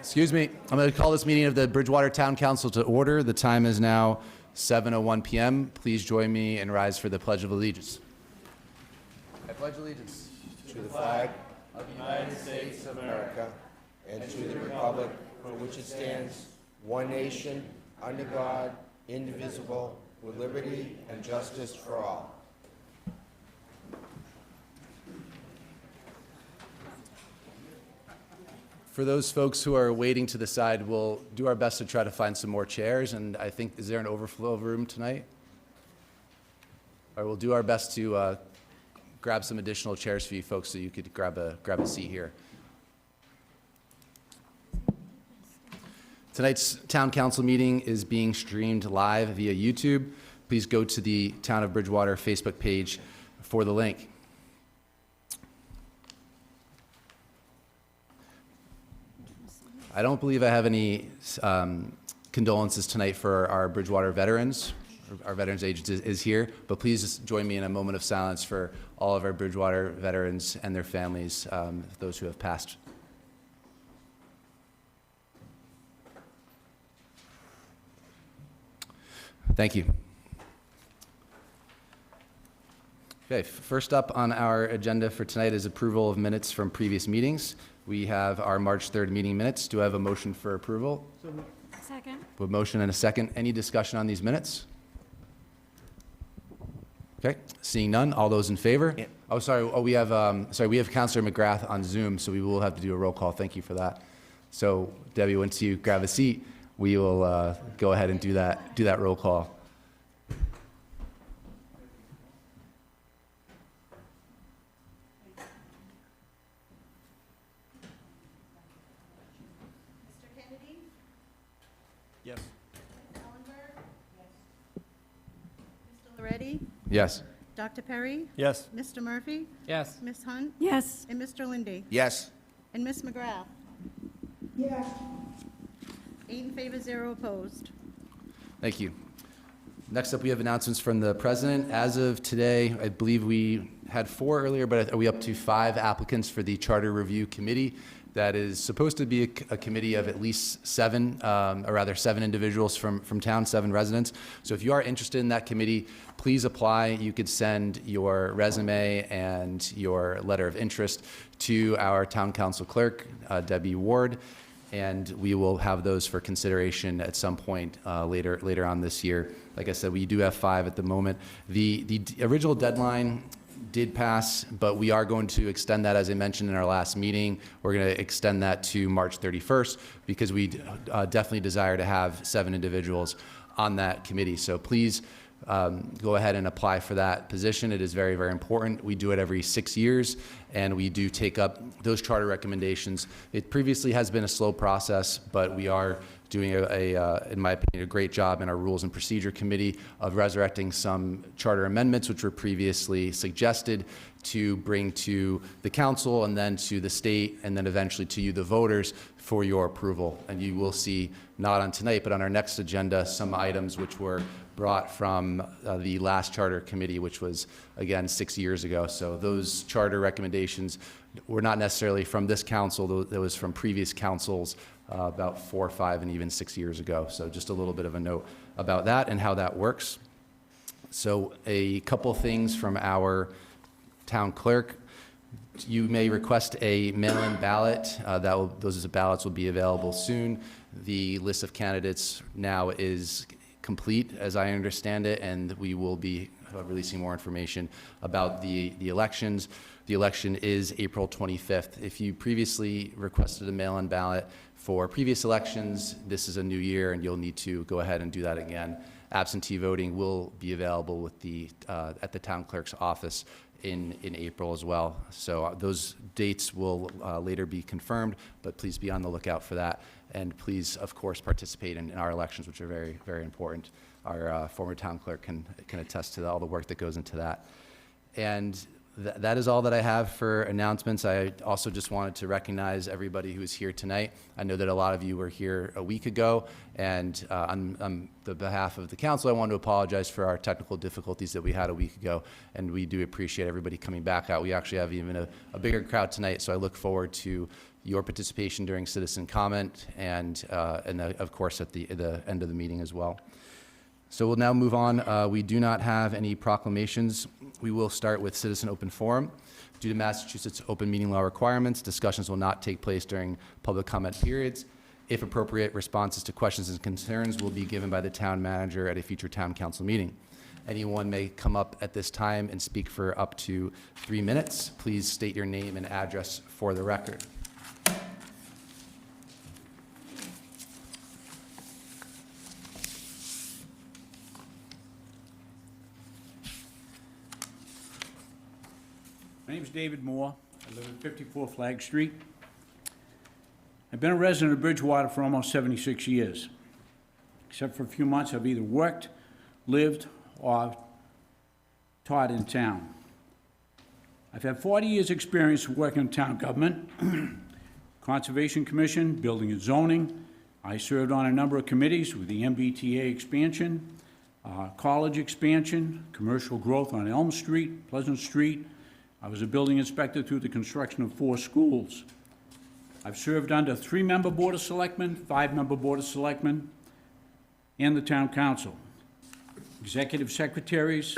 Excuse me. I'm going to call this meeting of the Bridgewater Town Council to order. The time is now 7:01 p.m. Please join me and rise for the Pledge of Allegiance. I pledge allegiance to the flag of the United States of America and to the republic for which it stands, one nation, under God, indivisible, with liberty and justice for all. For those folks who are waiting to the side, we'll do our best to try to find some more chairs. And I think, is there an overflow room tonight? Or we'll do our best to grab some additional chairs for you folks so you could grab a seat here. Tonight's Town Council meeting is being streamed live via YouTube. Please go to the Town of Bridgewater Facebook page for the link. I don't believe I have any condolences tonight for our Bridgewater veterans. Our veterans agent is here, but please just join me in a moment of silence for all of our Bridgewater veterans and their families, those who have passed. Thank you. Okay, first up on our agenda for tonight is approval of minutes from previous meetings. We have our March 3rd meeting minutes. Do I have a motion for approval? Second. A motion and a second. Any discussion on these minutes? Okay, seeing none. All those in favor? Yeah. Oh, sorry. Oh, we have Councilor McGrath on Zoom, so we will have to do a roll call. Thank you for that. So, Debbie, once you grab a seat, we will go ahead and do that roll call. Yes. Mr. Loretti? Yes. Dr. Perry? Yes. Mr. Murphy? Yes. Ms. Hunt? Yes. And Mr. Lindy? Yes. And Ms. McGrath? Yes. 8 in favor, 0 opposed. Thank you. Next up, we have announcements from the president. As of today, I believe we had 4 earlier, but are we up to 5 applicants for the Charter Review Committee? That is supposed to be a committee of at least 7, or rather 7 individuals from town, 7 residents. So if you are interested in that committee, please apply. You could send your resume and your letter of interest to our town council clerk, Debbie Ward, and we will have those for consideration at some point later on this year. Like I said, we do have 5 at the moment. The original deadline did pass, but we are going to extend that, as I mentioned in our last meeting. We're going to extend that to March 31st because we definitely desire to have 7 individuals on that committee. So please go ahead and apply for that position. It is very, very important. We do it every 6 years, and we do take up those charter recommendations. It previously has been a slow process, but we are doing in my opinion, a great job in our Rules and Procedure Committee of resurrecting some charter amendments which were previously suggested to bring to the council and then to the state and then eventually to you, the voters, for your approval. And you will see, not on tonight, but on our next agenda, some items which were brought from the last charter committee, which was, again, 6 years ago. So those charter recommendations were not necessarily from this council, that was from previous councils about 4, 5, and even 6 years ago. So just a little bit of a note about that and how that works. So a couple things from our town clerk. You may request a mail-in ballot. Those ballots will be available soon. The list of candidates now is complete, as I understand it, and we will be releasing more information about the elections. The election is April 25th. If you previously requested a mail-in ballot for previous elections, this is a new year, and you'll need to go ahead and do that again. Absentee voting will be available with at the town clerk's office in April as well. So those dates will later be confirmed, but please be on the lookout for that. And please, of course, participate in our elections, which are very, very important. Our former town clerk can attest to all the work that goes into that. And That is all that I have for announcements. I also just wanted to recognize everybody who is here tonight. I know that a lot of you were here a week ago, and on the behalf of the council, I want to apologize for our technical difficulties that we had a week ago, and we do appreciate everybody coming back out. We actually have even a bigger crowd tonight, so I look forward to your participation during citizen comment and of course, at the end of the meeting as well. So we'll now move on. We do not have any proclamations. We will start with citizen open forum. Due to Massachusetts open meeting law requirements, discussions will not take place during public comment periods. If appropriate, responses to questions and concerns will be given by the town manager at a future town council meeting. Anyone may come up at this time and speak for up to 3 minutes. Please state your name and address for the record. My name is David Moore. I live at 54 Flag Street. I've been a resident of Bridgewater for almost 76 years. Except for a few months, I've either worked, lived, or taught in town. I've had 40 years' experience working in town government, Conservation Commission, Building and Zoning. I served on a number of committees with the MBTA expansion, college expansion, commercial growth on Elm Street, Pleasant Street. I was a building inspector through the construction of 4 schools. I've served under 3-member Board of Selectmen, 5-member Board of Selectmen, and the Town Council. Executive secretaries,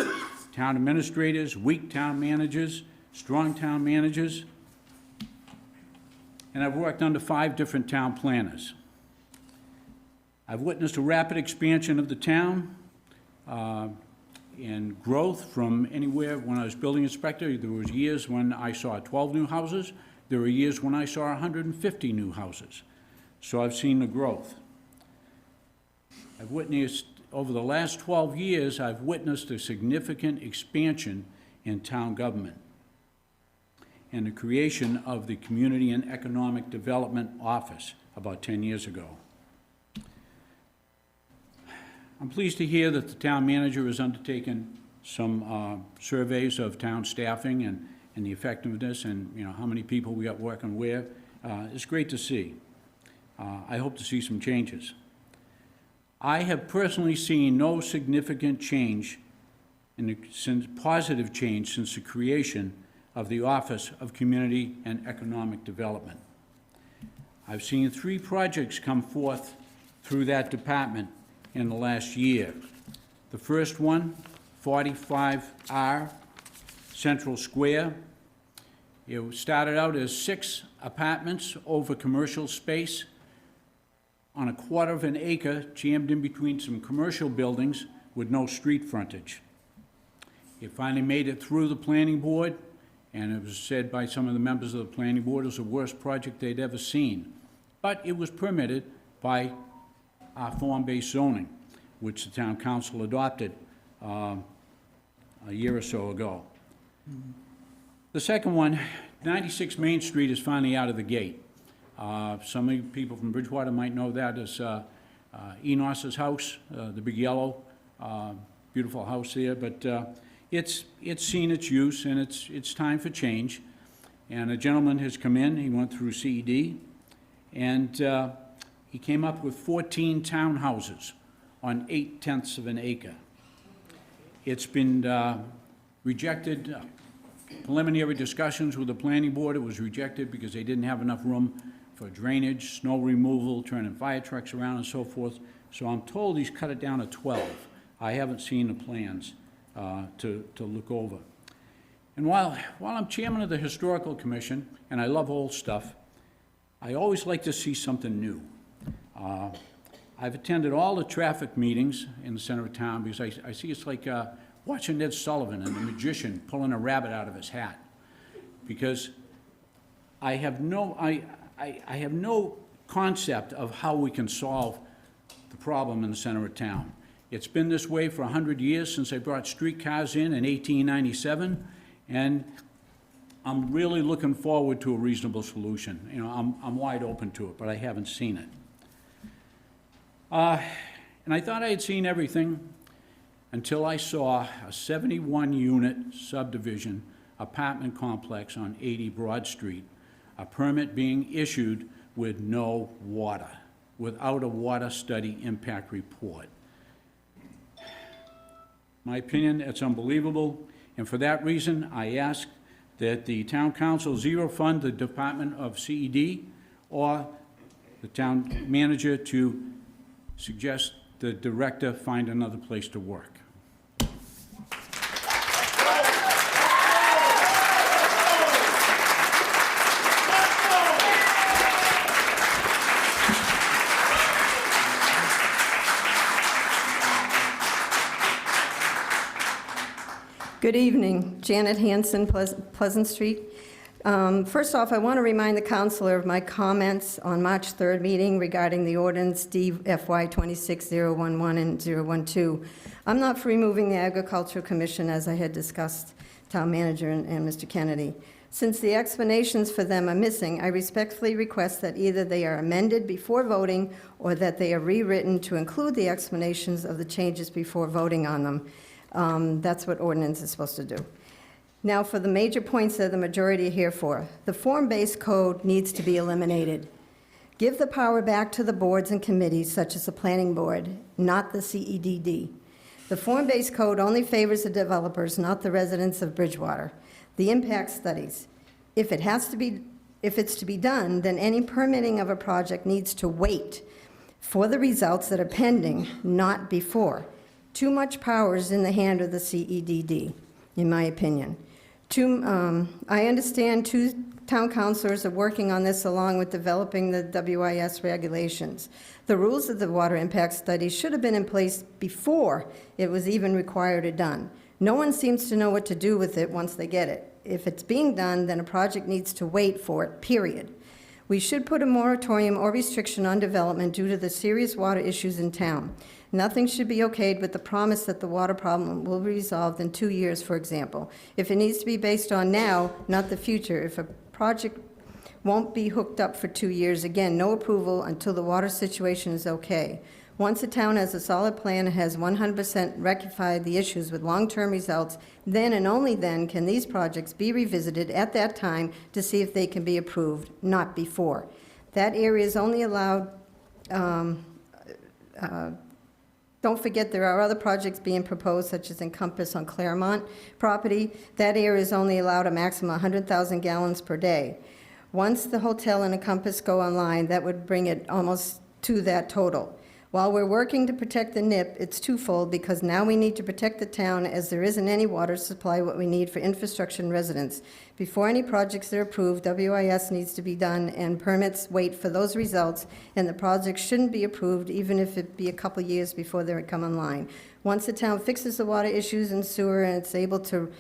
town administrators, weak town managers, strong town managers, and I've worked under 5 different town planners. I've witnessed a rapid expansion of the town, and growth from anywhere. When I was building inspector, there was years when I saw 12 new houses. There were years when I saw 150 new houses. So I've seen the growth. I've witnessed, over the last 12 years, I've witnessed a significant expansion in town government and the creation of the Community and Economic Development Office about 10 years ago. I'm pleased to hear that the town manager has undertaken some surveys of town staffing and the effectiveness and, you know, how many people we got working where. It's great to see. I hope to see some changes. I have personally seen no significant change, positive change, since the creation of the Office of Community and Economic Development. I've seen 3 projects come forth through that department in the last year. The first one, 45R Central Square. It started out as 6 apartments over commercial space on a 1/4 acre jammed in between some commercial buildings with no street frontage. It finally made it through the planning board, and it was said by some of the members of the planning board it was the worst project they'd ever seen. But it was permitted by our form-based zoning, which the town council adopted a year or so ago. The second one, 96 Main Street, is finally out of the gate. Some of you people from Bridgewater might know that as Enos's house, the big yellow, beautiful house there, but it's seen its use, and it's time for change. And a gentleman has come in, he went through CED, and he came up with 14 townhouses on 8/10 of an acre. It's been rejected. Preliminary discussions with the planning board, it was rejected because they didn't have enough room for drainage, snow removal, turning fire trucks around and so forth. So I'm told he's cut it down to 12. I haven't seen the plans to look over. And while I'm chairman of the Historical Commission, and I love old stuff, I always like to see something new. I've attended all the traffic meetings in the center of town because I see it's like watching Ned Sullivan and the magician pulling a rabbit out of his hat. Because I have no concept of how we can solve the problem in the center of town. It's been this way for 100 years since they brought streetcars in 1897, and I'm really looking forward to a reasonable solution. You know, I'm wide open to it, but I haven't seen it. And I thought I had seen everything until I saw a 71-unit subdivision apartment complex on 80 Broad Street, a permit being issued with no water, without a water study impact report. My opinion, it's unbelievable, and for that reason, I ask that the town council zero fund the Department of CED or the town manager to suggest the director find another place to work. Good evening. Janet Hanson, Pleasant Street. First off, I want to remind the councilor of my comments on March 3rd meeting regarding the ordinance DFY 26011 and 012. I'm not for removing the Agricultural Commission, as I had discussed, town manager and Mr. Kennedy. Since the explanations for them are missing, I respectfully request that either they are amended before voting or that they are rewritten to include the explanations of the changes before voting on them. That's what ordinance is supposed to do. Now, for the major points that the majority are here for, the form-based code needs to be eliminated. Give the power back to the boards and committees, such as the planning board, not the CEDD. The form-based code only favors the developers, not the residents of Bridgewater. The impact studies. If it's to be done, then any permitting of a project needs to wait for the results that are pending, not before. Too much power is in the hand of the CEDD, in my opinion. I understand two town councilors are working on this along with developing the WIS regulations. The rules of the water impact study should have been in place before it was even required or done. No one seems to know what to do with it once they get it. If it's being done, then a project needs to wait for it, period. We should put a moratorium or restriction on development due to the serious water issues in town. Nothing should be okayed with the promise that the water problem will be resolved in 2 years, for example. If it needs to be based on now, not the future. If a project won't be hooked up for 2 years, again, no approval until the water situation is okay. Once a town has a solid plan and has 100% rectified the issues with long-term results, then and only then can these projects be revisited at that time to see if they can be approved, not before. That area is only allowed don't forget there are other projects being proposed, such as Encompass on Claremont property. That area is only allowed a maximum of 100,000 gallons per day. Once the hotel and Encompass go online, that would bring it almost to that total. While we're working to protect the NIP, it's twofold because now we need to protect the town as there isn't any water supply what we need for infrastructure and residents. Before any projects are approved, WIS needs to be done and permits wait for those results, and the project shouldn't be approved even if it be a couple years before they come online. Once the town fixes the water issues and sewer and it's able to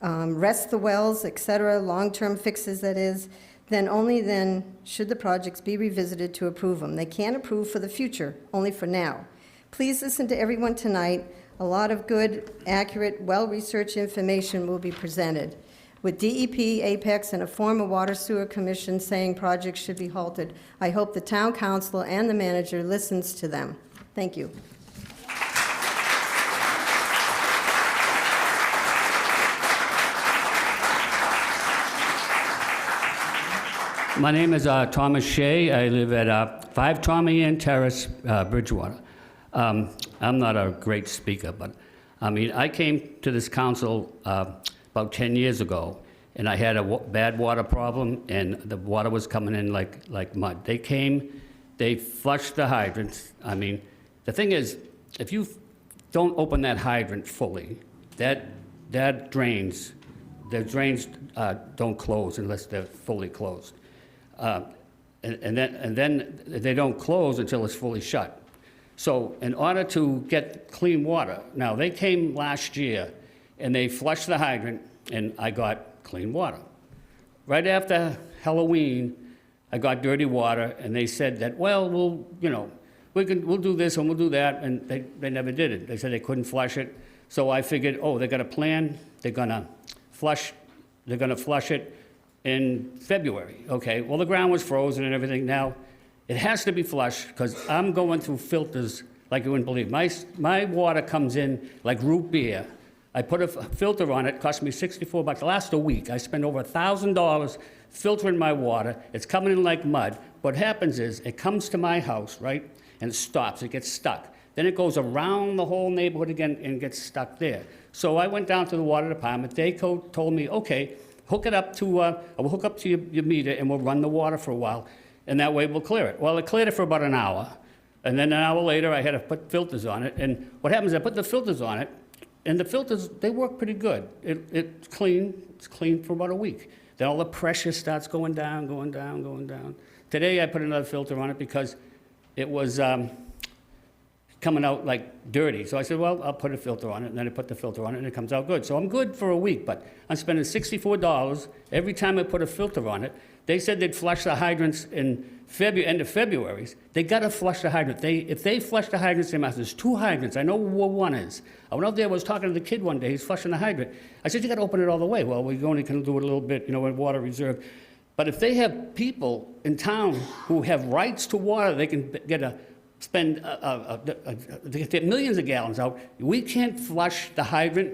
rest the wells, etc., long-term fixes that is, then only then should the projects be revisited to approve them. They can't approve for the future, only for now. Please listen to everyone tonight. A lot of good, accurate, well-researched information will be presented. With DEP, Apex, and a former Water Sewer Commission saying projects should be halted, I hope the town council and the manager listens to them. Thank you. My name is Thomas Shea. I live at 5 Tommy Inn Terrace, Bridgewater. I'm not a great speaker, but I mean, I came to this council about 10 years ago, and I had a bad water problem, and the water was coming in like mud. They came, they flushed the hydrants. I mean, the thing is, if you don't open that hydrant fully, the drains don't close unless they're fully closed. And then they don't close until it's fully shut. So in order to get clean water, now they came last year and they flushed the hydrant and I got clean water. Right after Halloween, I got dirty water and they said that, well, we'll do this and we'll do that, and they never did it. They said they couldn't flush it. So I figured, oh, they got a plan, they're gonna flush it in February. Okay, well, the ground was frozen and everything. Now, it has to be flushed because I'm going through filters like you wouldn't believe. My water comes in like root beer, I put a filter on it, cost me $64. It lasts a week. I spend over $1,000 filtering my water. It's coming in like mud. What happens is, it comes to my house, right, and it stops, it gets stuck. Then it goes around the whole neighborhood again and gets stuck there. So I went down to the water department. They told me, okay, hook it up to, we'll hook up to your meter and we'll run the water for a while, and that way we'll clear it. Well, it cleared it for about an hour, and then an hour later I had to put filters on it, and what happens is I put the filters on it, and the filters, they work pretty good. It's clean for about a week. Then all the pressure starts going down, going down, going down. Today I put another filter on it because it was coming out like dirty. So I said, well, I'll put a filter on it, and then I put the filter on it, and it comes out good. So I'm good for a week, but I'm spending $64 every time I put a filter on it. They said they'd flush the hydrants in end of February. They gotta flush the hydrant. If they flush the hydrants, they must. There's 2 hydrants. I know where one is. I went out there, I was talking to the kid one day, he's flushing the hydrant. I said, you gotta open it all the way. Well, we only can do it a little bit, in water reserve. But if they have people in town who have rights to water, they can get millions of gallons out. We can't flush the hydrant.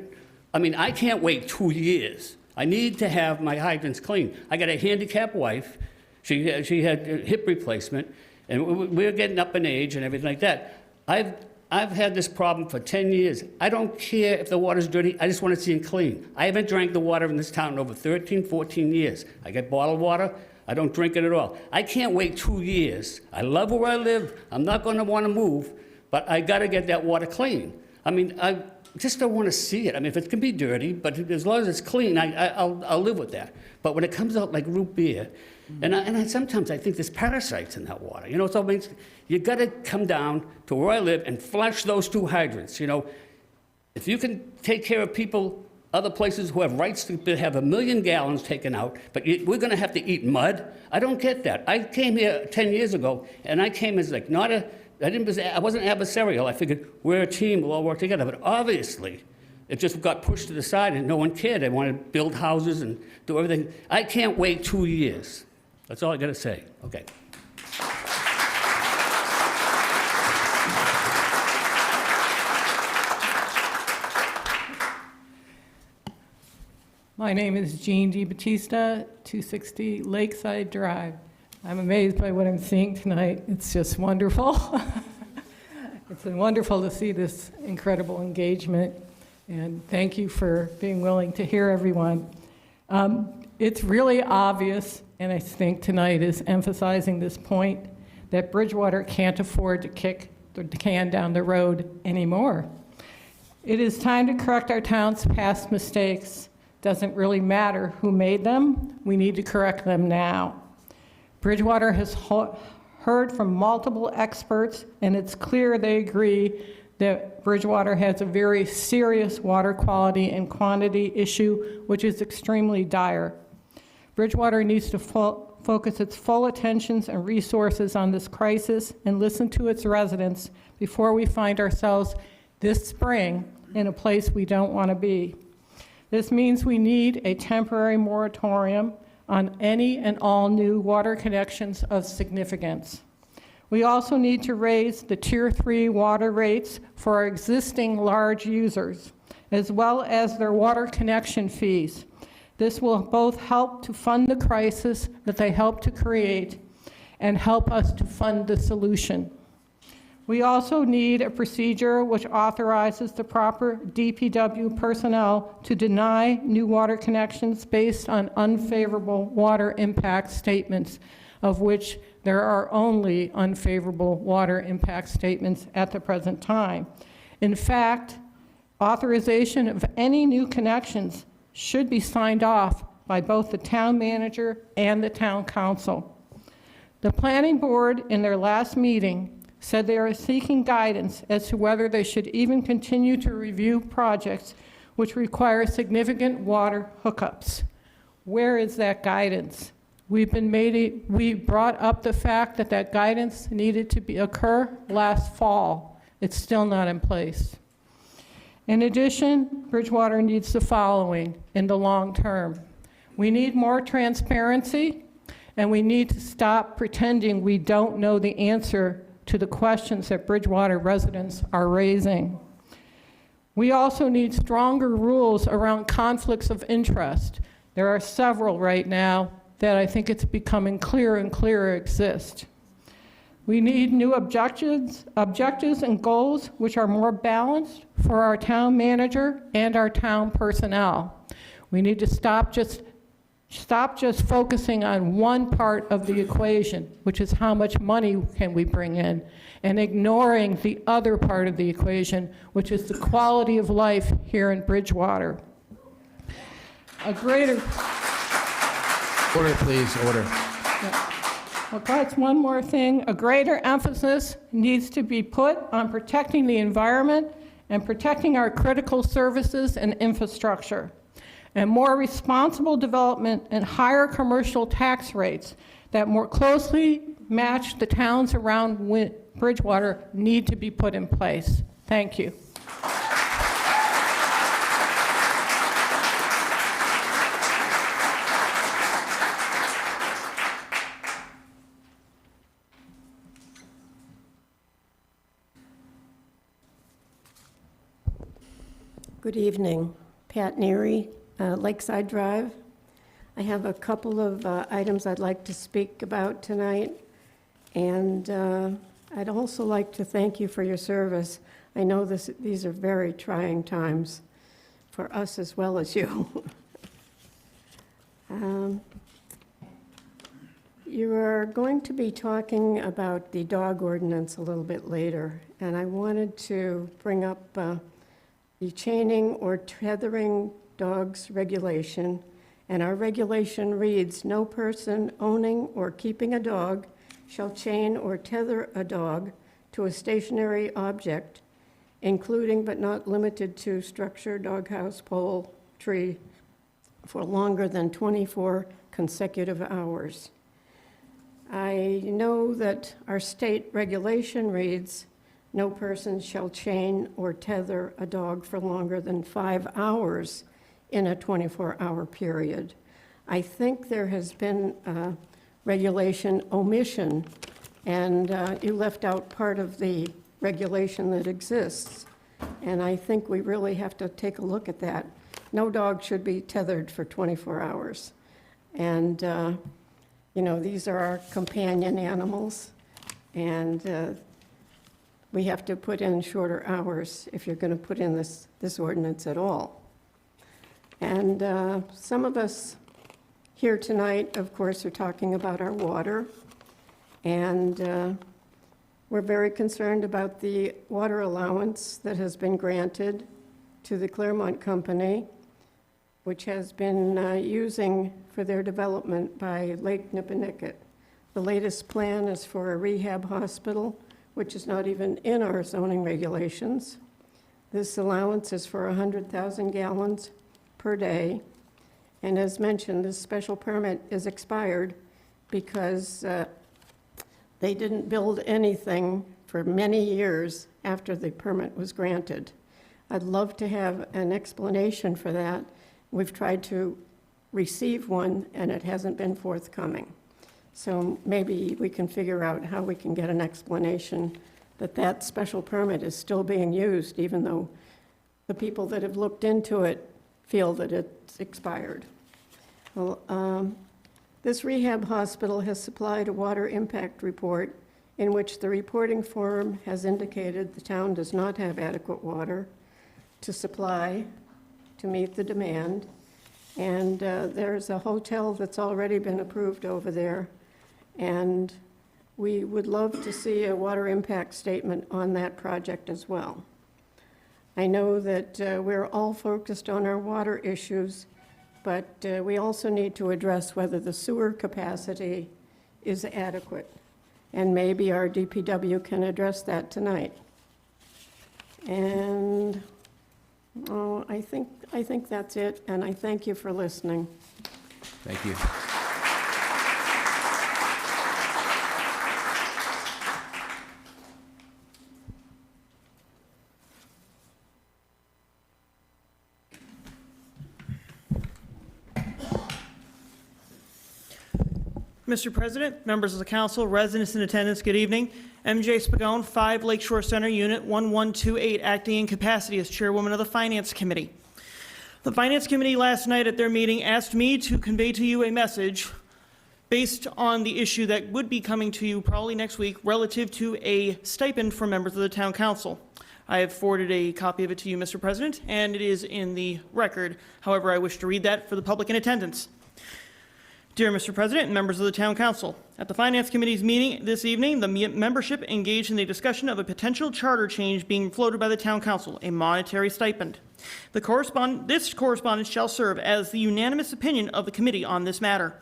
I mean, I can't wait 2 years. I need to have my hydrants clean. I got a handicapped wife. She had a hip replacement, and we're getting up in age and everything like that. I've had this problem for 10 years. I don't care if the water's dirty. I just want to see it clean. I haven't drank the water in this town in over 13, 14 years. I get bottled water. I don't drink it at all. I can't wait 2 years. I love where I live. I'm not going to want to move, but I got to get that water clean. I mean, I just don't want to see it. I mean, if it can be dirty, but as long as it's clean, I'll live with that. But when it comes out like root beer, and sometimes I think there's parasites in that water. So it means you got to come down to where I live and flush those 2 hydrants. If you can take care of people, other places who have rights to have 1 million gallons taken out, but we're going to have to eat mud. I don't get that. I came here 10 years ago, and I came as like I wasn't adversarial. I figured we're a team, we'll all work together. But obviously, it just got pushed to the side, and no one cared. They wanted to build houses and do everything. I can't wait 2 years. That's all I got to say. Okay. My name is Jean DiBattista, 260 Lakeside Drive. I'm amazed by what I'm seeing tonight. It's just wonderful. It's been wonderful to see this incredible engagement, and thank you for being willing to hear everyone. It's really obvious, and I think tonight is emphasizing this point, that Bridgewater can't afford to kick the can down the road anymore. It is time to correct our town's past mistakes. Doesn't really matter who made them, we need to correct them now. Bridgewater has heard from multiple experts, and it's clear they agree that Bridgewater has a very serious water quality and quantity issue, which is extremely dire. Bridgewater needs to focus its full attentions and resources on this crisis and listen to its residents before we find ourselves this spring in a place we don't want to be. This means we need a temporary moratorium on any and all new water connections of significance. We also need to raise the Tier 3 water rates for our existing large users, as well as their water connection fees. This will both help to fund the crisis that they helped to create and help us to fund the solution. We also need a procedure which authorizes the proper DPW personnel to deny new water connections based on unfavorable water impact statements, of which there are only unfavorable water impact statements at the present time. In fact, authorization of any new connections should be signed off by both the town manager and the town council. The planning board, in their last meeting, said they are seeking guidance as to whether they should even continue to review projects which require significant water hookups. Where is that guidance? We brought up the fact that that guidance needed to occur last fall. It's still not in place. In addition, Bridgewater needs the following in the long term. We need more transparency, and we need to stop pretending we don't know the answer to the questions that Bridgewater residents are raising. We also need stronger rules around conflicts of interest. There are several right now that I think it's becoming clearer and clearer exist. We need new objectives and goals which are more balanced for our town manager and our town personnel. We need to stop just focusing on one part of the equation, which is how much money can we bring in, and ignoring the other part of the equation, which is the quality of life here in Bridgewater. Order, please, order. Well, that's one more thing. A greater emphasis needs to be put on protecting the environment and protecting our critical services and infrastructure. And more responsible development and higher commercial tax rates that more closely match the towns around Bridgewater need to be put in place. Thank you. Good evening. Pat Neary, Lakeside Drive. I have a couple of items I'd like to speak about tonight, and I'd also like to thank you for your service. I know these are very trying times for us as well as you. You are going to be talking about the dog ordinance a little bit later, and I wanted to bring up the chaining or tethering dogs regulation, and our regulation reads, "No person owning or keeping a dog shall chain or tether a dog to a stationary object, including but not limited to structure, doghouse, pole, tree, for longer than 24 consecutive hours." I know that our state regulation reads, "No person shall chain or tether a dog for longer than 5 hours in a 24-hour period." I think there has been a regulation omission, and you left out part of the regulation that exists. And I think we really have to take a look at that. No dog should be tethered for 24 hours. And, these are our companion animals, and we have to put in shorter hours if you're going to put in this ordinance at all. And some of us here tonight, of course, are talking about our water, and we're very concerned about the water allowance that has been granted to the Claremont Company, which has been using for their development by Lake Nipponicket. The latest plan is for a rehab hospital, which is not even in our zoning regulations. This allowance is for 100,000 gallons per day. And as mentioned, this special permit is expired because they didn't build anything for many years after the permit was granted. I'd love to have an explanation for that. We've tried to receive one, and it hasn't been forthcoming. So maybe we can figure out how we can get an explanation that that special permit is still being used, even though the people that have looked into it feel that it's expired. Well, this rehab hospital has supplied a water impact report in which the reporting firm has indicated the town does not have adequate water to supply to meet the demand. And there's a hotel that's already been approved over there, and we would love to see a water impact statement on that project as well. I know that we're all focused on our water issues, but we also need to address whether the sewer capacity is adequate, and maybe our DPW can address that tonight. And I think that's it, and I thank you for listening. Thank you. Mr. President, members of the council, residents in attendance, good evening. MJ Spagone, 5 Lakeshore Center, Unit 1128, acting in capacity as Chairwoman of the Finance Committee. The Finance Committee last night at their meeting asked me to convey to you a message based on the issue that would be coming to you probably next week relative to a stipend for members of the Town Council. I have forwarded a copy of it to you, Mr. President, and it is in the record. However, I wish to read that for the public in attendance. Dear Mr. President and members of the Town Council, at the Finance Committee's meeting this evening, the membership engaged in a discussion of a potential charter change being floated by the Town Council, a monetary stipend. This correspondence shall serve as the unanimous opinion of the committee on this matter.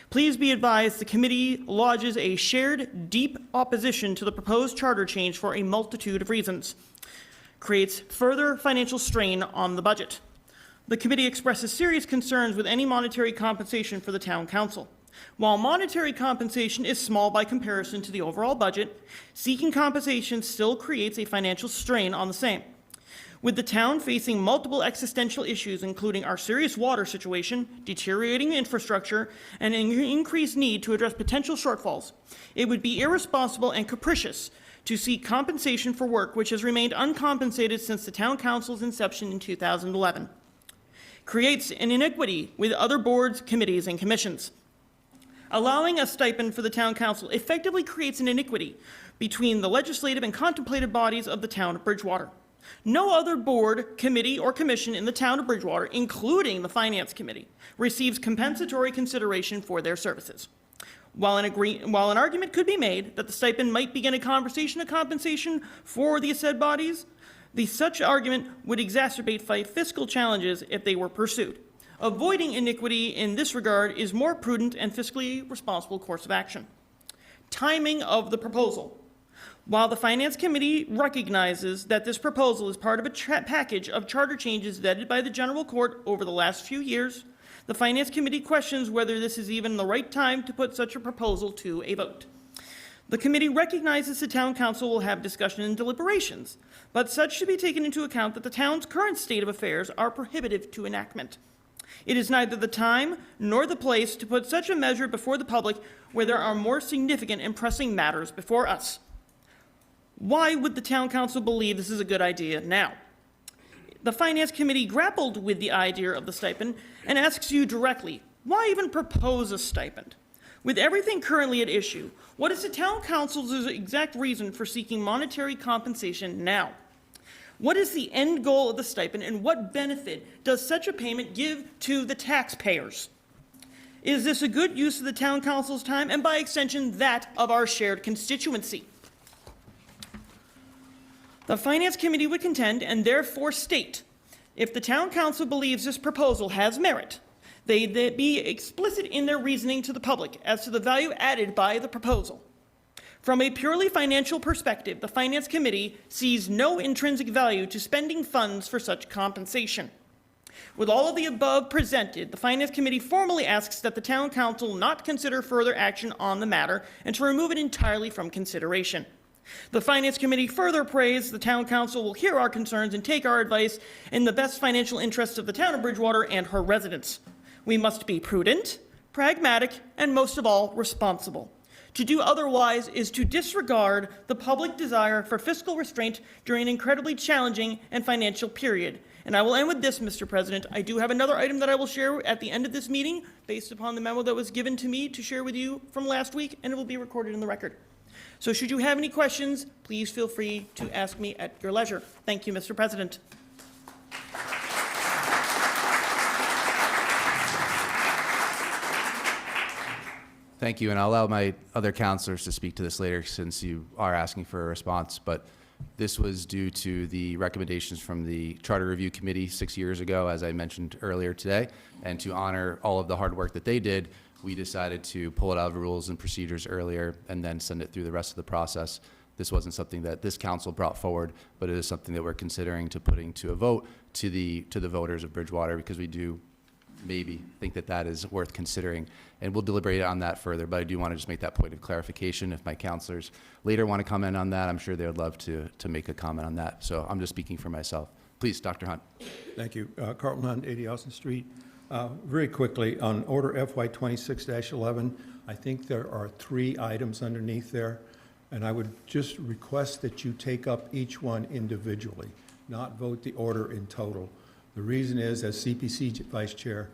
Please be advised the committee lodges a shared, deep opposition to the proposed charter change for a multitude of reasons. Creates further financial strain on the budget. The committee expresses serious concerns with any monetary compensation for the Town Council. While monetary compensation is small by comparison to the overall budget, seeking compensation still creates a financial strain on the same. With the town facing multiple existential issues, including our serious water situation, deteriorating infrastructure, and an increased need to address potential shortfalls, it would be irresponsible and capricious to seek compensation for work which has remained uncompensated since the Town Council's inception in 2011. Creates an inequity with other boards, committees, and commissions. Allowing a stipend for the Town Council effectively creates an inequity between the legislative and contemplative bodies of the town of Bridgewater. No other board, committee, or commission in the town of Bridgewater, including the Finance Committee, receives compensatory consideration for their services. While an argument could be made that the stipend might begin a conversation of compensation for the said bodies, such argument would exacerbate fiscal challenges if they were pursued. Avoiding iniquity in this regard is more prudent and fiscally responsible course of action. Timing of the proposal. While the Finance Committee recognizes that this proposal is part of a package of charter changes vetted by the General Court over the last few years, the Finance Committee questions whether this is even the right time to put such a proposal to a vote. The committee recognizes the Town Council will have discussion and deliberations, but such should be taken into account that the town's current state of affairs are prohibitive to enactment. It is neither the time nor the place to put such a measure before the public where there are more significant and pressing matters before us. Why would the Town Council believe this is a good idea now? The Finance Committee grappled with the idea of the stipend and asks you directly, why even propose a stipend? With everything currently at issue, what is the Town Council's exact reason for seeking monetary compensation now? What is the end goal of the stipend, and what benefit does such a payment give to the taxpayers? Is this a good use of the Town Council's time, and by extension, that of our shared constituency? The Finance Committee would contend, and therefore state, if the Town Council believes this proposal has merit, they be explicit in their reasoning to the public as to the value added by the proposal. From a purely financial perspective, the Finance Committee sees no intrinsic value to spending funds for such compensation. With all of the above presented, the Finance Committee formally asks that the Town Council not consider further action on the matter and to remove it entirely from consideration. The Finance Committee further prays the Town Council will hear our concerns and take our advice in the best financial interests of the town of Bridgewater and her residents. We must be prudent, pragmatic, and most of all, responsible. To do otherwise is to disregard the public desire for fiscal restraint during an incredibly challenging and financial period. And I will end with this, Mr. President. I do have another item that I will share at the end of this meeting based upon the memo that was given to me to share with you from last week, and it will be recorded in the record. So should you have any questions, please feel free to ask me at your leisure. Thank you, Mr. President. Thank you, and I'll allow my other counselors to speak to this later since you are asking for a response, but this was due to the recommendations from the Charter Review Committee 6 years ago, as I mentioned earlier today, and to honor all of the hard work that they did, we decided to pull it out of rules and procedures earlier and then send it through the rest of the process. This wasn't something that this council brought forward, but it is something that we're considering to putting to a vote to the voters of Bridgewater, because we do maybe think that that is worth considering, and we'll deliberate on that further. But I do want to just make that point of clarification. If my counselors later want to comment on that, I'm sure they would love to make a comment on that. So I'm just speaking for myself. Please, Dr. Hunt. Thank you. Carlton Hunt, 80 Austin Street. Very quickly, on order FY 26-11, I think there are 3 items underneath there. And I would just request that you take up each one individually, not vote the order in total. The reason is, as CPC Vice Chair,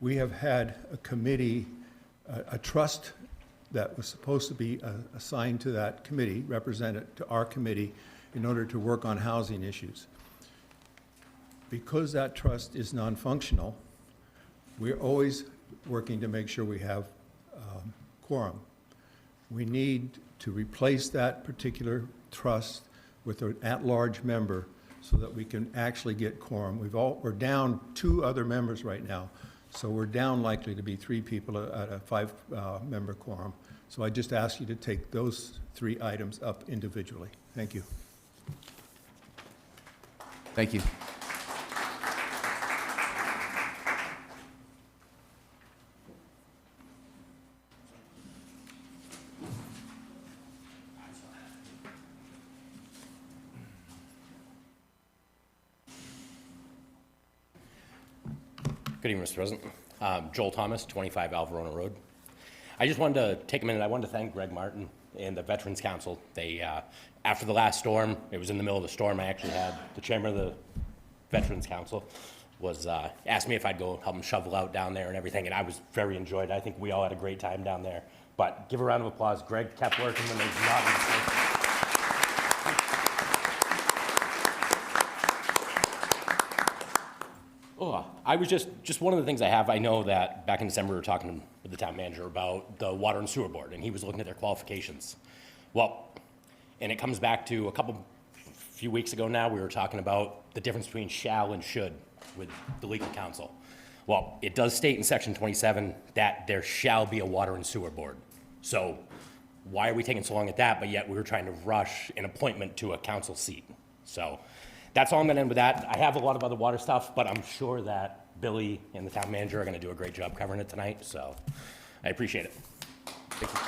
we have had a committee, a trust that was supposed to be assigned to that committee, represented to our committee, in order to work on housing issues. Because that trust is non-functional, we're always working to make sure we have quorum. We need to replace that particular trust with an at-large member so that we can actually get quorum. We're down 2 other members right now, so we're down likely to be 3 people at a 5-member quorum. So I just ask you to take those 3 items up individually. Thank you. Thank you. Good evening, Mr. President. Joel Thomas, 25 Alverona Road. I just wanted to take a minute. I wanted to thank Greg Martin and the Veterans Council. They, after the last storm, it was in the middle of the storm, I actually had the chairman of the Veterans Council was asked me if I'd go help him shovel out down there and everything, and I was very enjoyed. I think we all had a great time down there. But give a round of applause. Greg kept working when there's not mistakes. Oh, I was just one of the things I have. I know that back in December we were talking with the town manager about the water and sewer board, and he was looking at their qualifications. Well, and it comes back to few weeks ago now, we were talking about the difference between shall and should with the legal counsel. Well, it does state in section 27 that there shall be a water and sewer board. So why are we taking so long at that, but yet we were trying to rush an appointment to a council seat? So that's all I'm going to end with that. I have a lot of other water stuff, but I'm sure that Billy and the town manager are going to do a great job covering it tonight, so I appreciate it. Thank you.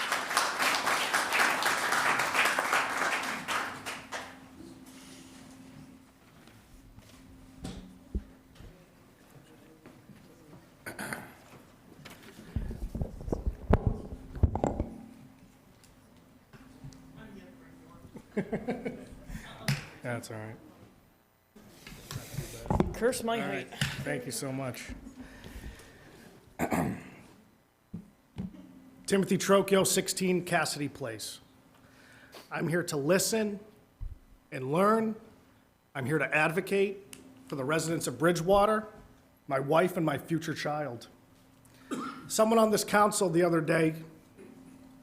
That's all right. Curse my All height. right. Thank you so much. Timothy Trocchio, 16 Cassidy Place. I'm here to listen and learn. I'm here to advocate for the residents of Bridgewater, my wife, and my future child. Someone on this council the other day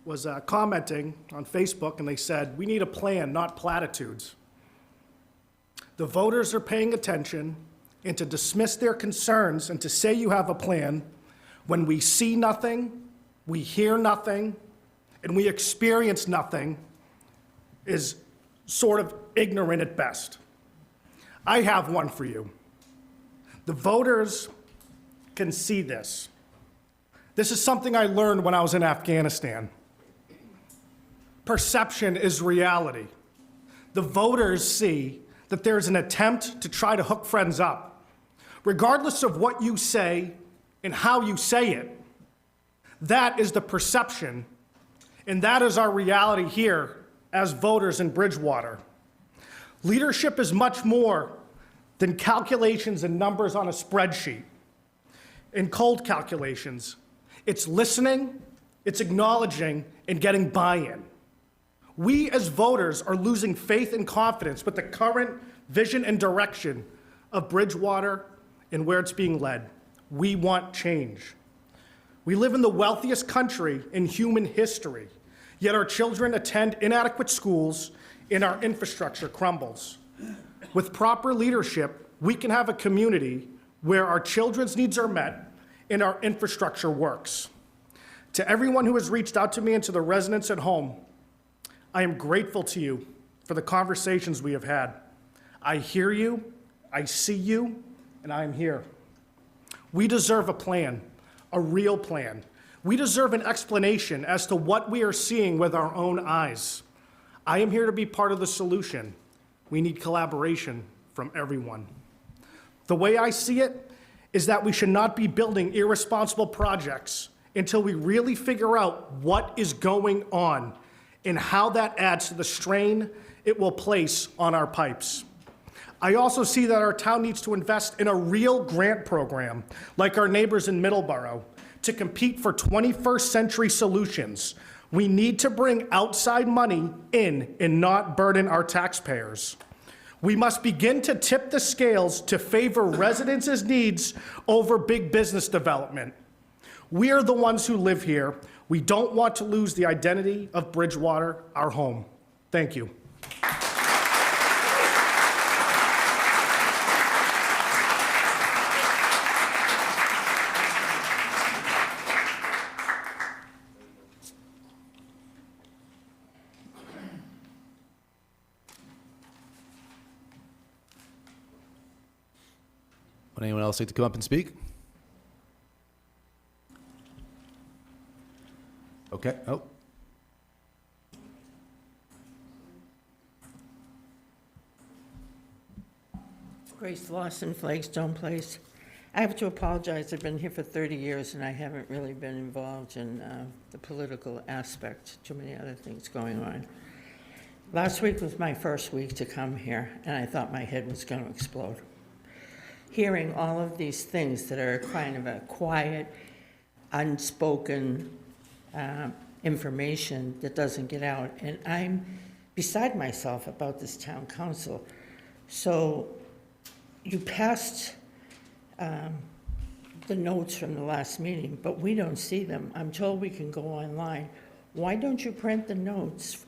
was commenting on Facebook, and they said, "We need a plan, not platitudes." The voters are paying attention, and to dismiss their concerns and to say you have a plan when we see nothing, we hear nothing, and we experience nothing is sort of ignorant at best. I have one for you. The voters can see this. This is something I learned when I was in Afghanistan. Perception is reality. The voters see that there's an attempt to try to hook friends up. Regardless of what you say and how you say it, that is the perception, and that is our reality here as voters in Bridgewater. Leadership is much more than calculations and numbers on a spreadsheet and cold calculations. It's listening, it's acknowledging, and getting buy-in. We as voters are losing faith and confidence with the current vision and direction of Bridgewater and where it's being led. We want change. We live in the wealthiest country in human history, yet our children attend inadequate schools and our infrastructure crumbles. With proper leadership, we can have a community where our children's needs are met and our infrastructure works. To everyone who has reached out to me and to the residents at home, I am grateful to you for the conversations we have had. I hear you, I see you, and I am here. We deserve a plan, a real plan. We deserve an explanation as to what we are seeing with our own eyes. I am here to be part of the solution. We need collaboration from everyone. The way I see it is that we should not be building irresponsible projects until we really figure out what is going on and how that adds to the strain it will place on our pipes. I also see that our town needs to invest in a real grant program, like our neighbors in Middleborough, to compete for 21st century solutions. We need to bring outside money in and not burden our taxpayers. We must begin to tip the scales to favor residents' needs over big business development. We are the ones who live here. We don't want to lose the identity of Bridgewater, our home. Thank you. Would anyone else like to come up and speak? Okay, oh. Grace Lawson, Flagstone Place. I have to apologize, I've been here for 30 years and I haven't really been involved in the political aspect, too many other things going on. Last week was my first week to come here and I thought my head was going to explode. Hearing all of these things that are kind of a quiet, unspoken information that doesn't get out, and I'm beside myself about this town council. So you passed the notes from the last meeting, but we don't see them. I'm told we can go online. Why don't you print the notes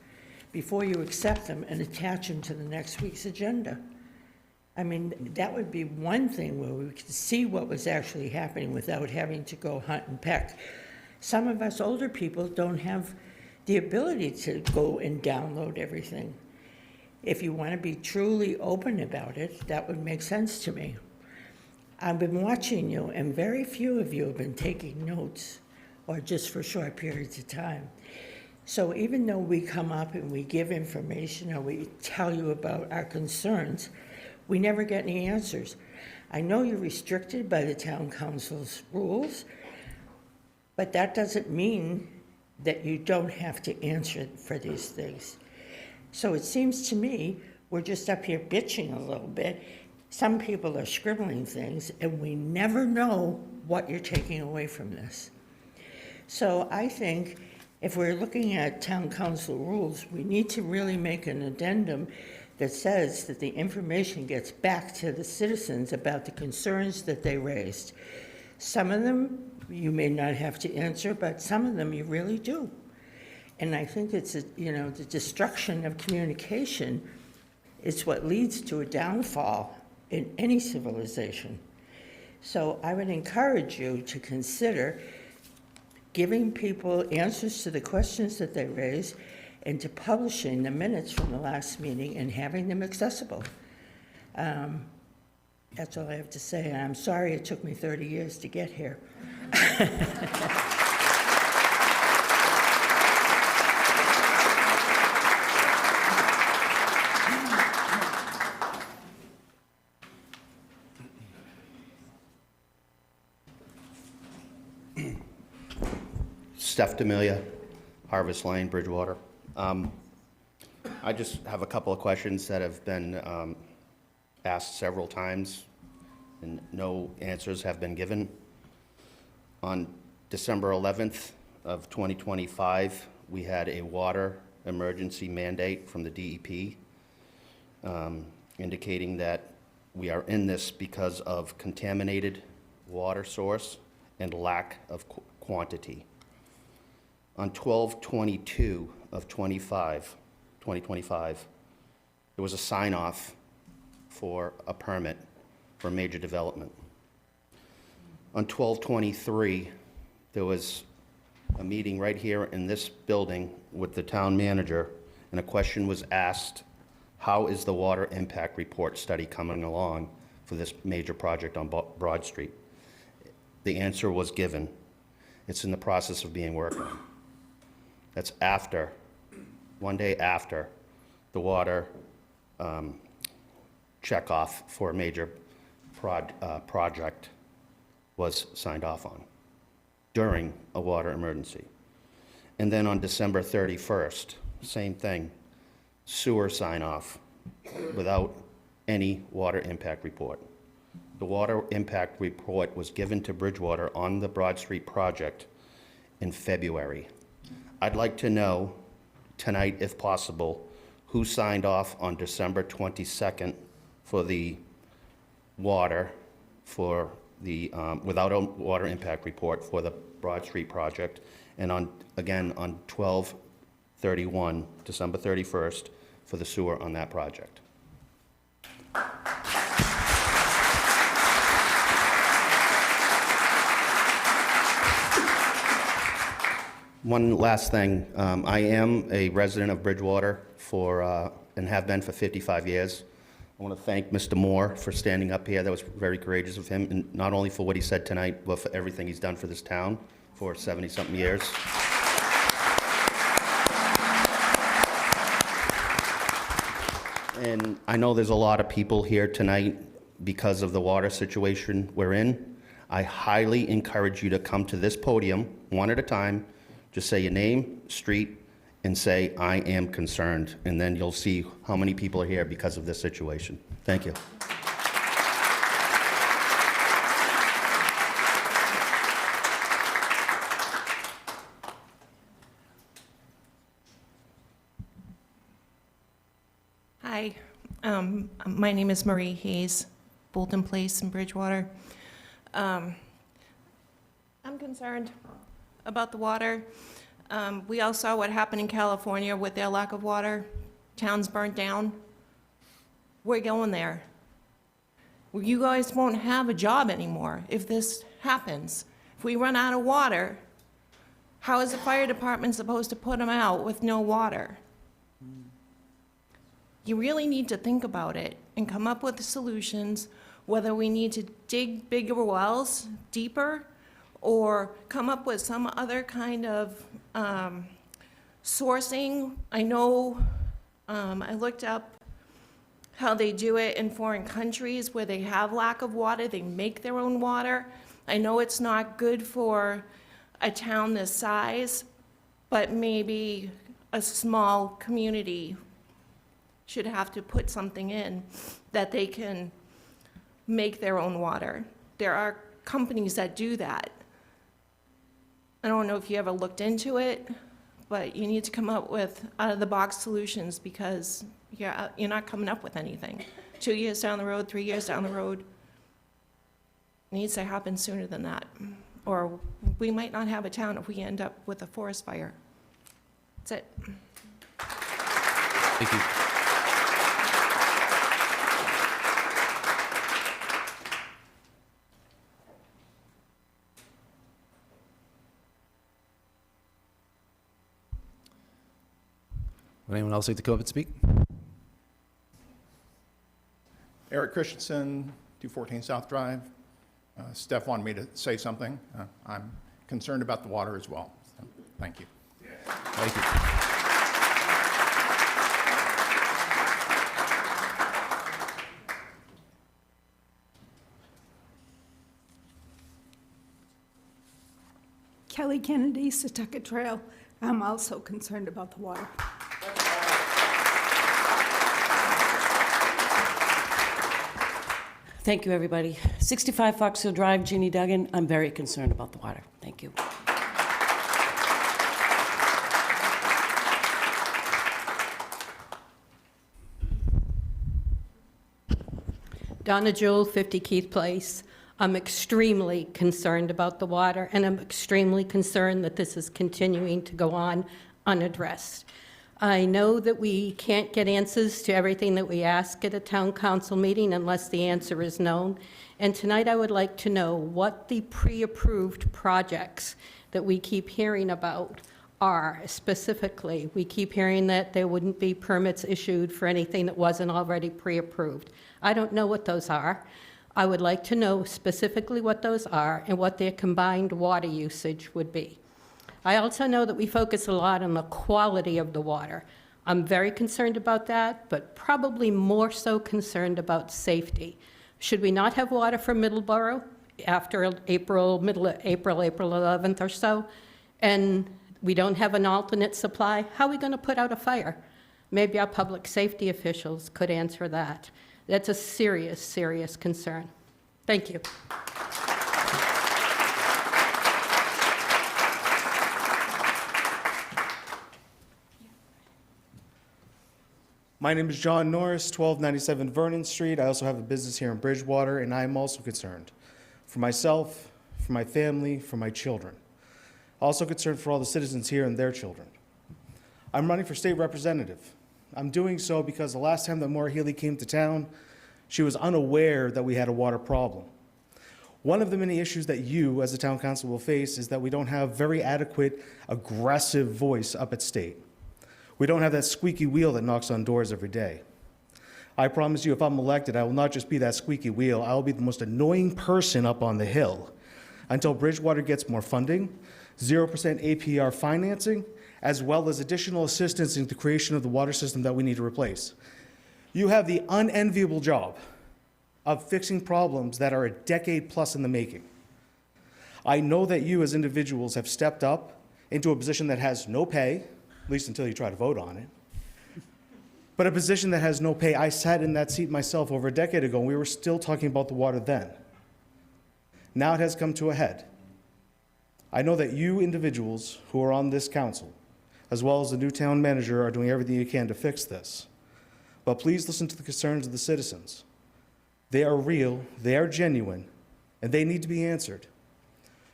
before you accept them and attach them to the next week's agenda? I mean, that would be one thing where we could see what was actually happening without having to go hunt and peck. Some of us older people don't have the ability to go and download everything. If you want to be truly open about it, that would make sense to me. I've been watching you, and very few of you have been taking notes, or just for short periods of time. So even though we come up and we give information or we tell you about our concerns, we never get any answers. I know you're restricted by the town council's rules, but that doesn't mean that you don't have to answer for these things. So it seems to me we're just up here bitching a little bit. Some people are scribbling things, and we never know what you're taking away from this. So I think if we're looking at town council rules, we need to really make an addendum that says that the information gets back to the citizens about the concerns that they raised. Some of them you may not have to answer, but some of them you really do. And I think it's, the destruction of communication is what leads to a downfall in any civilization. So I would encourage you to consider giving people answers to the questions that they raise and to publishing the minutes from the last meeting and having them accessible. That's all I have to say. And I'm sorry it took me 30 years to get here. Steph D'Amelia, Harvest Lane, Bridgewater. I just have a couple of questions that have been asked several times and no answers have been given. On December 11th of 2025, we had a water emergency mandate from the DEP indicating that we are in this because of contaminated water source and lack of quantity. On 12/22 of 2025, there was a sign-off for a permit for major development. On 12/23, there was a meeting right here in this building with the town manager, and a question was asked, how is the water impact report study coming along for this major project on Broad Street? The answer was given. It's in the process of being worked on. That's after, one day after, the water checkoff for a major project was signed off on during a water emergency. And then on December 31st, same thing. Sewer sign-off without any water impact report. The water impact report was given to Bridgewater on the Broad Street project in February. I'd like to know tonight, if possible, who signed off on December 22nd for the water, for the, without a water impact report for the Broad Street project, and on, again, on 12/31, December 31st, for the sewer on that project. One last thing. I am a resident of Bridgewater and have been for 55 years. I want to thank Mr. Moore for standing up here. That was very courageous of him, and not only for what he said tonight, but for everything he's done for this town for 70-something years. And I know there's a lot of people here tonight because of the water situation we're in. I highly encourage you to come to this podium, one at a time, just say your name, street, and say, "I am concerned," and then you'll see how many people are here because of this situation. Thank you. Hi, my name is Marie Hayes, Bolton Place in Bridgewater. I'm concerned about the water. We all saw what happened in California with their lack of water. Towns burnt down. We're going there. Well, you guys won't have a job anymore if this happens. If we run out of water, how is the fire department supposed to put them out with no water? You really need to think about it and come up with solutions, whether we need to dig bigger wells, deeper, or come up with some other kind of sourcing. I know, I looked up how they do it in foreign countries where they have lack of water, they make their own water. I know it's not good for a town this size, but maybe a small community should have to put something in that they can make their own water. There are companies that do that. I don't know if you ever looked into it, but you need to come up with out-of-the-box solutions because you're not coming up with anything. 2 years down the road, 3 years down the road, it needs to happen sooner than that. Or we might not have a town if we end up with a forest fire. That's it. Thank you. Would anyone else like to come up and speak? Eric Christensen, 214 South Drive. Steph wanted me to say something. I'm concerned about the water as well. So, thank you. Thank you. Kelly Kennedy, Setauket Trail. I'm also concerned about the water. Thank you, everybody. 65 Fox Hill Drive, Jeannie Duggan. I'm very concerned about the water. Thank you. Donna Jewell, 50 Keith Place. I'm extremely concerned about the water, and I'm extremely concerned that this is continuing to go on unaddressed. I know that we can't get answers to everything that we ask at a town council meeting unless the answer is known. And tonight I would like to know what the pre-approved projects that we keep hearing about are specifically. We keep hearing that there wouldn't be permits issued for anything that wasn't already pre-approved. I don't know what those are. I would like to know specifically what those are and what their combined water usage would be. I also know that we focus a lot on the quality of the water. I'm very concerned about that, but probably more so concerned about safety. Should we not have water from Middleborough after April 11th or so? And We don't have an alternate supply. How are we going to put out a fire? Maybe our public safety officials could answer that. That's a serious, serious concern. Thank you. My name is John Norris, 1297 Vernon Street. I also have a business here in Bridgewater, and I am also concerned for myself, for my family, for my children. Also concerned for all the citizens here and their children. I'm running for state representative. I'm doing so because the last time that Maura Healey came to town, she was unaware that we had a water problem. One of the many issues that you, as a town council, will face is that we don't have very adequate, aggressive voice up at state. We don't have that squeaky wheel that knocks on doors every day. I promise you, if I'm elected, I will not just be that squeaky wheel, I will be the most annoying person up on the hill until Bridgewater gets more funding, 0% APR financing, as well as additional assistance in the creation of the water system that we need to replace. You have the unenviable job of fixing problems that are a decade plus in the making. I know that you as individuals have stepped up into a position that has no pay, at least until you try to vote on it. But a position that has no pay, I sat in that seat myself over a decade ago, and we were still talking about the water then. Now it has come to a head. I know that you individuals who are on this council, as well as the new town manager, are doing everything you can to fix this. But please listen to the concerns of the citizens. They are real, they are genuine, and they need to be answered.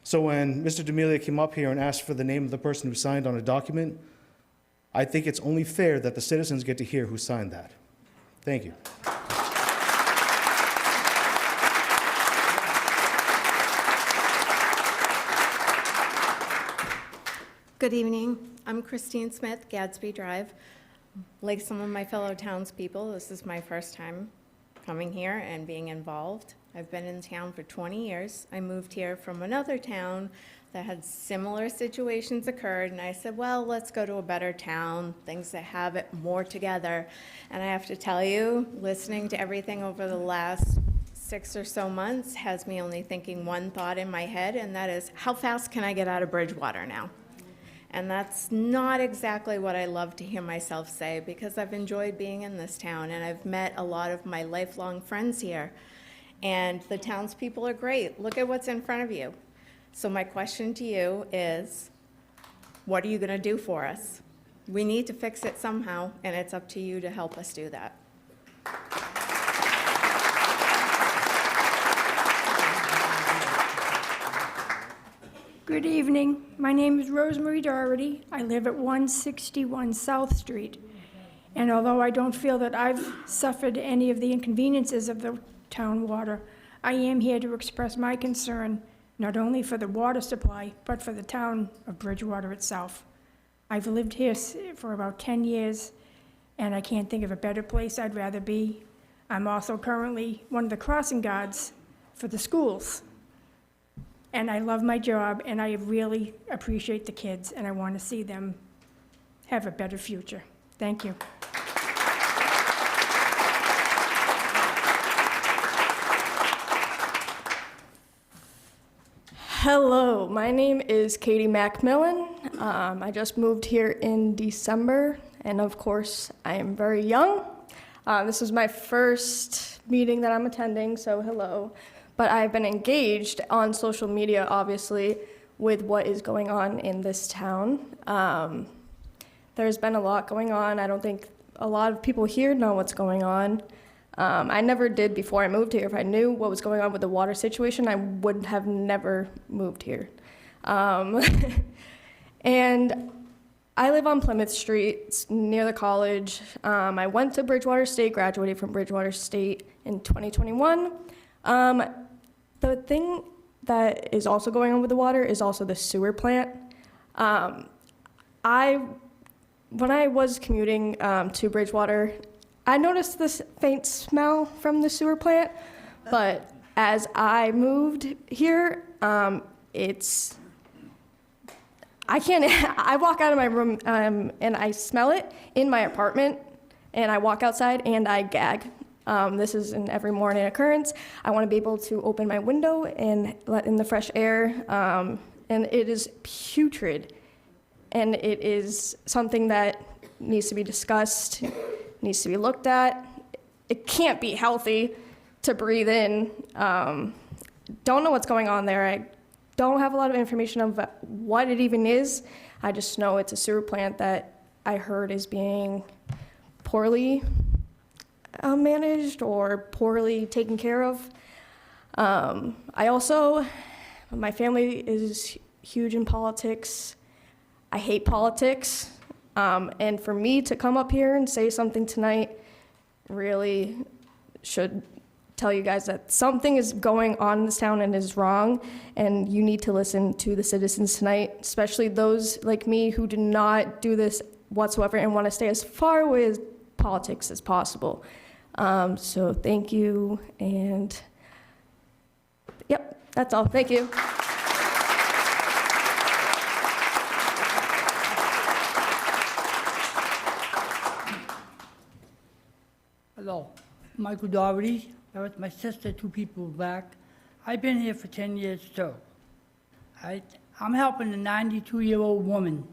So when Mr. D'Amelia came up here and asked for the name of the person who signed on a document, I think it's only fair that the citizens get to hear who signed that. Thank you. Good evening. I'm Christine Smith, Gadsby Drive. Like some of my fellow townspeople, this is my first time coming here and being involved. I've been in town for 20 years. I moved here from another town that had similar situations occurred, and I said, well, let's go to a better town, things that have it more together. And I have to tell you, listening to everything over the last 6 or so months has me only thinking one thought in my head, and that is, how fast can I get out of Bridgewater now? And that's not exactly what I love to hear myself say, because I've enjoyed being in this town, and I've met a lot of my lifelong friends here. And the townspeople are great. Look at what's in front of you. So my question to you is, what are you going to do for us? We need to fix it somehow, and it's up to you to help us do that. Good evening. My name is Rosemary Doherty. I live at 161 South Street. And although I don't feel that I've suffered any of the inconveniences of the town water, I am here to express my concern not only for the water supply, but for the town of Bridgewater itself. I've lived here for about 10 years, and I can't think of a better place I'd rather be. I'm also currently one of the crossing guards for the schools. And I love my job, and I really appreciate the kids, and I want to see them have a better future. Thank you. Hello, my name is Katie Macmillan. I just moved here in December, and of course, I am very young. This is my first meeting that I'm attending, so hello. But I've been engaged on social media, obviously, with what is going on in this town. There's been a lot going on. I don't think a lot of people here know what's going on. I never did before I moved here. If I knew what was going on with the water situation, I would have never moved here. And I live on Plymouth Street, it's near the college. I went to Bridgewater State, graduated from Bridgewater State in 2021. The thing that is also going on with the water is also the sewer plant. When I was commuting to Bridgewater, I noticed this faint smell from the sewer plant, but as I moved here, I walk out of my room and I smell it in my apartment, and I walk outside and I gag. This is an every morning occurrence. I want to be able to open my window and let in the fresh air, and it is putrid. and it is something that needs to be discussed, needs to be looked at. It can't be healthy to breathe in. Don't know what's going on there. I don't have a lot of information of what it even is. I just know it's a sewer plant that I heard is being poorly managed or poorly taken care of. My family is huge in politics. I hate politics. And for me to come up here and say something tonight really should tell you guys that something is going on in this town and is wrong, and you need to listen to the citizens tonight, especially those like me who do not do this whatsoever and want to stay as far away as politics as possible. So thank you, and yep, that's all. Thank you. Hello, Michael Doherty. That was my sister, 2 people back. I've been here for 10 years too. I'm helping a 92-year-old woman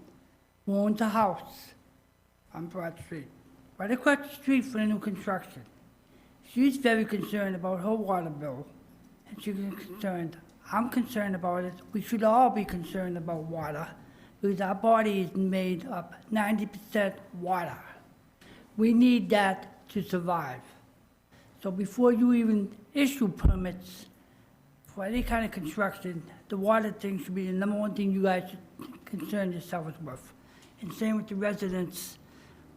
who owns a house on Broad Street, right across the street from the new construction. She's very concerned about her water bill, and she's concerned. I'm concerned about it. We should all be concerned about water, because our body is made up 90% water. We need that to survive. So before you even issue permits for any kind of construction, the water thing should be the number one thing you guys should concern yourselves with. And same with the residents.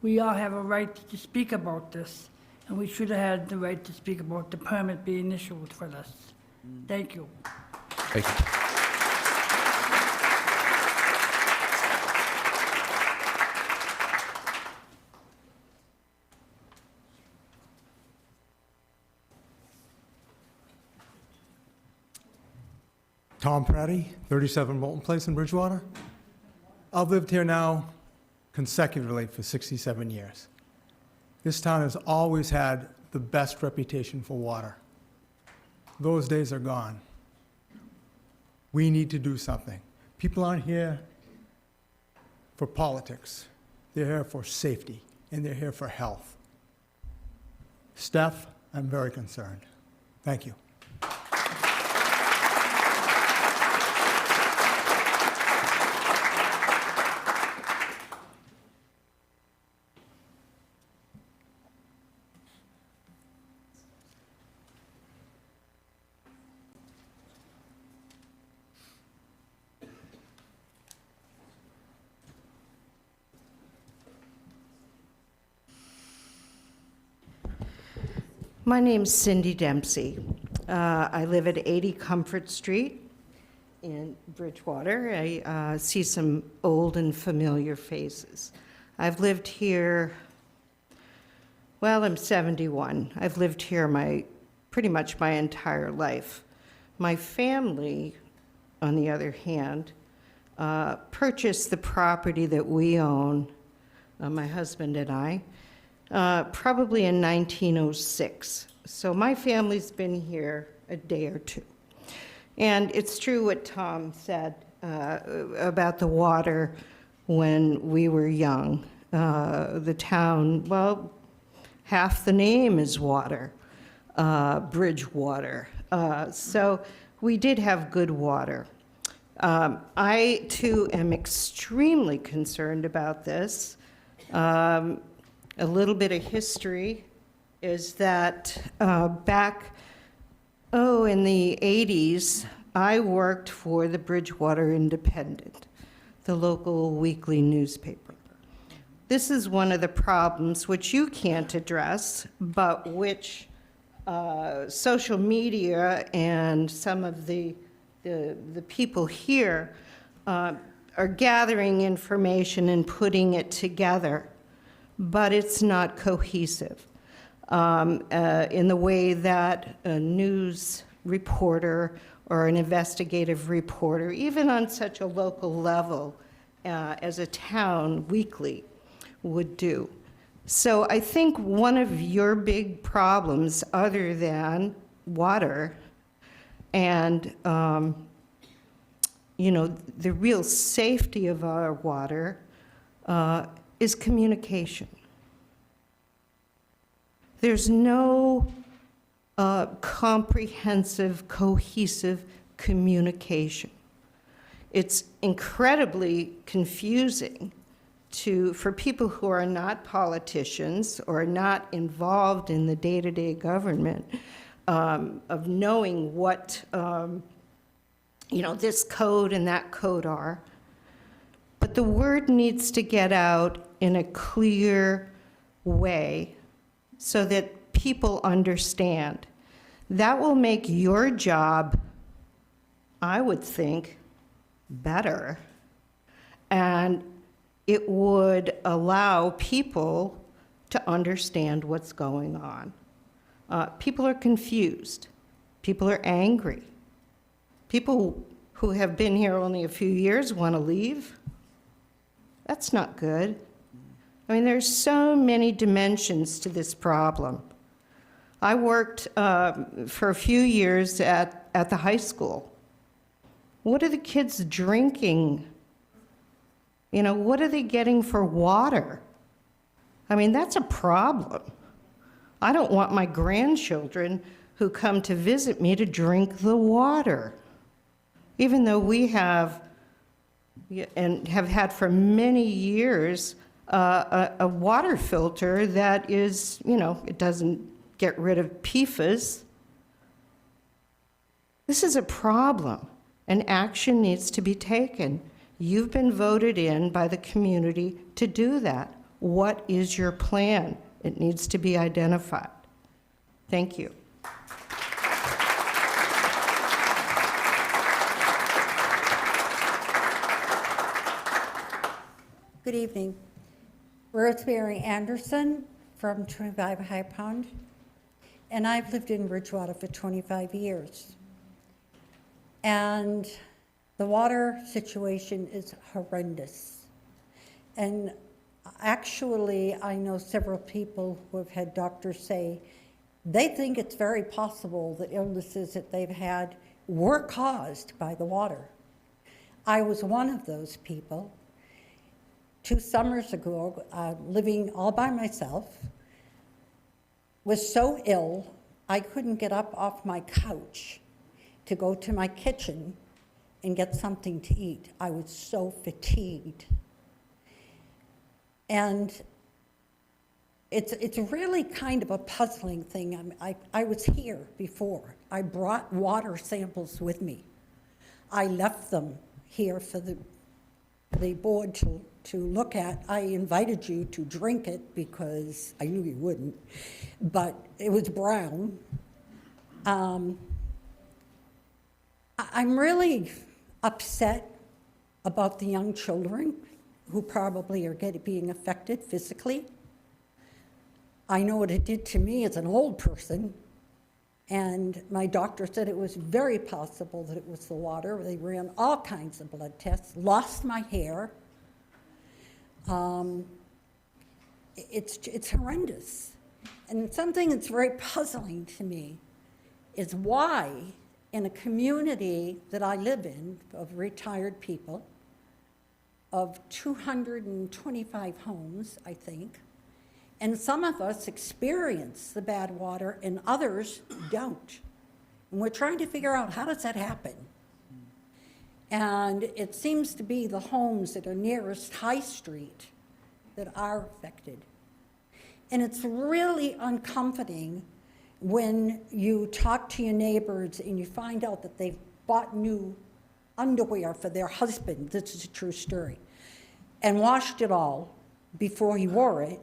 We all have a right to speak about this, and we should have had the right to speak about the permit being issued for this. Thank you. Thank you. Tom Pratty, 37 Moulton Place in Bridgewater. I've lived here now consecutively for 67 years. This town has always had the best reputation for water. Those days are gone. We need to do something. People aren't here for politics. They're here for safety, and they're here for health. Steph, I'm very concerned. Thank you. My name's Cindy Dempsey. I live at 80 Comfort Street in Bridgewater. I see some old and familiar faces. I've lived here, well, I'm 71. I've lived here pretty much my entire life. My family, on the other hand, purchased the property that we own, my husband and I, probably in 1906. So my family's been here a day or two. And it's true what Tom said about the water when we were young. The town, well, half the name is water, Bridgewater. So we did have good water. I, too, am extremely concerned about this. A little bit of history is that back, in the 80s, I worked for the Bridgewater Independent, the local weekly newspaper. This is one of the problems which you can't address, but which social media and some of the people here are gathering information and putting it together, but it's not cohesive in the way that a news reporter or an investigative reporter, even on such a local level as a town weekly, would do. So I think one of your big problems, other than water and the real safety of our water is communication. There's no comprehensive, cohesive communication. It's incredibly confusing for people who are not politicians or not involved in the day-to-day government of knowing what this code and that code are. But the word needs to get out in a clear way so that people understand. That will make your job, I would think, better. And it would allow people to understand what's going on. People are confused. People are angry. People who have been here only a few years want to leave. That's not good. I mean, there's so many dimensions to this problem. I worked for a few years at the high school. What are the kids drinking? What are they getting for water? I mean, that's a problem. I don't want my grandchildren who come to visit me to drink the water. Even though we have, and have had for many years, a water filter that is, it doesn't get rid of PFAS. This is a problem, and action needs to be taken. You've been voted in by the community to do that. What is your plan? It needs to be identified. Thank you. Good evening. Rosemary Anderson from 25 High Pond, and I've lived in Bridgewater for 25 years. And the water situation is horrendous. And actually, I know several people who have had doctors say they think it's very possible that illnesses that they've had were caused by the water. I was one of those people. 2 summers ago, living all by myself, was so ill I couldn't get up off my couch to go to my kitchen and get something to eat. I was so fatigued. And it's really kind of a puzzling thing. I was here before. I brought water samples with me. I left them here for the board to look at. I invited you to drink it because I knew you wouldn't, but it was brown. I'm really upset about the young children who probably are being affected physically. I know what it did to me as an old person, and my doctor said it was very possible that it was the water. They ran all kinds of blood tests, lost my hair. It's horrendous. And something that's very puzzling to me is why, in a community that I live in of retired people, of 225 homes, I think, and some of us experience the bad water and others don't. And we're trying to figure out, how does that happen? And it seems to be the homes that are nearest High Street that are affected. And it's really uncomforting when you talk to your neighbors and you find out that they've bought new underwear for their husband, this is a true story, and washed it all before he wore it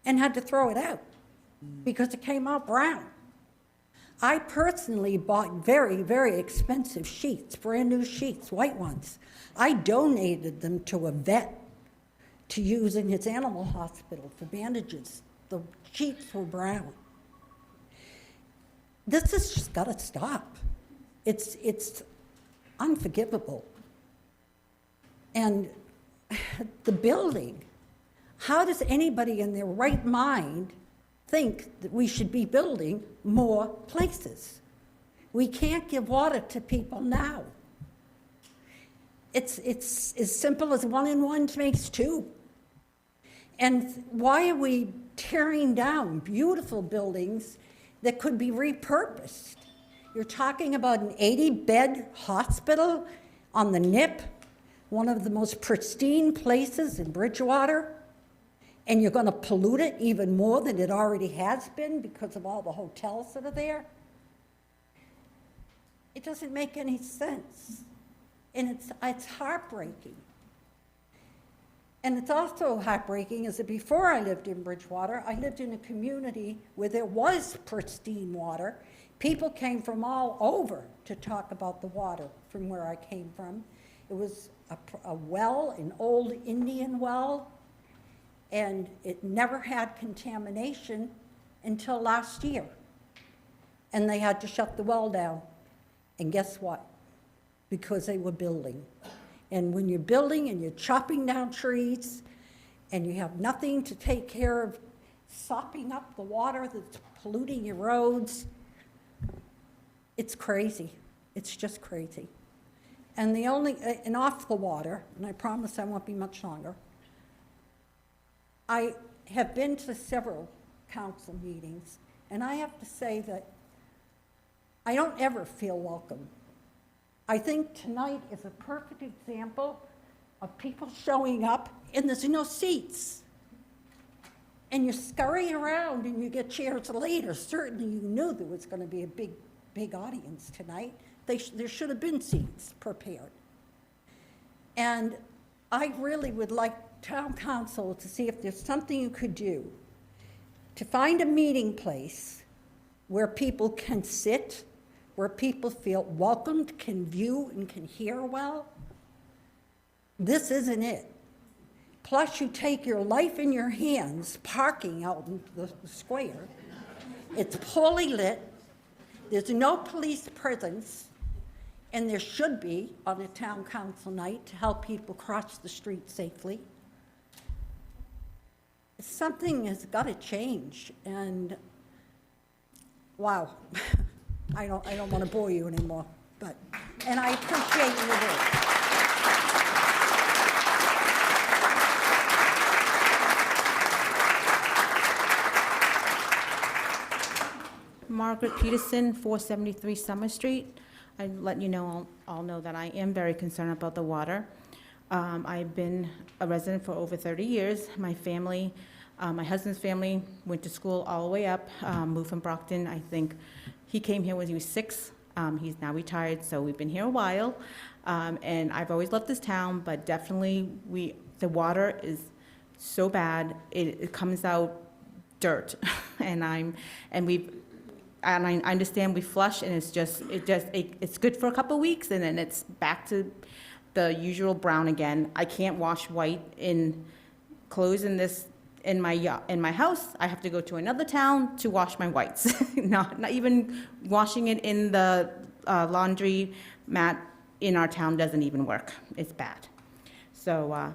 and had to throw it out because it came out brown. I personally bought very, very expensive sheets, brand new sheets, white ones. I donated them to a vet to use in his animal hospital for bandages. The sheets were brown. This has just got to stop. It's unforgivable. And the building, how does anybody in their right mind think that we should be building more places? We can't give water to people now. It's as simple as 1 and 1 makes 2. And why are we tearing down beautiful buildings that could be repurposed? You're talking about an 80-bed hospital on the NIP, one of the most pristine places in Bridgewater, and you're going to pollute it even more than it already has been because of all the hotels that are there? It doesn't make any sense, and it's heartbreaking. And it's also heartbreaking is that before I lived in Bridgewater, I lived in a community where there was pristine water. People came from all over to talk about the water from where I came from. It was a well, an old Indian well, and it never had contamination until last year. And they had to shut the well down. And guess what? Because they were building. And when you're building and you're chopping down trees and you have nothing to take care of sopping up the water that's polluting your roads, it's crazy. It's just crazy. And and off the water, and I promise I won't be much longer, I have been to several council meetings, and I have to say that I don't ever feel welcome. I think tonight is a perfect example of people showing up and there's no seats. And you scurry around and you get chairs later. Certainly you knew there was going to be a big audience tonight. There should have been seats prepared. And I really would like town council to see if there's something you could do to find a meeting place where people can sit, where people feel welcomed, can view and can hear well. This isn't it. Plus you take your life in your hands parking out in the square. It's poorly lit. There's no police presence, and there should be on a town council night to help people cross the street safely. Something has got to change, and wow. I don't want to bore you anymore, and I appreciate your work. Margaret Peterson, 473 Summer Street. I'm letting you know, all know that I am very concerned about the water. I've been a resident for over 30 years. My family, my husband's family went to school all the way up, moved from Brockton. I think he came here when he was 6. He's now retired, so we've been here a while. And I've always loved this town, but definitely the water is so bad. It comes out dirt, and I understand we flush, and it's good for a couple of weeks, and then it's back to the usual brown again. I can't wash white in clothes in my house. I have to go to another town to wash my whites. not even washing it in the laundry mat in our town doesn't even work. It's bad. So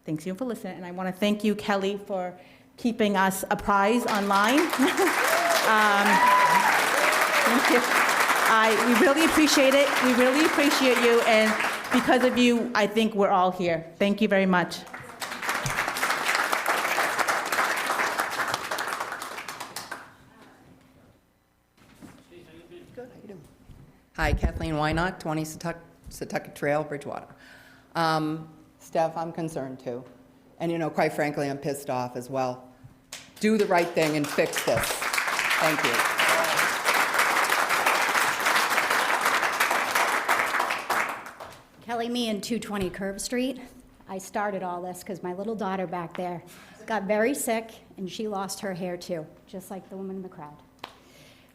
thanks you for listening, and I want to thank you, Kelly, for keeping us apprised online. Thank you. We really appreciate it. We really appreciate you, and because of you, I think we're all here. Thank you very much. Hi, Kathleen Wynot, 20 Setauket Trail, Bridgewater. Steph, I'm concerned too. And quite frankly, I'm pissed off as well. Do the right thing and fix this. Thank you. Kelly Meehan, 220 Curve Street. I started all this because my little daughter back there got very sick and she lost her hair too, just like the woman in the crowd.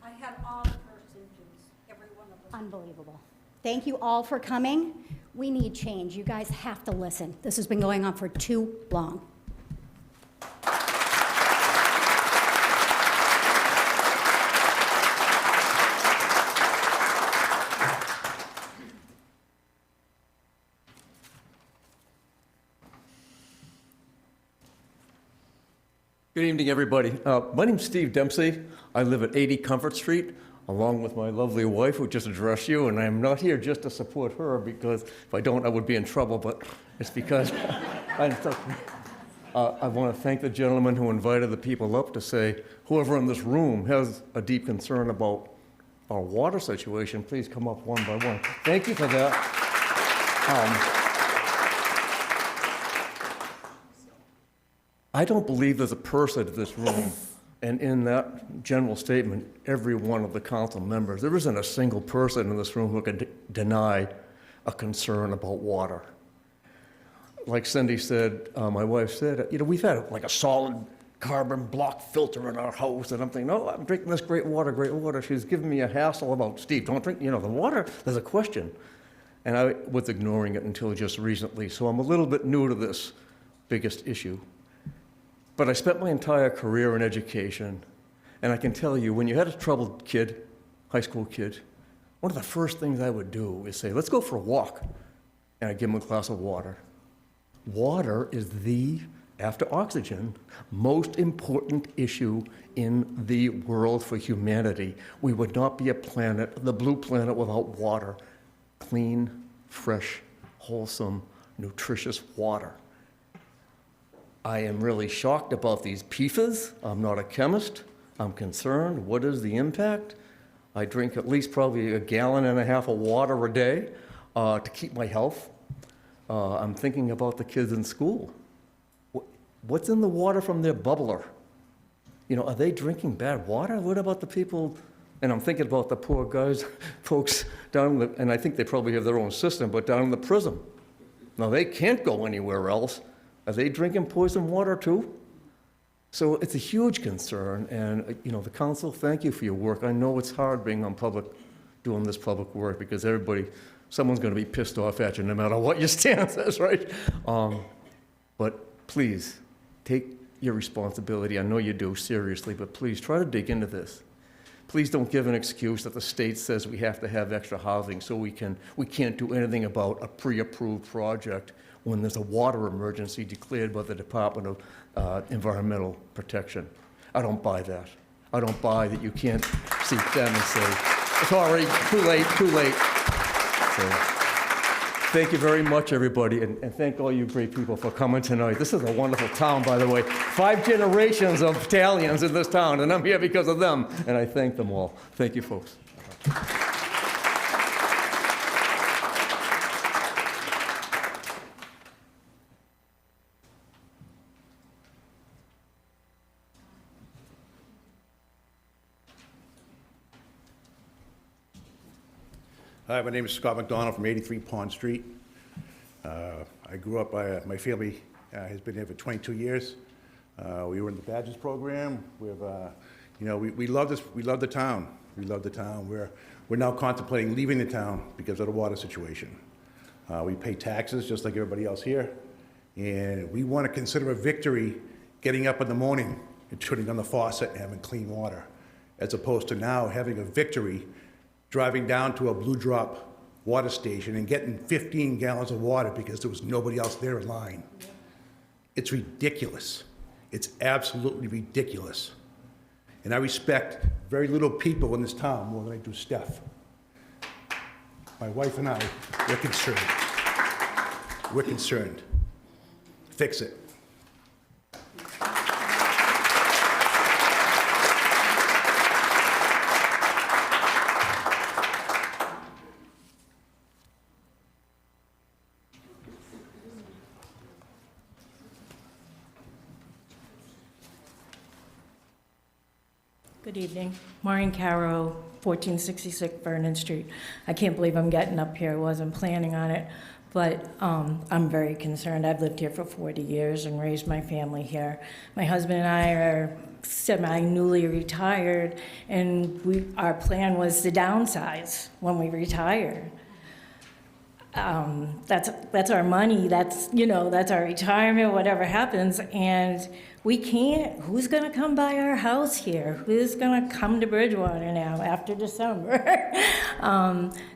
I had all of her symptoms, every one of them. Unbelievable. Thank you all for coming. We need change. You guys have to listen. This has been going on for too long. Good evening, everybody. My name's Steve Dempsey. I live at 80 Comfort Street. along with my lovely wife who just addressed you, and I'm not here just to support her, because if I don't, I would be in trouble, but it's because I want to thank the gentleman who invited the people up to say, whoever in this room has a deep concern about our water situation, please come up one by one. Thank you for that. I don't believe there's a person in this room, and in that general statement, every one of the council members, there isn't a single person in this room who can deny a concern about water. Like Cindy said, my wife said, we've had like a solid carbon block filter in our house, and I'm thinking, oh, I'm drinking this great water, great water. She's giving me a hassle about, Steve, don't drink, the water, there's a question. And I was ignoring it until just recently, so I'm a little bit new to this biggest issue. But I spent my entire career in education, and I can tell you, when you had a troubled kid, high school kid, one of the first things I would do is say, let's go for a walk, and I'd give him a glass of water. Water is the, after oxygen, most important issue in the world for humanity. We would not be a planet, the blue planet, without water. Clean, fresh, wholesome, nutritious water. I am really shocked about these PFAS. I'm not a chemist. I'm concerned. What is the impact? I drink at least probably 1.5 gallons of water a day to keep my health. I'm thinking about the kids in school. What's in the water from their bubbler? Are they drinking bad water? What about the people? And I'm thinking about the poor guys, folks down and I think they probably have their own system, but down in the prison. Now, they can't go anywhere else. Are they drinking poison water too? So it's a huge concern, and the council, thank you for your work. I know it's hard being on doing this public work, because someone's going to be pissed off at you no matter what your stance is, right? But please, take your responsibility. I know you do, seriously, but please try to dig into this. Please don't give an excuse that the state says we have to have extra housing, so we can't do anything about a pre-approved project when there's a water emergency declared by the Department of Environmental Protection. I don't buy that. I don't buy that you can't seek them and say, sorry, too late, too late. So, thank you very much, everybody, and thank all you great people for coming tonight. This is a wonderful town, by the way. 5 generations of Italians in this town, and I'm here because of them, and I thank them all. Thank you, folks. Hi, my name is Scott McDonald from 83 Pond Street. I grew up, my family has been here for 22 years. We were in the Badgers program. We love this. We love the town. We love the town. We're now contemplating leaving the town because of the water situation. We pay taxes just like everybody else here, and we want to consider a victory getting up in the morning and turning on the faucet and having clean water, as opposed to now having a victory driving down to a Blue Drop water station and getting 15 gallons of water because there was nobody else there in line. It's ridiculous. It's absolutely ridiculous. And I respect very little people in this town more than I do Steph. My wife and I, we're concerned. We're concerned. Fix it. Good evening. Maureen Caro, 1466 Vernon Street. I can't believe I'm getting up here. I wasn't planning on it, but I'm very concerned. I've lived here for 40 years and raised my family here. My husband and I are semi-newly retired, and our plan was to downsize when we retire. That's our money. That's our retirement, whatever happens, and we can't. Who's going to come by our house here? Who's going to come to Bridgewater now after December?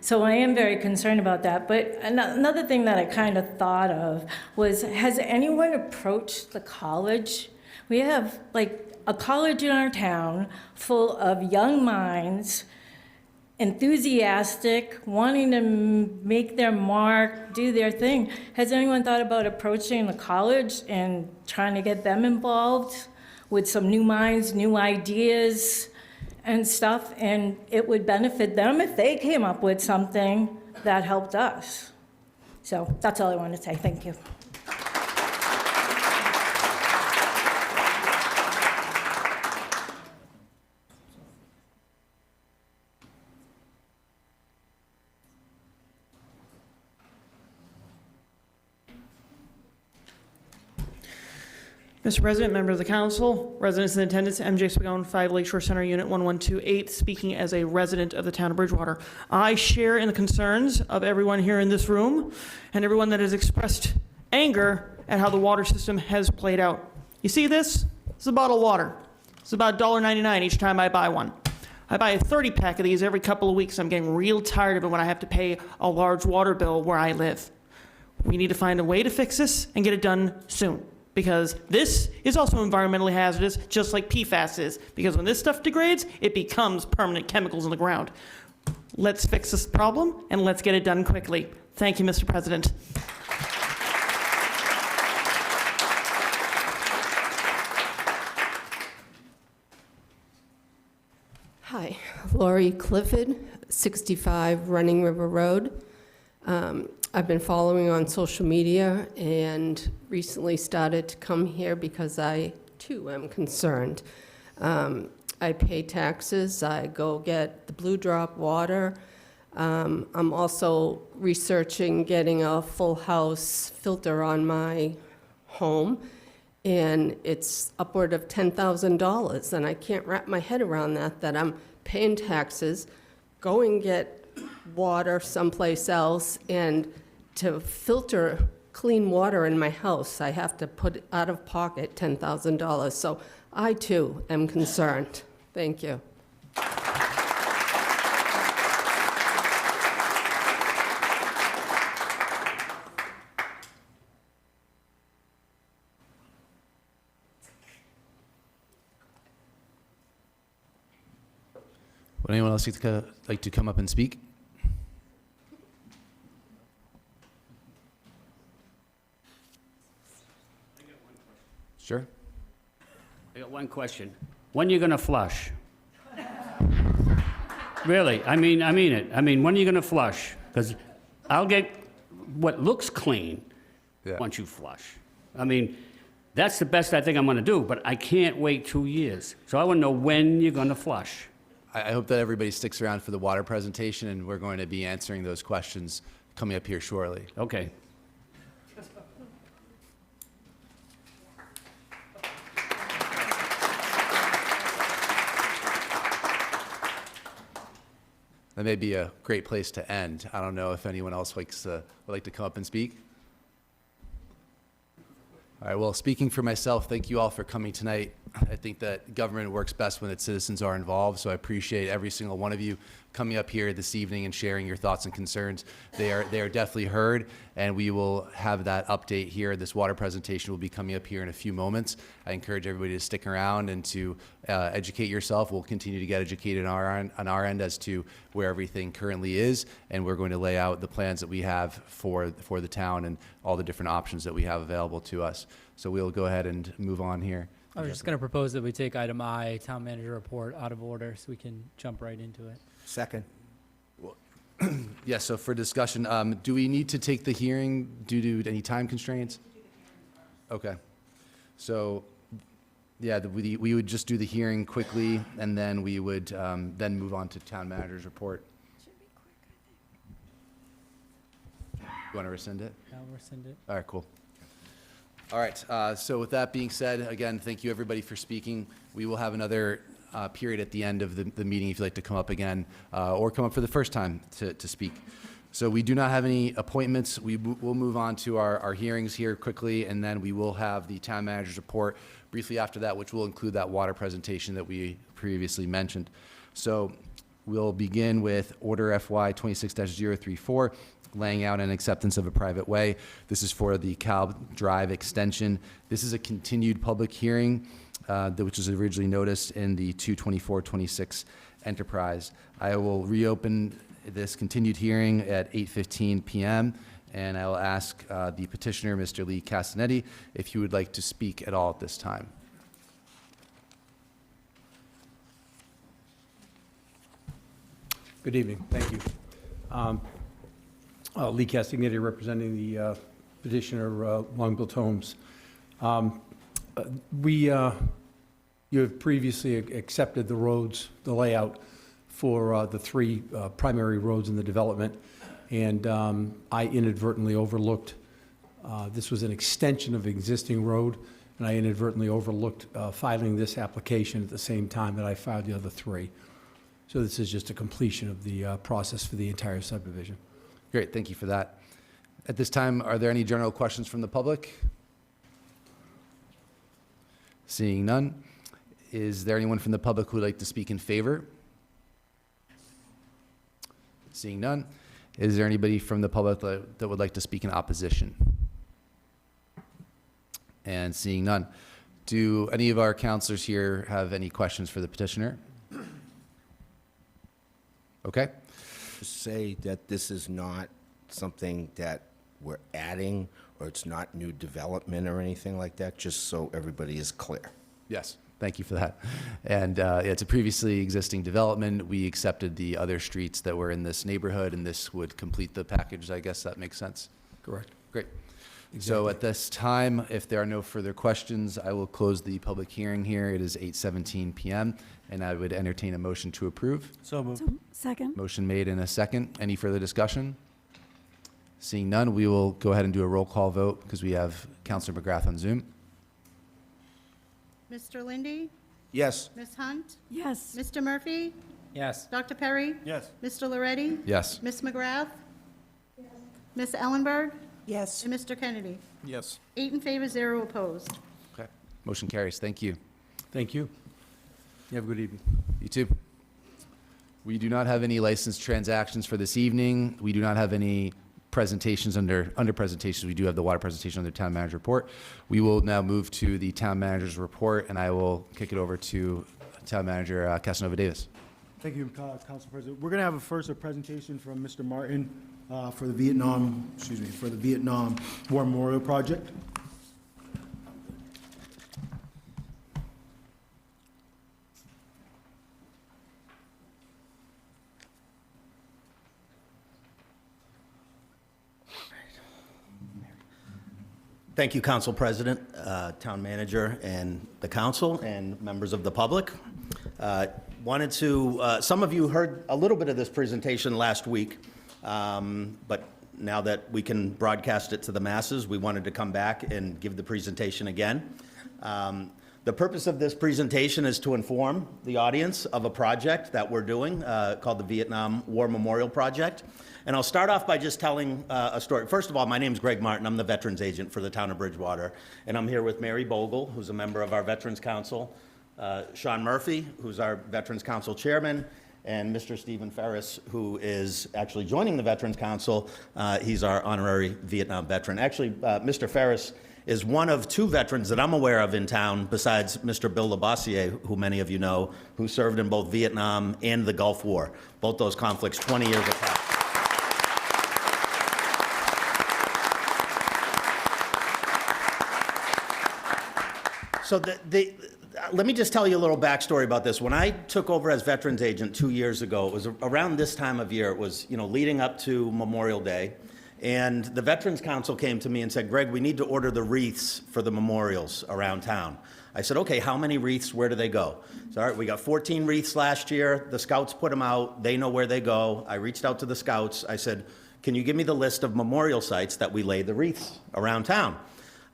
So I am very concerned about that. But another thing that I kind of thought of was, has anyone approached the college? We have like a college in our town full of young minds enthusiastic, wanting to make their mark, do their thing. Has anyone thought about approaching the college and trying to get them involved with some new minds, new ideas and stuff? And it would benefit them if they came up with something that helped us. So that's all I wanted to say. Thank you. Mr. President, members of the council, residents in attendance, MJ Spagone, 5 Lakeshore Center, Unit 1128, speaking as a resident of the town of Bridgewater. I share in the concerns of everyone here in this room and everyone that has expressed anger at how the water system has played out. You see this? This is a bottle of water. It's about $1.99 each time I buy one. I buy a 30-pack of these every couple of weeks. I'm getting real tired of it when I have to pay a large water bill where I live. We need to find a way to fix this and get it done soon, because this is also environmentally hazardous, just like PFAS is, because when this stuff degrades, it becomes permanent chemicals in the ground. Let's fix this problem, and let's get it done quickly. Thank you, Mr. President. Hi, Lori Clifford, 65 Running River Road. I've been following on social media and recently started to come here because I, too, am concerned. I pay taxes. I go get the Blue Drop water. I'm also researching getting a full house filter on my home, and it's upward of $10,000, and I can't wrap my head around that I'm paying taxes, go and get water someplace else, and to filter clean water in my house, I have to put out of pocket $10,000. So I, too, am concerned. Thank you. Would anyone else like to come up and speak? Sure. I got one question. When are you going to flush? Really, I mean it. I mean, when are you going to flush? Because I'll get what looks clean once you flush. I mean, that's the best I think I'm going to do, but I can't wait 2 years. So I want to know when you're going to flush. I hope that everybody sticks around for the water presentation, and we're going to be answering those questions coming up here shortly. Okay. That may be a great place to end. I don't know if anyone else would like to come up and speak. All right, well, speaking for myself, thank you all for coming tonight. I think that government works best when its citizens are involved, so I appreciate every single one of you coming up here this evening and sharing your thoughts and concerns. They are definitely heard, and we will have that update here. This water presentation will be coming up here in a few moments. I encourage everybody to stick around and to educate yourself. We'll continue to get educated on our end as to where everything currently is, and we're going to lay out the plans that we have for the town and all the different options that we have available to us. So we'll go ahead and move on here. I was just going to propose that we take item I, town manager report, out of order so we can jump right into it. Second. Yes, so for discussion, do we need to take the hearing due to any time constraints? Okay. So, yeah, we would just do the hearing quickly, and then we would then move on to town manager's report. You want to rescind it? I'll rescind it. All right, cool. All right, so with that being said, again, thank you everybody for speaking. We will have another period at the end of the meeting if you'd like to come up again or come up for the first time to speak. So we do not have any appointments. We'll move on to our hearings here quickly, and then we will have the town manager's report briefly after that, which will include that water presentation that we previously mentioned. So we'll begin with Order FY 26-034. Laying out an acceptance of a private way. This is for the Cal Drive extension. This is a continued public hearing. which was originally noticed in the 2/24/26 enterprise. I will reopen this continued hearing at 8:15 p.m., and I will ask the petitioner, Mr. Lee Castanetti, if he would like to speak at all at this time. Good evening. Thank you. Lee Castanetti, representing the petitioner, Long-Built Homes. You have previously accepted the roads, the layout for the three primary roads in the development, and I inadvertently overlooked, this was an extension of existing road, and I inadvertently overlooked filing this application at the same time that I filed the other three. So this is just a completion of the process for the entire subdivision. Great, thank you for that. At this time, are there any general questions from the public? Seeing none, is there anyone from the public who would like to speak in favor? Seeing none, is there anybody from the public that would like to speak in opposition? And seeing none, do any of our counselors here have any questions for the petitioner? Okay. Say that this is not something that we're adding, or it's not new development or anything like that, just so everybody is clear. Yes, thank you for that. And it's a previously existing development. We accepted the other streets that were in this neighborhood, and this would complete the package. I guess that makes sense. Correct. Great. So at this time, if there are no further questions, I will close the public hearing here. It is 8:17 p.m., and I would entertain a motion to approve. So moved. Second. Motion made in a second. Any further discussion? Seeing none, we will go ahead and do a roll call vote because we have Councilor McGrath on Zoom. Mr. Lindy? Yes. Ms. Hunt? Yes. Mr. Murphy? Yes. Dr. Perry? Yes. Mr. Loretti? Yes. Ms. McGrath? Ms. Ellenberg? Yes. And Mr. Kennedy? Yes. 8 in favor, 0 opposed. Okay. Motion carries. Thank you. Thank you. You have a good evening. You too. We do not have any licensed transactions for this evening. We do not have any presentations under presentations. We do have the water presentation under town manager report. We will now move to the town manager's report, and I will kick it over to town manager Casanova Davis. Thank you, Council President. We're going to have a presentation from Mr. Martin for the Vietnam War Memorial Project. Thank you, Council President, Town Manager, and the Council, and members of the public. Wanted to, some of you heard a little bit of this presentation last week, but now that we can broadcast it to the masses, we wanted to come back and give the presentation again. The purpose of this presentation is to inform the audience of a project that we're doing called the Vietnam War Memorial Project. And I'll start off by just telling a story. First of all, my name's Greg Martin. I'm the Veterans Agent for the town of Bridgewater. And I'm here with Mary Bogle, who's a member of our Veterans Council, Sean Murphy, who's our Veterans Council Chairman, and Mr. Stephen Ferris, who is actually joining the Veterans Council. He's our honorary Vietnam veteran. Actually, Mr. Ferris is one of 2 veterans that I'm aware of in town, besides Mr. Bill Labossiere, who many of you know, who served in both Vietnam and the Gulf War. Both those conflicts 20 years apart. So let me just tell you a little backstory about this. When I took over as Veterans Agent 2 years ago, it was around this time of year. It was, leading up to Memorial Day. And the Veterans Council came to me and said, Greg, we need to order the wreaths for the memorials around town. I said, okay, how many wreaths? Where do they go? So, all right, we got 14 wreaths last year. The scouts put them out. They know where they go. I reached out to the scouts. I said, can you give me the list of memorial sites that we lay the wreaths around town?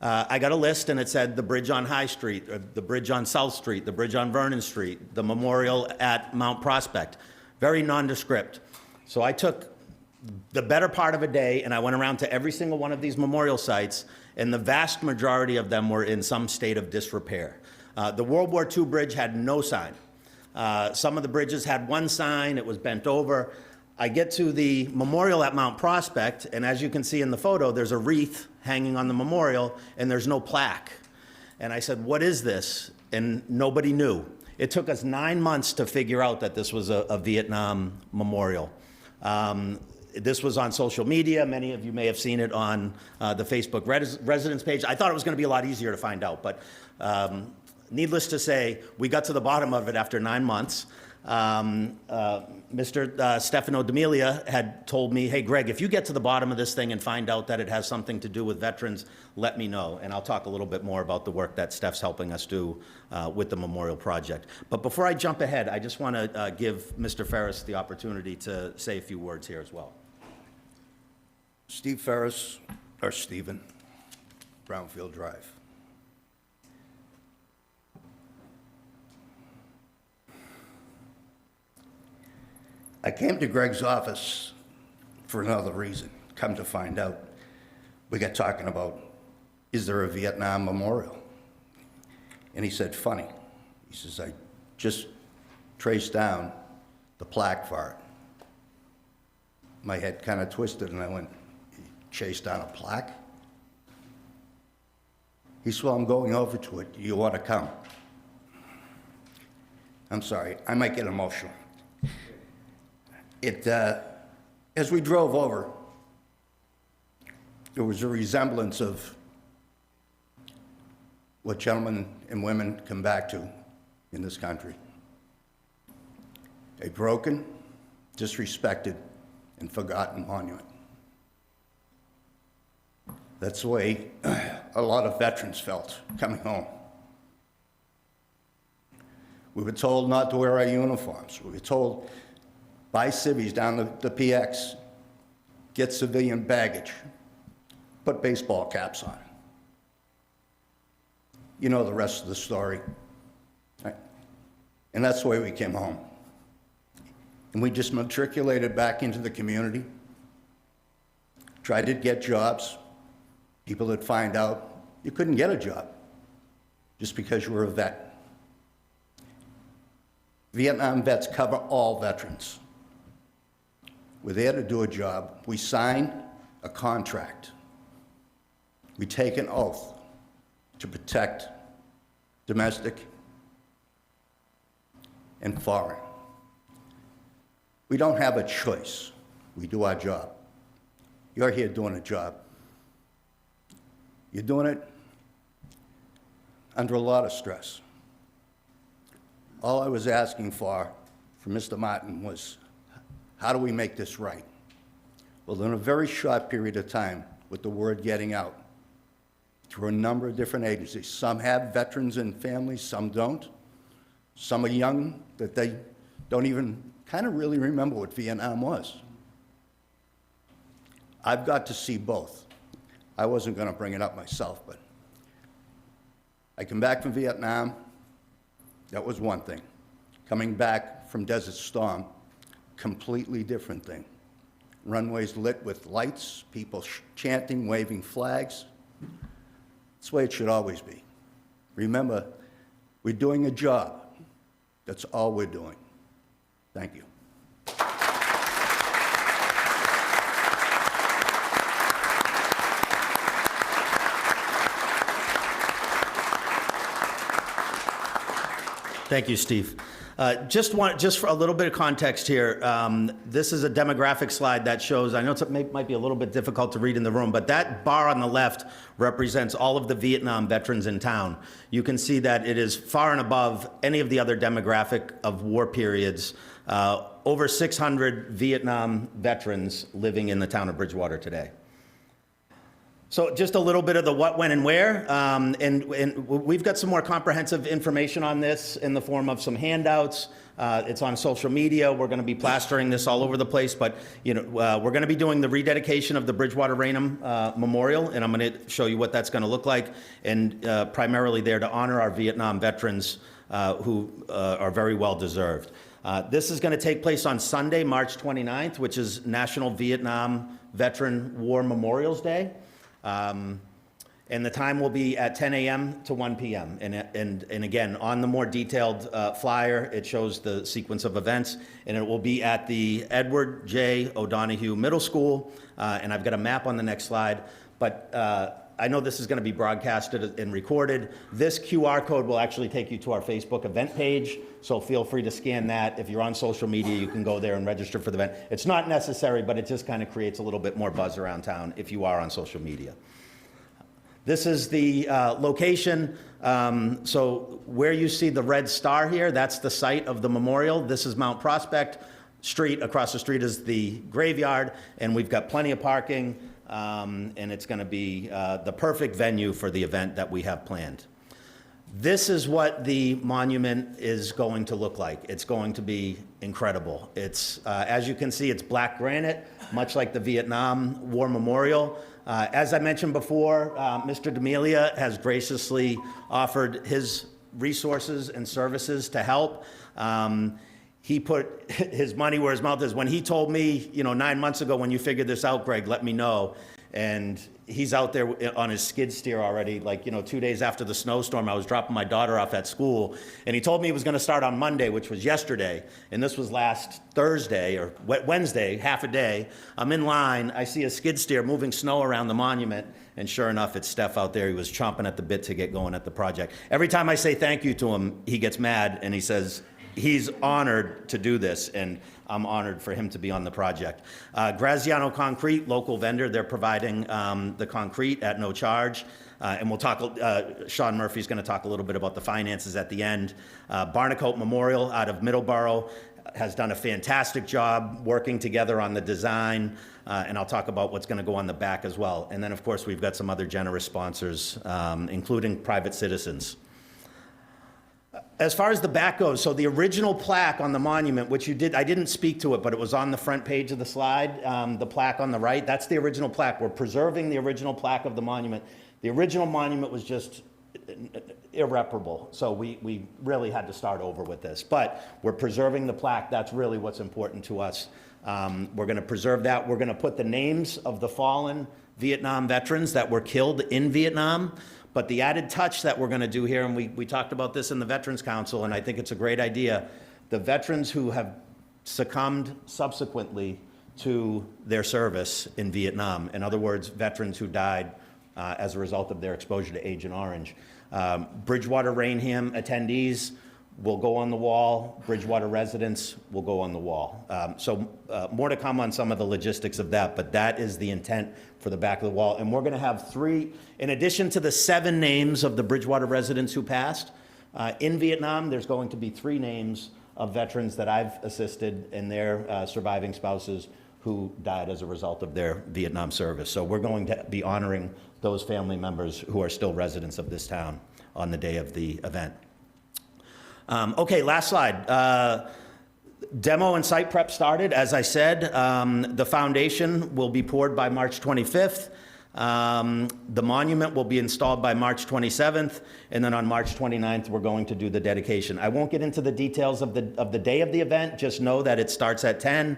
I got a list, and it said the bridge on High Street, the bridge on South Street, the bridge on Vernon Street, the memorial at Mount Prospect. Very nondescript. So I took the better part of a day, and I went around to every single one of these memorial sites, and the vast majority of them were in some state of disrepair. The World War II bridge had no sign. Some of the bridges had one sign. It was bent over. I get to the memorial at Mount Prospect, and as you can see in the photo, there's a wreath hanging on the memorial, and there's no plaque. And I said, what is this? and nobody knew. It took us 9 months to figure out that this was a Vietnam memorial. This was on social media. Many of you may have seen it on the Facebook residence page. I thought it was going to be a lot easier to find out, but needless to say, we got to the bottom of it after 9 months. Mr. Stefano D'Amelia had told me, hey, Greg, if you get to the bottom of this thing and find out that it has something to do with veterans, let me know. And I'll talk a little bit more about the work that Steph's helping us do with the memorial project. But before I jump ahead, I just want to give Mr. Ferris the opportunity to say a few words here as well. Steve Ferris, or Stephen, Brownfield Drive. I came to Greg's office for another reason. Come to find out, we got talking about, is there a Vietnam memorial? And he said, funny. He says, I just traced down the plaque for it. My head kind of twisted and I went, chase down a plaque? He said, well, I'm going over to it. Do you want to come? I'm sorry, I might get emotional. As we drove over, there was a resemblance of what gentlemen and women come back to in this country. A broken, disrespected, and forgotten monument. That's the way a lot of veterans felt coming home. We were told not to wear our uniforms. We were told, buy civvies down the PX, get civilian baggage, put baseball caps on. You know the rest of the story. Right? And that's the way we came home. And we just matriculated back into the community, tried to get jobs. People would find out you couldn't get a job just because you were a vet. Vietnam vets cover all veterans. We're there to do a job. We sign a contract. We take an oath to protect domestic and foreign. We don't have a choice. We do our job. You're here doing a job. You're doing it under a lot of stress. All I was asking for from Mr. Martin was, how do we make this right? Well, in a very short period of time, with the word getting out, through a number of different agencies. Some have veterans and families, some don't. Some are young, that they don't even kind of really remember what Vietnam was. I've got to see both. I wasn't going to bring it up myself, but I come back from Vietnam, that was one thing. Coming back from Desert Storm, completely different thing. Runways lit with lights, people chanting, waving flags. That's the way it should always be. Remember, we're doing a job. That's all we're doing. Thank you. Thank you, Steve. Just for a little bit of context here, this is a demographic slide that shows, I know it might be a little bit difficult to read in the room, but that bar on the left represents all of the Vietnam veterans in town. You can see that it is far and above any of the other demographic of war periods. Over 600 Vietnam veterans living in the town of Bridgewater today. So just a little bit of the what, when, and where, and we've got some more comprehensive information on this in the form of some handouts. It's on social media. We're going to be plastering this all over the place, but we're going to be doing the rededication of the Bridgewater Raynham Memorial, and I'm going to show you what that's going to look like, and primarily there to honor our Vietnam veterans who are very well deserved. This is going to take place on Sunday, March 29th, which is National Vietnam Veteran War Memorials Day. And the time will be at 10 a.m. to 1 p.m. And again, on the more detailed flyer, it shows the sequence of events, and it will be at the Edward J. O'Donoghue Middle School. And I've got a map on the next slide. But I know this is going to be broadcasted and recorded. This QR code will actually take you to our Facebook event page, so feel free to scan that. If you're on social media, you can go there and register for the event. It's not necessary, but it just kind of creates a little bit more buzz around town if you are on social media. This is the location. So where you see the red star here, that's the site of the memorial. This is Mount Prospect Street. Across the street is the graveyard, and we've got plenty of parking, and it's going to be the perfect venue for the event that we have planned. This is what the monument is going to look like. It's going to be incredible. It's, as you can see, it's black granite, much like the Vietnam War Memorial. As I mentioned before, Mr. D'Amelia has graciously offered his resources and services to help. He put his money where his mouth is. When he told me, 9 months ago, when you figured this out, Greg, let me know. And he's out there on his skid steer already, 2 days after the snowstorm. I was dropping my daughter off at school, and he told me he was going to start on Monday, which was yesterday, and this was last Thursday or Wednesday, half a day. I'm in line. I see a skid steer moving snow around the monument, and sure enough, it's Steph out there. He was chomping at the bit to get going at the project. Every time I say thank you to him, he gets mad, and he says he's honored to do this, and I'm honored for him to be on the project. Graziano Concrete, local vendor, they're providing the concrete at no charge. And we'll talk, Sean Murphy's going to talk a little bit about the finances at the end. Barnacote Memorial out of Middleborough has done a fantastic job working together on the design, and I'll talk about what's going to go on the back as well. And then, of course, we've got some other generous sponsors, including private citizens. As far as the back goes, so the original plaque on the monument, which I didn't speak to it, but it was on the front page of the slide, the plaque on the right, that's the original plaque. We're preserving the original plaque of the monument. The original monument was just irreparable, so we really had to start over with this. But we're preserving the plaque. That's really what's important to us. We're going to preserve that. We're going to put the names of the fallen Vietnam veterans that were killed in Vietnam. But the added touch that we're going to do here, and we talked about this in the Veterans Council, and I think it's a great idea, the veterans who have succumbed subsequently to their service in Vietnam. In other words, veterans who died as a result of their exposure to Agent Orange. Bridgewater Rainham attendees will go on the wall. Bridgewater residents will go on the wall. So more to come on some of the logistics of that, but that is the intent for the back of the wall. And we're going to have 3, in addition to the 7 names of the Bridgewater residents who passed, in Vietnam, there's going to be 3 names of veterans that I've assisted and their surviving spouses who died as a result of their Vietnam service. So we're going to be honoring those family members who are still residents of this town on the day of the event. Okay, last slide. Demo and site prep started. As I said, the foundation will be poured by March 25th. The monument will be installed by March 27th, and then on March 29th, we're going to do the dedication. I won't get into the details of the day of the event. Just know that it starts at 10.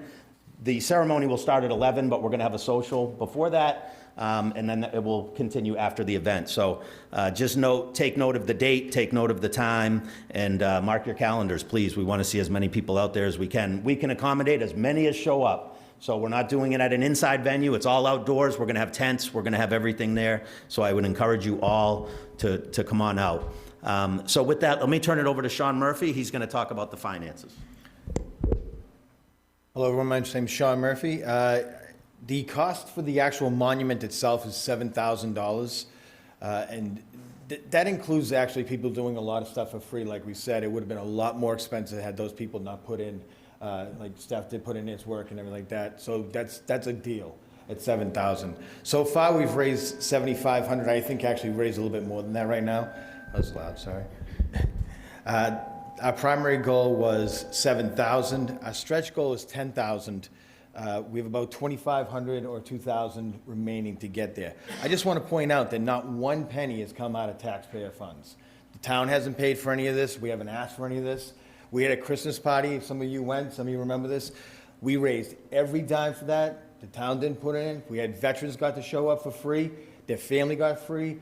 The ceremony will start at 11, but we're going to have a social before that. And then it will continue after the event. So just take note of the date, take note of the time, and mark your calendars, please. We want to see as many people out there as we can. We can accommodate as many as show up. So we're not doing it at an inside venue. It's all outdoors. We're going to have tents. We're going to have everything there. So I would encourage you all to come on out. So with that, let me turn it over to Sean Murphy. He's going to talk about the finances. Hello, everyone. My name is Sean Murphy. The cost for the actual monument itself is $7,000, and that includes actually people doing a lot of stuff for free. Like we said, it would have been a lot more expensive had those people not put in, like Steph did put in its work and everything like that. So that's a deal at $7,000. So far, we've raised $7,500. I think actually we raised a little bit more than that right now. That was loud, sorry. Our primary goal was $7,000. Our stretch goal is $10,000. We have about 2,500 or 2,000 remaining to get there. I just want to point out that not one penny has come out of taxpayer funds. The town hasn't paid for any of this. We haven't asked for any of this. We had a Christmas party. Some of you went. Some of you remember this. We raised every dime for that. The town didn't put it in. We had veterans got to show up for free. Their family got free.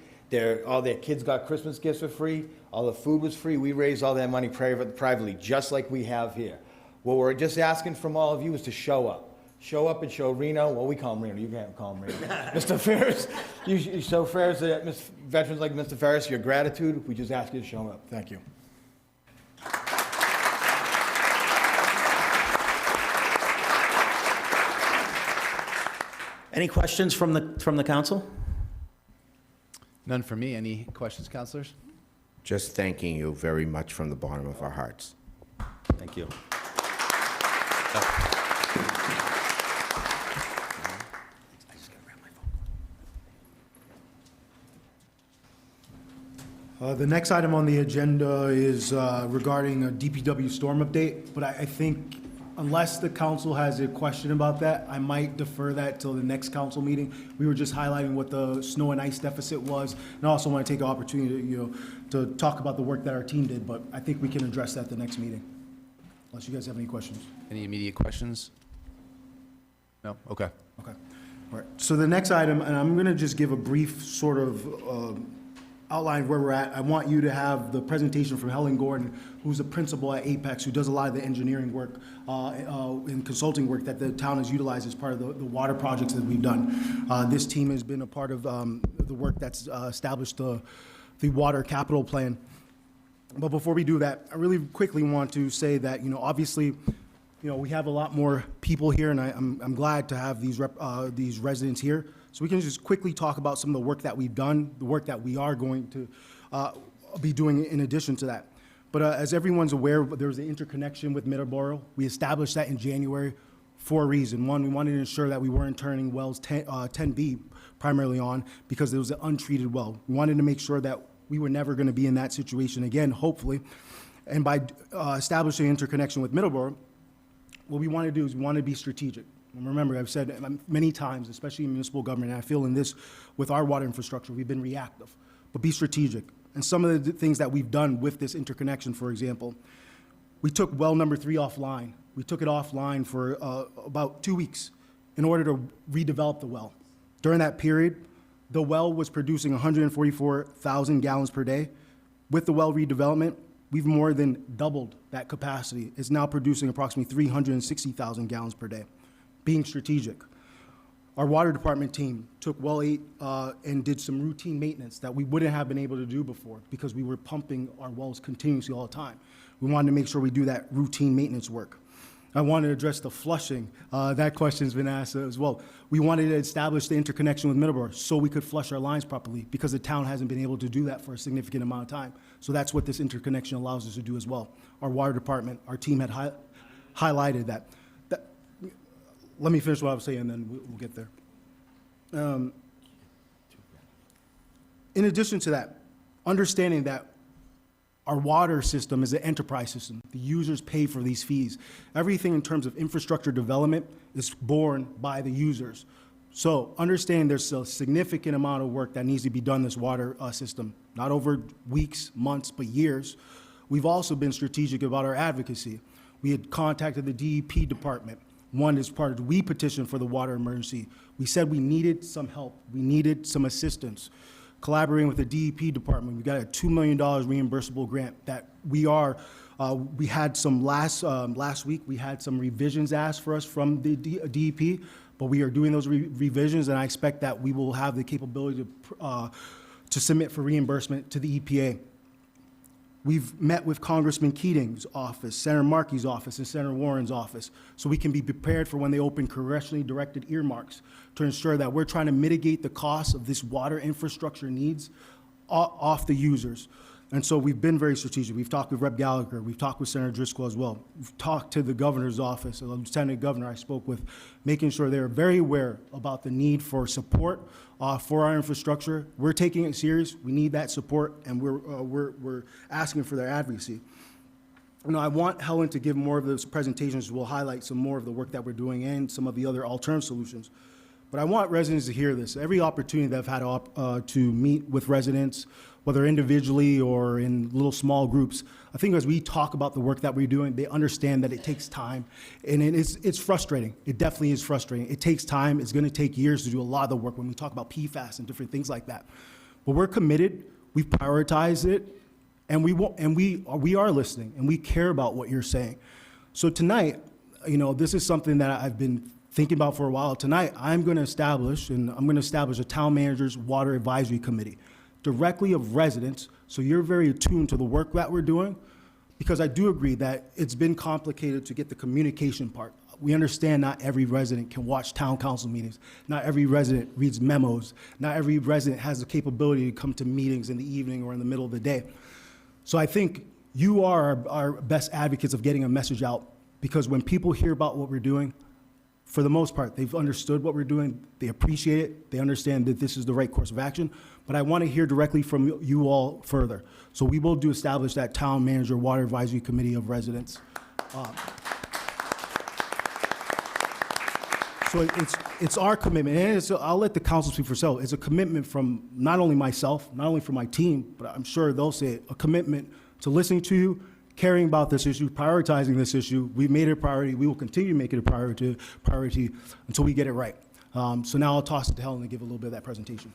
All their kids got Christmas gifts for free. All the food was free. We raised all that money privately, just like we have here. What we're just asking from all of you is to show up. show up and show Reno, well, we call him Reno, you can't call him Reno. Mr. Ferris, you show Ferris, veterans like Mr. Ferris, your gratitude. We just ask you to show up. Thank you. Any questions from the council? None for me. Any questions, councilors? Just thanking you very much from the bottom of our hearts. Thank you. The next item on the agenda is regarding a DPW storm update, but I think unless the council has a question about that, I might defer that till the next council meeting. We were just highlighting what the snow and ice deficit was, and I also want to take the opportunity, to talk about the work that our team did, but I think we can address that at the next meeting, unless you guys have any questions. Any immediate questions? No? Okay. Okay. All right. So the next item, and I'm going to just give a brief sort of outline where we're at. I want you to have the presentation from Helen Gordon, who's a principal at Apex, who does a lot of the engineering work and consulting work that the town has utilized as part of the water projects that we've done. This team has been a part of the work that's established the water capital plan. But before we do that, I really quickly want to say that, obviously, we have a lot more people here, and I'm glad to have these residents here. So we can just quickly talk about some of the work that we've done, the work that we are going to be doing in addition to that. But as everyone's aware, there was an interconnection with Middleborough. We established that in January for a reason. One, we wanted to ensure that we weren't turning wells 10B primarily on because it was an untreated well. We wanted to make sure that we were never going to be in that situation again, hopefully. And by establishing interconnection with Middleborough, what we want to do is we want to be strategic. And remember, I've said many times, especially in municipal government, and I feel in this with our water infrastructure, we've been reactive, but be strategic. And some of the things that we've done with this interconnection, for example, we took well number 3 offline. We took it offline for about 2 weeks in order to redevelop the well. During that period, the well was producing 144,000 gallons per day. With the well redevelopment, we've more than doubled that capacity. It's now producing approximately 360,000 gallons per day. Being strategic. Our water department team took well 8 and did some routine maintenance that we wouldn't have been able to do before because we were pumping our wells continuously all the time. We wanted to make sure we do that routine maintenance work. I wanted to address the flushing. That question's been asked as well. We wanted to establish the interconnection with Middleborough so we could flush our lines properly because the town hasn't been able to do that for a significant amount of time. So that's what this interconnection allows us to do as well. Our water department, our team had highlighted that. Let me finish what I was saying, and then we'll get there. In addition to that, understanding that our water system is an enterprise system. The users pay for these fees. Everything in terms of infrastructure development is borne by the users. So understanding there's a significant amount of work that needs to be done in this water system, not over weeks, months, but years. We've also been strategic about our advocacy. We had contacted the DEP department. One is part of the we petition for the water emergency. We said we needed some help. We needed some assistance. Collaborating with the DEP department, we got a $2 million reimbursable grant that we had some last week, we had some revisions asked for us from the DEP, but we are doing those revisions, and I expect that we will have the capability to submit for reimbursement to the EPA. We've met with Congressman Keating's office, Senator Markey's office, and Senator Warren's office, so we can be prepared for when they open congressionally directed earmarks to ensure that we're trying to mitigate the cost of this water infrastructure needs off the users. And so we've been very strategic. We've talked with Rep. Gallagher. We've talked with Senator Driscoll as well. We've talked to the governor's office, the lieutenant governor I spoke with, making sure they're very aware about the need for support for our infrastructure. We're taking it serious. We need that support, and we're asking for their advocacy. I want Helen to give more of those presentations. We'll highlight some more of the work that we're doing and some of the other alternative solutions. But I want residents to hear this. Every opportunity that I've had to meet with residents, whether individually or in little small groups, I think as we talk about the work that we're doing, they understand that it takes time, and it's frustrating. It definitely is frustrating. It takes time. It's going to take years to do a lot of the work when we talk about PFAS and different things like that. But we're committed. We've prioritized it, and we are listening, and we care about what you're saying. So tonight, this is something that I've been thinking about for a while. Tonight, I'm going to establish a town manager's water advisory committee directly of residents, so you're very attuned to the work that we're doing, because I do agree that it's been complicated to get the communication part. We understand not every resident can watch town council meetings. Not every resident reads memos. Not every resident has the capability to come to meetings in the evening or in the middle of the day. So I think you are our best advocates of getting a message out, because when people hear about what we're doing, for the most part, they've understood what we're doing, they appreciate it, they understand that this is the right course of action, but I want to hear directly from you all further. So we will establish that town manager water advisory committee of residents. So it's our commitment, and I'll let the council speak for itself. It's a commitment from not only myself, not only from my team, but I'm sure they'll say it, a commitment to listening to you, caring about this issue, prioritizing this issue. We've made it a priority. We will continue to make it a priority until we get it right. So now I'll toss it to Helen to give a little bit of that presentation.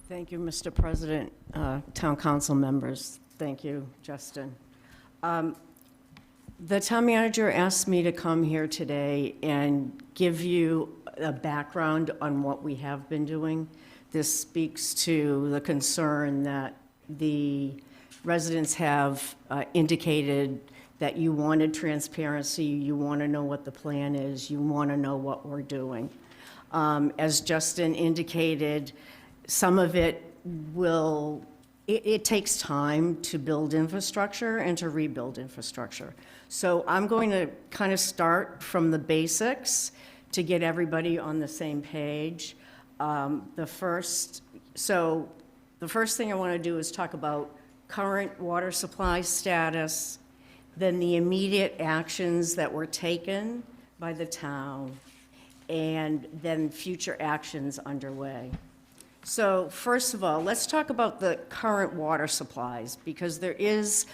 Thank you, Mr. President, town council members. Thank you, Justin. The town manager asked me to come here today and give you a background on what we have been doing. This speaks to the concern that the residents have indicated, that you wanted transparency, you want to know what the plan is, you want to know what we're doing. As Justin indicated, some of it it takes time to build infrastructure and to rebuild infrastructure. So I'm going to kind of start from the basics to get everybody on the same page. The first thing I want to do is talk about current water supply status, then the immediate actions that were taken by the town, and then future actions underway. So first of all, let's talk about the current water supplies, because there is,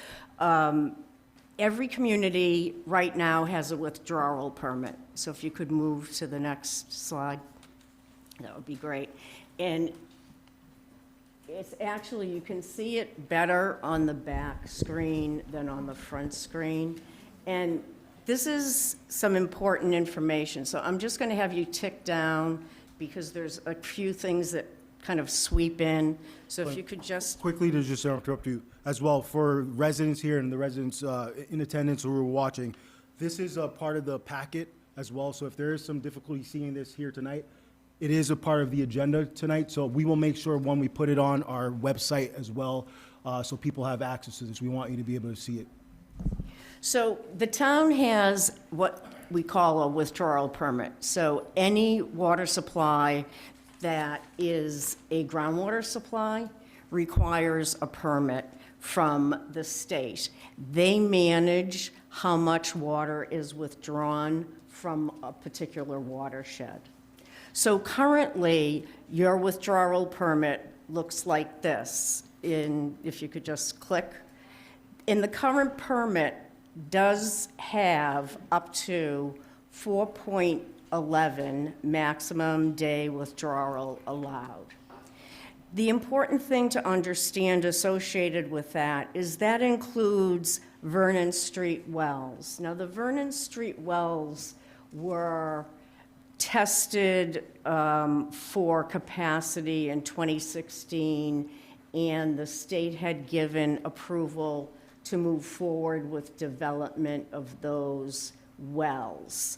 every community right now has a withdrawal permit. So if you could move to the next slide, that would be great. And it's actually, you can see it better on the back screen than on the front screen. And this is some important information. So I'm just going to have you tick down, because there's a few things that kind of sweep in. So if you could just... Quickly to just interrupt you as well, for residents here and the residents in attendance who are watching, this is a part of the packet as well. So if there is some difficulty seeing this here tonight, it is a part of the agenda tonight. So we will make sure when we put it on our website as well, so people have access to this. We want you to be able to see it. So the town has what we call a withdrawal permit. So any water supply that is a groundwater supply requires a permit from the state. They manage how much water is withdrawn from a particular watershed. So currently, your withdrawal permit looks like this. If you could just click. And the current permit does have up to 4.11 maximum day withdrawal allowed. The important thing to understand associated with that is that includes Vernon Street wells. Now, the Vernon Street wells were tested for capacity in 2016, and the state had given approval to move forward with development of those wells.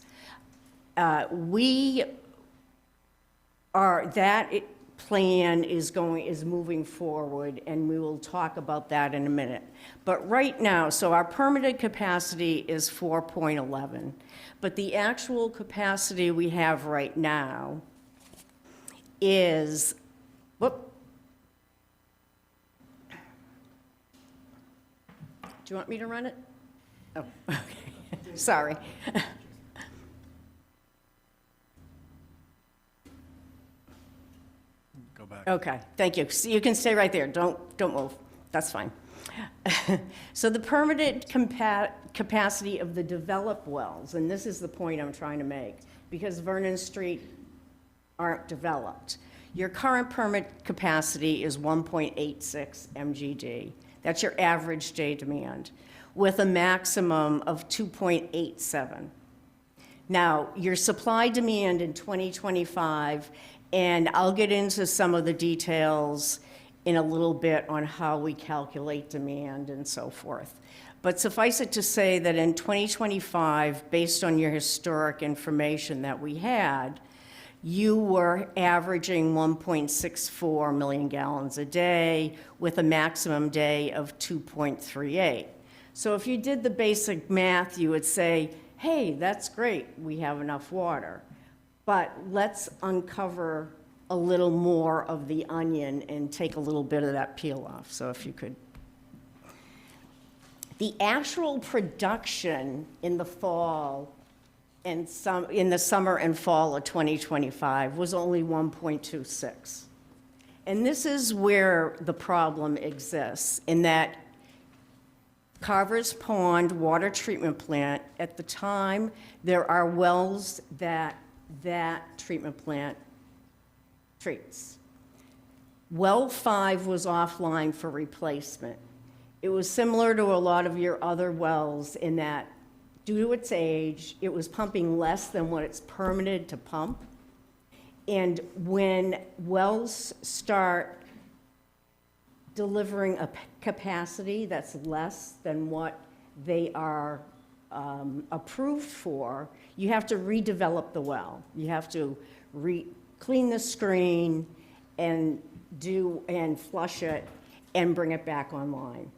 Plan is moving forward, and we will talk about that in a minute. But right now, so our permitted capacity is 4.11, but the actual capacity we have right now is, do you want me to run it? Oh, okay, sorry. Okay, thank you. So you can stay right there. Don't move. That's fine. So the permitted capacity of the developed wells, and this is the point I'm trying to make, because Vernon Street aren't developed. Your current permit capacity is 1.86 MGD. That's your average day demand, with a maximum of 2.87. Now, your supply demand in 2025, and I'll get into some of the details in a little bit on how we calculate demand and so forth. But suffice it to say that in 2025, based on your historic information that we had, you were averaging 1.64 million gallons a day with a maximum day of 2.38. So if you did the basic math, you would say, hey, that's great, we have enough water. But let's uncover a little more of the onion and take a little bit of that peel off. So if you could. The actual production in the fall and in the summer and fall of 2025 was only 1.26. And this is where the problem exists, in that Carver's Pond Water Treatment Plant, at the time, there are wells that treatment plant treats. Well 5 was offline for replacement. It was similar to a lot of your other wells in that, due to its age, it was pumping less than what it's permitted to pump. And when wells start delivering a capacity that's less than what they are approved for, you have to redevelop the well. You have to clean the screen and flush it and bring it back online.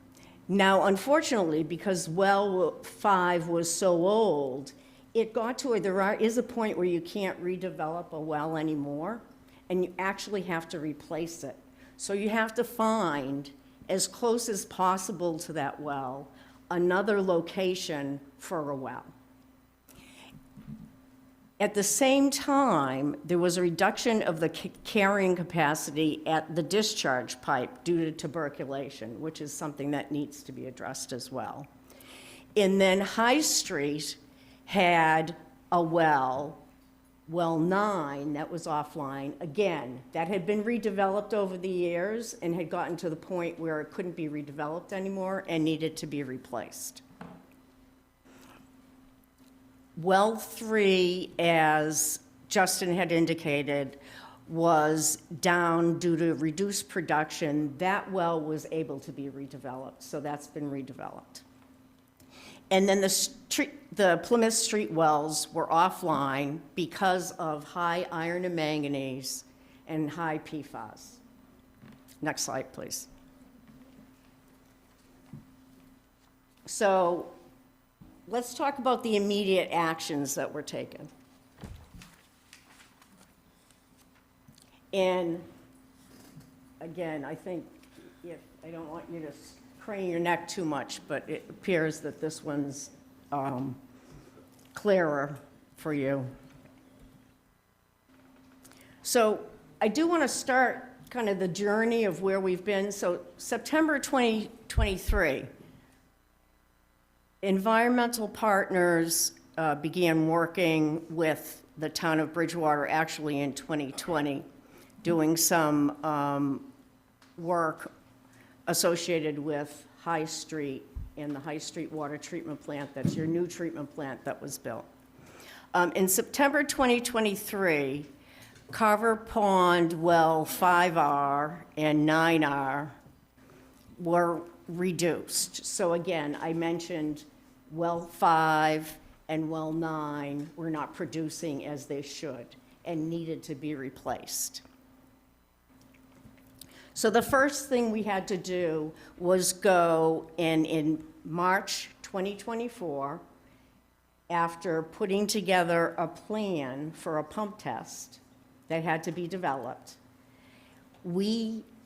Now, unfortunately, because well 5 was so old, it got to where there is a point where you can't redevelop a well anymore, and you actually have to replace it. So you have to find, as close as possible to that well, another location for a well. At the same time, there was a reduction of the carrying capacity at the discharge pipe due to tuberculation, which is something that needs to be addressed as well. And then High Street had a well 9, that was offline. Again, that had been redeveloped over the years and had gotten to the point where it couldn't be redeveloped anymore and needed to be replaced. Well 3, as Justin had indicated, was down due to reduced production. That well was able to be redeveloped, so that's been redeveloped. And then the Plymouth Street wells were offline because of high iron and manganese and high PFAS. Next slide, please. So let's talk about the immediate actions that were taken. And again, I think I don't want you to crane your neck too much, but it appears that this one's clearer for you. So I do want to start kind of the journey of where we've been. So September 2023, environmental partners began working with the town of Bridgewater, actually in 2020, doing some work associated with High Street and the High Street Water Treatment Plant. That's your new treatment plant that was built. In September 2023, Carver Pond Well 5R and 9R were reduced. So again, I mentioned Well 5 and Well 9 were not producing as they should and needed to be replaced. So the first thing we had to do was go in March 2024, after putting together a plan for a pump test that had to be developed,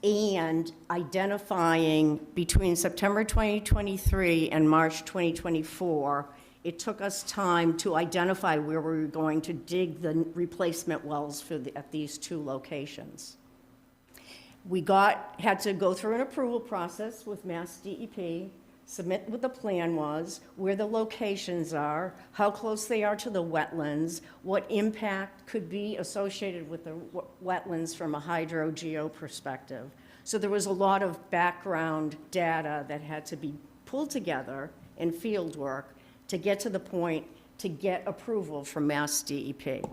and identifying between September 2023 and March 2024, it took us time to identify where we were going to dig the replacement wells at these two locations. We had to go through an approval process with Mass DEP, submit what the plan was, where the locations are, how close they are to the wetlands, what impact could be associated with the wetlands from a hydro-geo perspective. So there was a lot of background data that had to be pulled together in field work to get to the point to get approval from Mass DEP.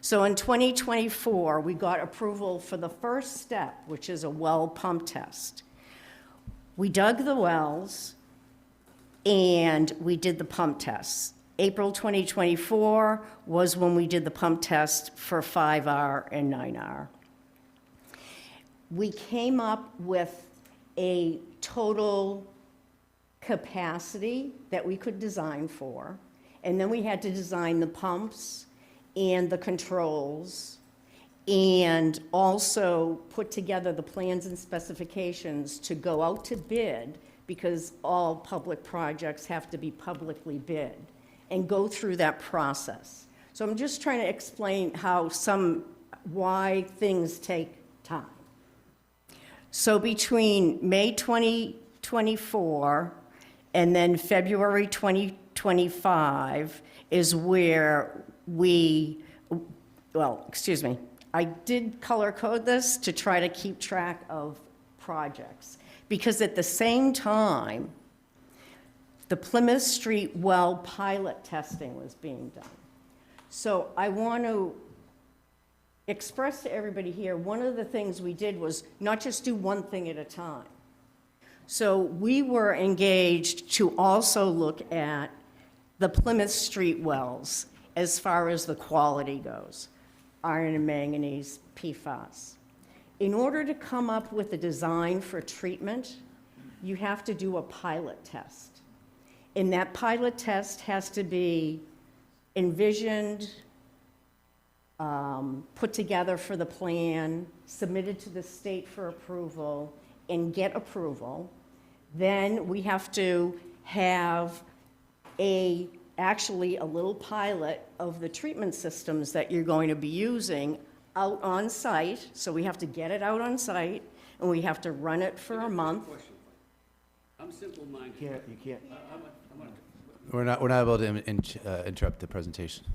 So in 2024, we got approval for the first step, which is a well pump test. We dug the wells and we did the pump tests. April 2024 was when we did the pump test for 5R and 9R. We came up with a total capacity that we could design for, and then we had to design the pumps and the controls, and also put together the plans and specifications to go out to bid, because all public projects have to be publicly bid, and go through that process. So I'm just trying to explain why things take time. So between May 2024 and then February 2025 is where I did color code this to try to keep track of projects, because at the same time, the Plymouth Street well pilot testing was being done. So I want to express to everybody here, one of the things we did was not just do one thing at a time. So we were engaged to also look at the Plymouth Street wells as far as the quality goes, iron and manganese, PFAS. In order to come up with a design for treatment, you have to do a pilot test. And that pilot test has to be envisioned, put together for the plan, submitted to the state for approval, and get approval. Then we have to have actually a little pilot of the treatment systems that you're going to be using out on site. So we have to get it out on site, and we have to run it for a month. I'm simple-minded. You can't. We're not able to interrupt the presentation.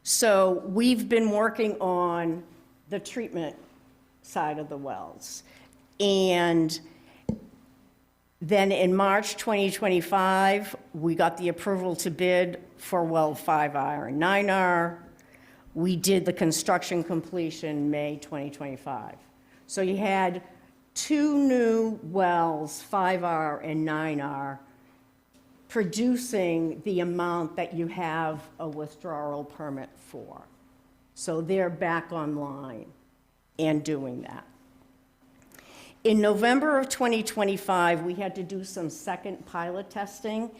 So we've been working on the treatment side of the wells. And then in March 2025, we got the approval to bid for well 5R and 9R. We did the construction completion May 2025. So you had 2 new wells, 5R and 9R, producing the amount that you have a withdrawal permit for. So they're back online and doing that. In November of 2025, we had to do some second pilot testing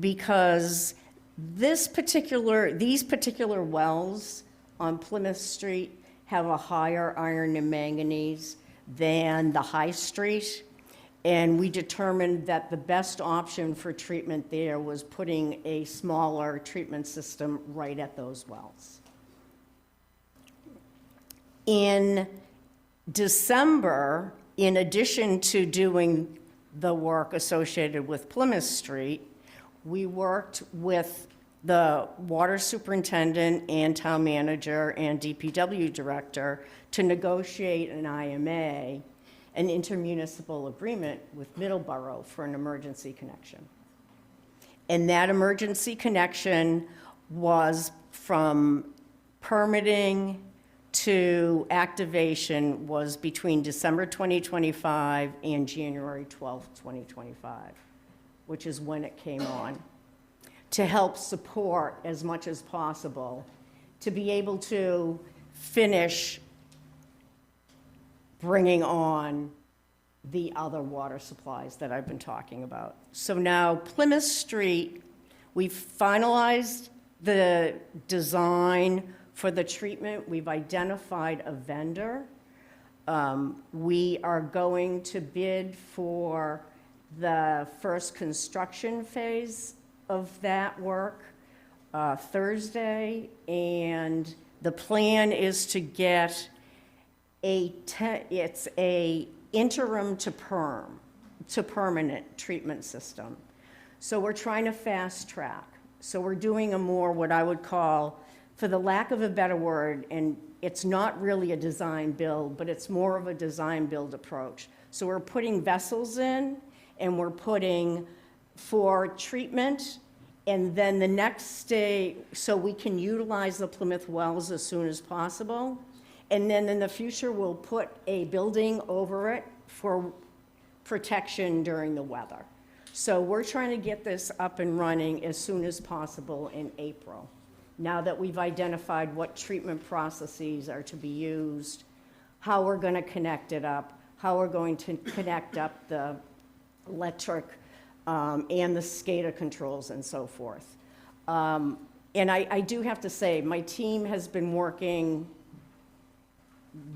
because these particular wells on Plymouth Street have a higher iron and manganese than the High Street. And we determined that the best option for treatment there was putting a smaller treatment system right at those wells. In December, in addition to doing the work associated with Plymouth Street, we worked with the water superintendent and town manager and DPW director to negotiate an IMA, an intermunicipal agreement with Middleborough for an emergency connection. And that emergency connection was from permitting to activation was between December 2025 and January 12th, 2025, which is when it came on, to help support as much as possible to be able to finish bringing on the other water supplies that I've been talking about. So now Plymouth Street, we've finalized the design for the treatment. We've identified a vendor. We are going to bid for the first construction phase of that work Thursday, and the plan is to get it's a interim to permanent treatment system. So we're trying to fast track. So we're doing a more what I would call, for the lack of a better word, and it's not really a design build, but it's more of a design build approach. So we're putting vessels in, and we're putting for treatment And then the next day, so we can utilize the Plymouth wells as soon as possible. And then in the future, we'll put a building over it for protection during the weather. So we're trying to get this up and running as soon as possible in April. Now that we've identified what treatment processes are to be used, how we're going to connect it up, how we're going to connect up the electric and the SCADA controls and so forth. And I do have to say, my team has been working,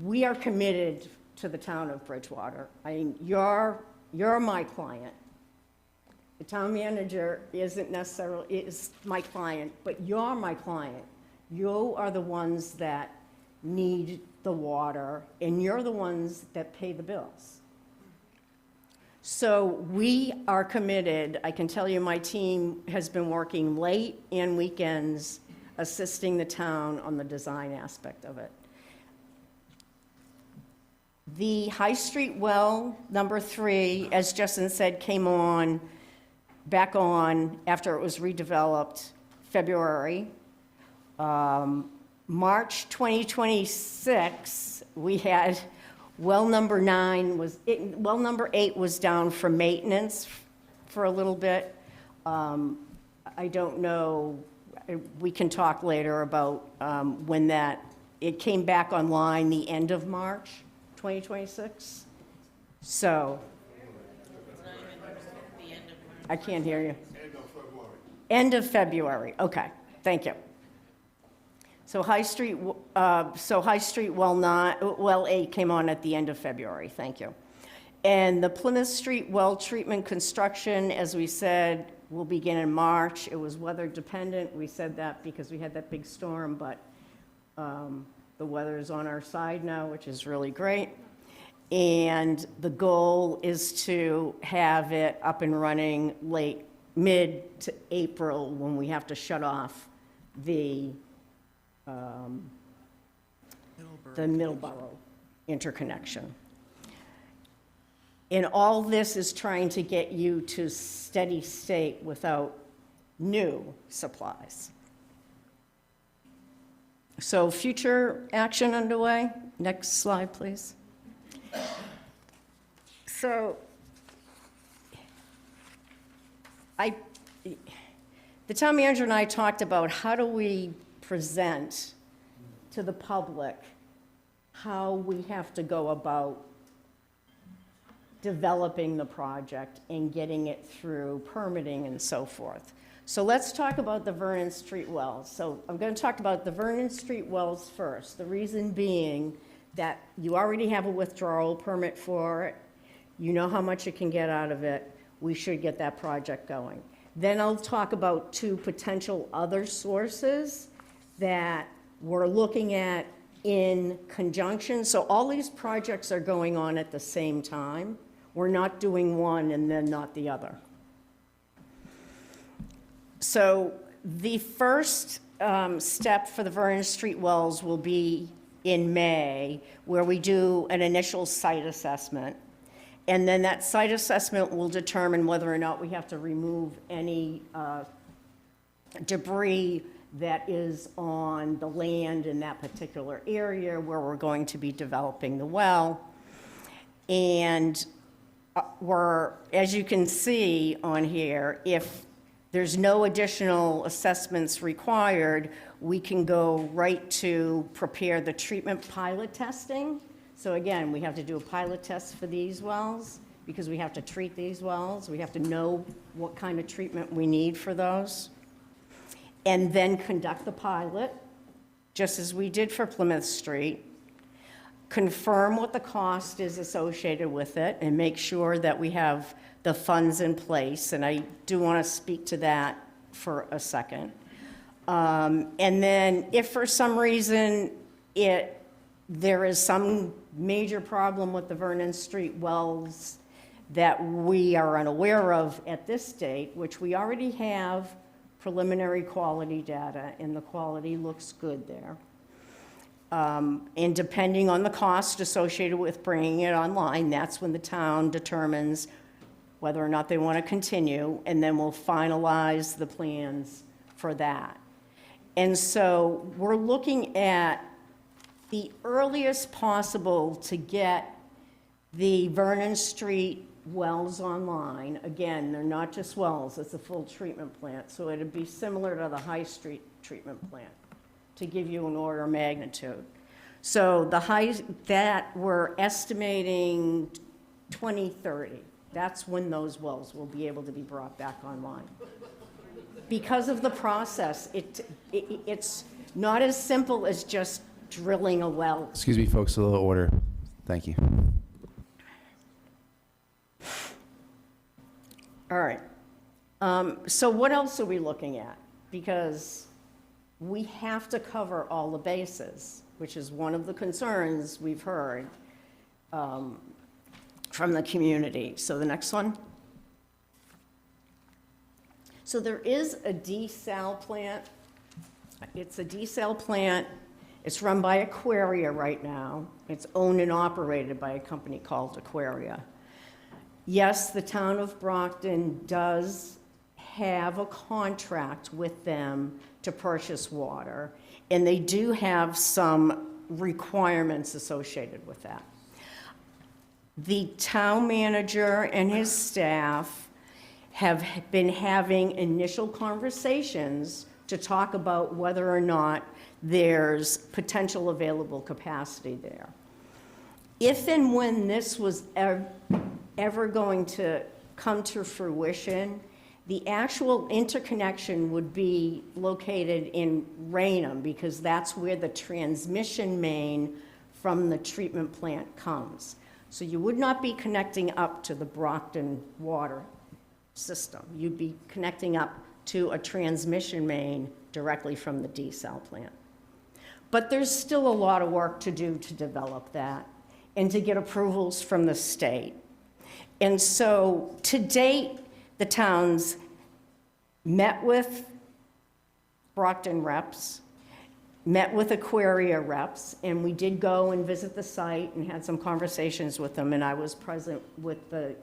we are committed to the town of Bridgewater. I mean, you're my client. The town manager isn't necessarily, is my client, but you're my client. You are the ones that need the water, and you're the ones that pay the bills. So we are committed. I can tell you my team has been working late and weekends assisting the town on the design aspect of it. The High Street well, number 3, as Justin said, came back on after it was redeveloped February. March 2026, we had well number 8 was down for maintenance for a little bit. I don't know, we can talk later about when it came back online the end of March 2026. So, I can't hear you. End of February, okay, thank you. So High Street well 8 came on at the end of February, thank you. And the Plymouth Street well treatment construction, as we said, will begin in March. It was weather dependent. We said that because we had that big storm, but the weather is on our side now, which is really great. And the goal is to have it up and running mid to April, when we have to shut off the Middleborough interconnection. And all this is trying to get you to steady state without new supplies. So future action underway. Next slide, please. So the town manager and I talked about how do we present to the public how we have to go about developing the project and getting it through permitting and so forth. So let's talk about the Vernon Street wells. So I'm going to talk about the Vernon Street wells first. The reason being that you already have a withdrawal permit for it. You know how much you can get out of it. We should get that project going. Then I'll talk about 2 potential other sources that we're looking at in conjunction. So all these projects are going on at the same time. We're not doing one and then not the other. So the first step for the Vernon Street wells will be in May, where we do an initial site assessment. And then that site assessment will determine whether or not we have to remove any debris that is on the land in that particular area where we're going to be developing the well. And as you can see on here, if there's no additional assessments required, we can go right to prepare the treatment pilot testing. So again, we have to do a pilot test for these wells because we have to treat these wells. We have to know what kind of treatment we need for those. And then conduct the pilot, just as we did for Plymouth Street. Confirm what the cost is associated with it and make sure that we have the funds in place. And I do want to speak to that for a second. And then if for some reason there is some major problem with the Vernon Street wells that we are unaware of at this date, which we already have preliminary quality data, and the quality looks good there. And depending on the cost associated with bringing it online, that's when the town determines whether or not they want to continue, and then we'll finalize the plans for that. And so we're looking at the earliest possible to get the Vernon Street wells online. Again, they're not just wells, it's a full treatment plant. So it'd be similar to the High Street treatment plant, to give you an order of magnitude. So that we're estimating 2030. That's when those wells will be able to be brought back online. Because of the process, it's not as simple as just drilling a well. Excuse me, folks, a little order. Thank you. All right. So what else are we looking at? Because we have to cover all the bases, which is one of the concerns we've heard from the community. So the next one. So there is a desal plant. It's a desal plant. It's run by Aquaria right now. It's owned and operated by a company called Aquaria. Yes, the town of Brockton does have a contract with them to purchase water, and they do have some requirements associated with that. The town manager and his staff have been having initial conversations to talk about whether or not there's potential available capacity there. If and when this was ever going to come to fruition, the actual interconnection would be located in Raynham, because that's where the transmission main from the treatment plant comes. So you would not be connecting up to the Brockton water system. You'd be connecting up to a transmission main directly from the desal plant. But there's still a lot of work to do to develop that and to get approvals from the state. And so to date, the towns met with Brockton reps, met with Aquaria reps, and we did go and visit the site and had some conversations with them, and I was present with the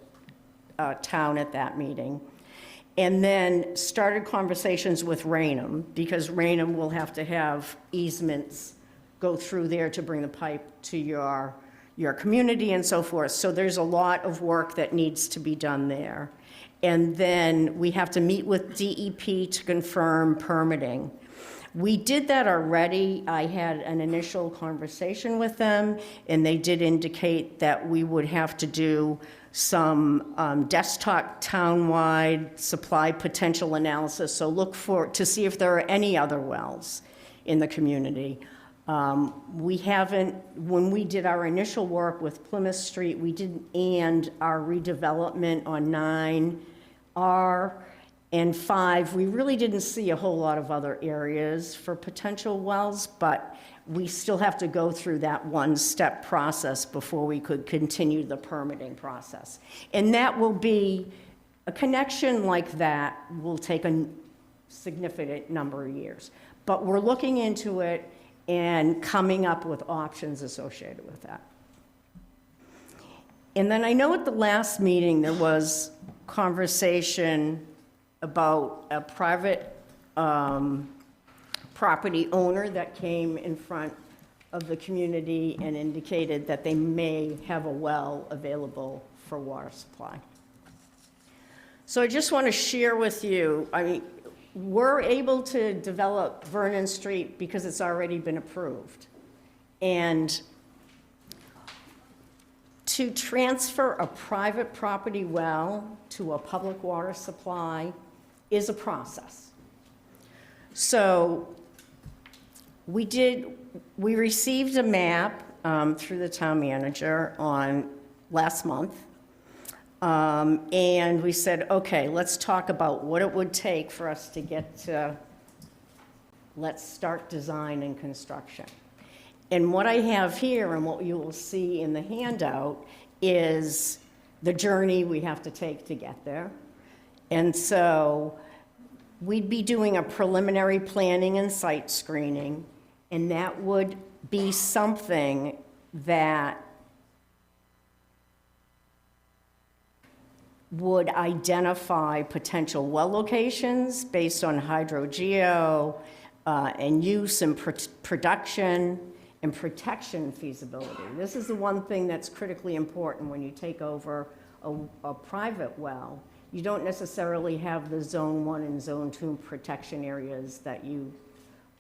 town at that meeting. And then started conversations with Raynham, because Raynham will have to have easements go through there to bring the pipe to your community and so forth. So there's a lot of work that needs to be done there. And then we have to meet with DEP to confirm permitting. We did that already. I had an initial conversation with them, and they did indicate that we would have to do some desktop townwide supply potential analysis. So look to see if there are any other wells in the community. We haven't, when we did our initial work with Plymouth Street, we did and our redevelopment on 9R and 5, we really didn't see a whole lot of other areas for potential wells, but we still have to go through that one-step process before we could continue the permitting process. And that will be, a connection like that will take a significant number of years. But we're looking into it and coming up with options associated with that. And then I know at the last meeting there was conversation about a private property owner that came in front of the community and indicated that they may have a well available for water supply. So I just want to share with you, I mean, we're able to develop Vernon Street because it's already been approved. And to transfer a private property well to a public water supply is a process. So we received a map through the town manager last month. And we said, okay, let's talk about what it would take for us to get to, let's start design and construction. And what I have here and what you will see in the handout is the journey we have to take to get there. And so we'd be doing a preliminary planning and site screening, and that would be something that would identify potential well locations based on hydrogeo and use and production and protection feasibility. This is the one thing that's critically important when you take over a private well. You don't necessarily have the Zone 1 and Zone 2 protection areas that you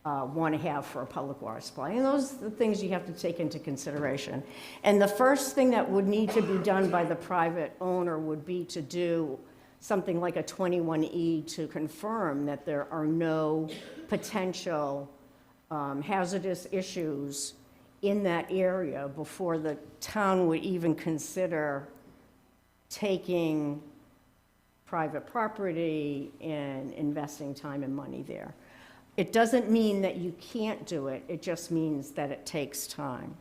want to have for a public water supply. And those are the things you have to take into consideration. And the first thing that would need to be done by the private owner would be to do something like a 21E to confirm that there are no potential hazardous issues in that area before the town would even consider taking private property and investing time and money there. It doesn't mean that you can't do it, it just means that it takes time.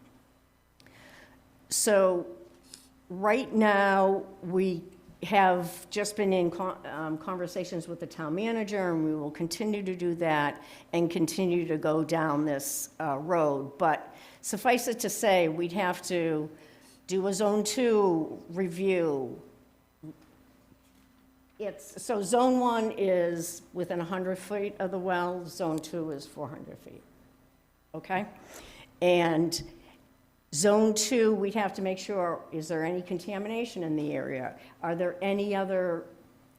So right now, we have just been in conversations with the town manager, and we will continue to do that and continue to go down this road. But suffice it to say, we'd have to do a Zone 2 review. So Zone 1 is within 100 feet of the well, Zone 2 is 400 feet, okay? And Zone 2, we'd have to make sure, is there any contamination in the area? Are there any other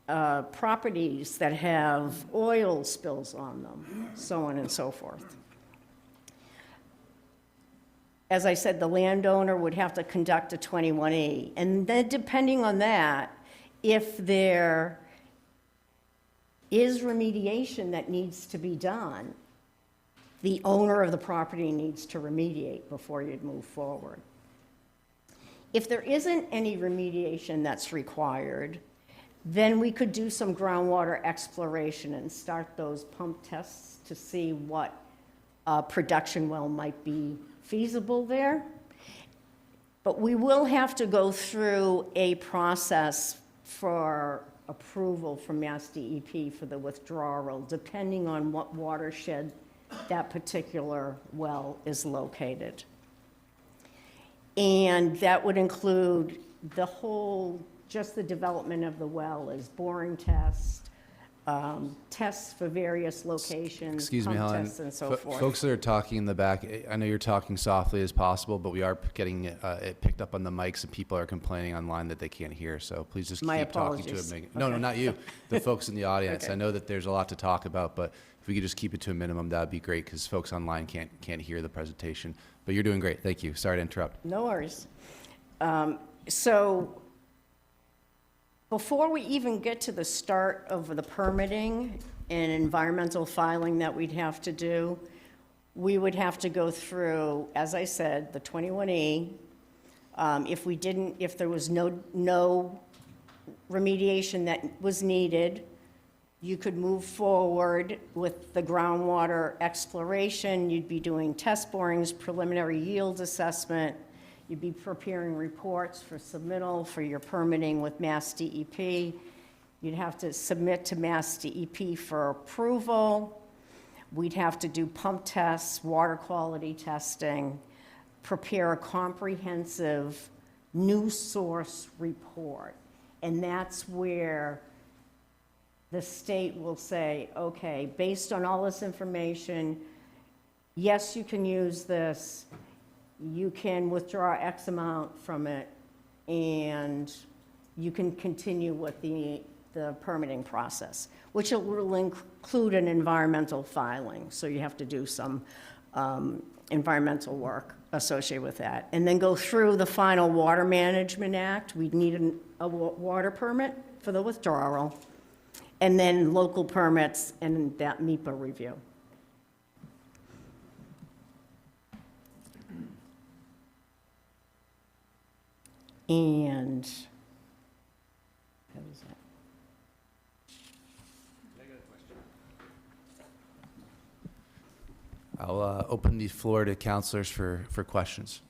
properties that have oil spills on them? So on and so forth. As I said, the landowner would have to conduct a 21E. And then depending on that, if there is remediation that needs to be done, the owner of the property needs to remediate before you'd move forward. If there isn't any remediation that's required, then we could do some groundwater exploration and start those pump tests to see what production well might be feasible there. But we will have to go through a process for approval from Mass DEP for the withdrawal, depending on what watershed that particular well is located. And that would include the whole, just the development of the well as boring tests, tests for various locations, Excuse me, pump Helen. tests and so forth. Folks that are talking in the back, I know you're talking softly as possible, but we are getting it picked up on the mics, and people are complaining online that they can't hear. So please just My keep talking to apologies. it. No, not you. The folks in the audience. Okay. I know that there's a lot to talk about, but if we could just keep it to a minimum, that would be great, because folks online can't hear the presentation. But you're doing great. Thank you. Sorry to interrupt. No worries. So before we even get to the start of the permitting and environmental filing that we'd have to do, we would have to go through, as I said, the 21E. If there was no remediation that was needed, you could move forward with the groundwater exploration. You'd be doing test borings, preliminary yield assessment. You'd be preparing reports for submittal for your permitting with Mass DEP. You'd have to submit to Mass DEP for approval. We'd have to do pump tests, water quality testing, prepare a comprehensive new source report. And that's where the state will say, okay, based on all this information, yes, you can use this, you can withdraw X amount from it, and you can continue with the permitting process, which will include an environmental filing. So you have to do some environmental work associated with that. And then go through the final Water Management Act. We'd need a water permit for the withdrawal, and then local permits and that MEPA review. And how was that? I'll open the floor to counselors for questions.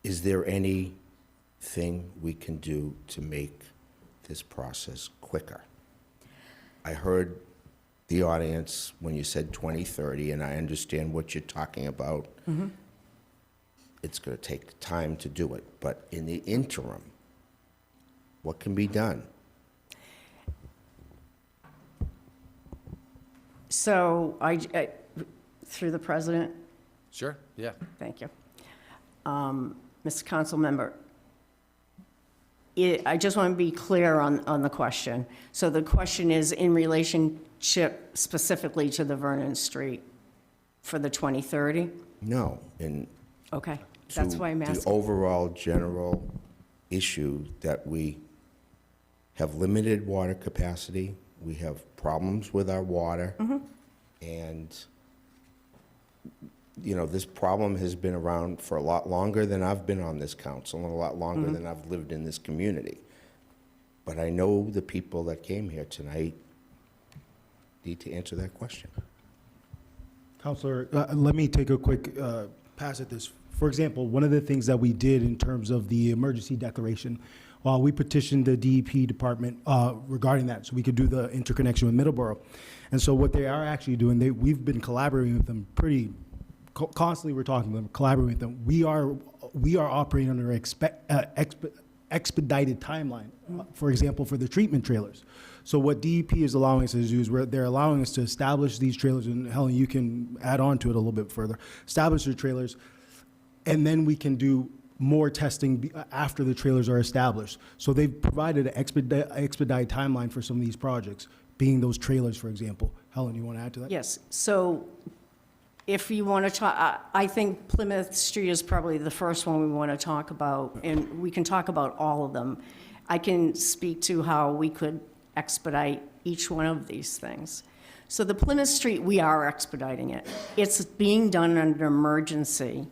Is there anything we can do to make this process quicker? I heard the audience when you said 2030, and I understand what you're talking about. It's going to take time to do it, but in the interim, what can be done? So through the president, Sure, yeah. thank you. Mr. Council Member, I just want to be clear on the question. So the question is in relationship specifically to the Vernon Street for the 2030? No, and Okay, that's why I'm the asking. overall general issue that we have limited water capacity, we have problems with our water, and, you know, this problem has been around for a lot longer than I've been on this council and a lot longer than I've lived in this community. But I know the people that came here tonight need to answer that question. Counselor, let me take a quick pass at this. For example, one of the things that we did in terms of the emergency declaration, we petitioned the DEP department regarding that, so we could do the interconnection with Middleborough. And so what they are actually doing, we've been collaborating with them pretty constantly. We're talking to them, collaborating with them. We are operating under expedited timeline. For example, for the treatment trailers. So what DEP is allowing us to do is they're allowing us to establish these trailers, and Helen, you can add on to it a little bit further. Establish the trailers, and then we can do more testing after the trailers are established. So they've provided an expedited timeline for some of these projects, being those trailers, for example. Helen, you want to add to that? Yes, so if you want to talk, I think Plymouth Street is probably the first one we want to talk about, and we can talk about all of them. I can speak to how we could expedite each one of these things. So the Plymouth Street, we are expediting it. It's being done under emergency.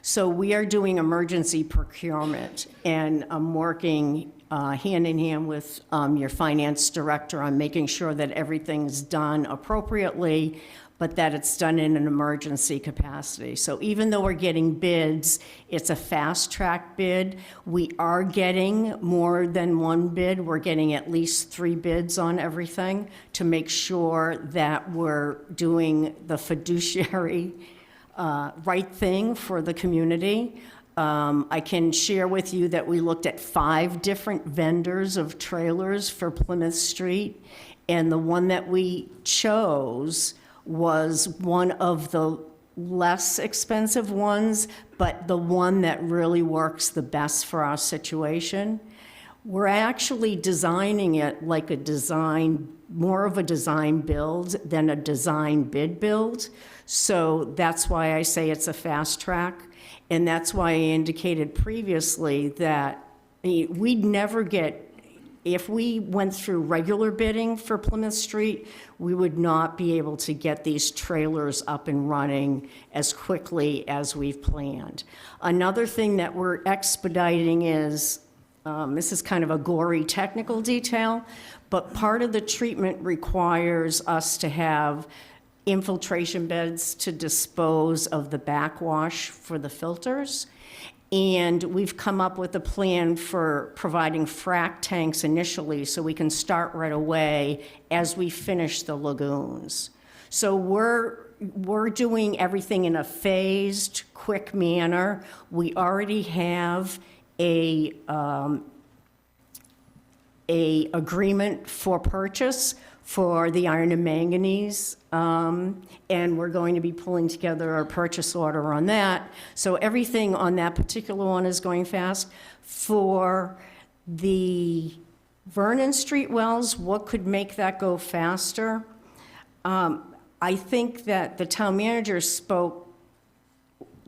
So we are doing emergency procurement, and I'm working hand in hand with your finance director on making sure that everything's done appropriately, but that it's done in an emergency capacity. So even though we're getting bids, it's a fast-track bid. We are getting more than one bid. We're getting at least 3 bids on everything to make sure that we're doing the fiduciary right thing for the community. I can share with you that we looked at 5 different vendors of trailers for Plymouth Street, and the one that we chose was one of the less expensive ones, but the one that really works the best for our situation. We're actually designing it like a design, more of a design build than a design bid build. So that's why I say it's a fast track. And that's why I indicated previously that we'd never get, if we went through regular bidding for Plymouth Street, we would not be able to get these trailers up and running as quickly as we've planned. Another thing that we're expediting is, this is kind of a gory technical detail, but part of the treatment requires us to have infiltration beds to dispose of the backwash for the filters. And we've come up with a plan for providing frac tanks initially so we can start right away as we finish the lagoons. So we're doing everything in a phased, quick manner. We already have a agreement for purchase for the iron and manganese, and we're going to be pulling together a purchase order on that. So everything on that particular one is going fast. For the Vernon Street wells, what could make that go faster? I think that the town manager spoke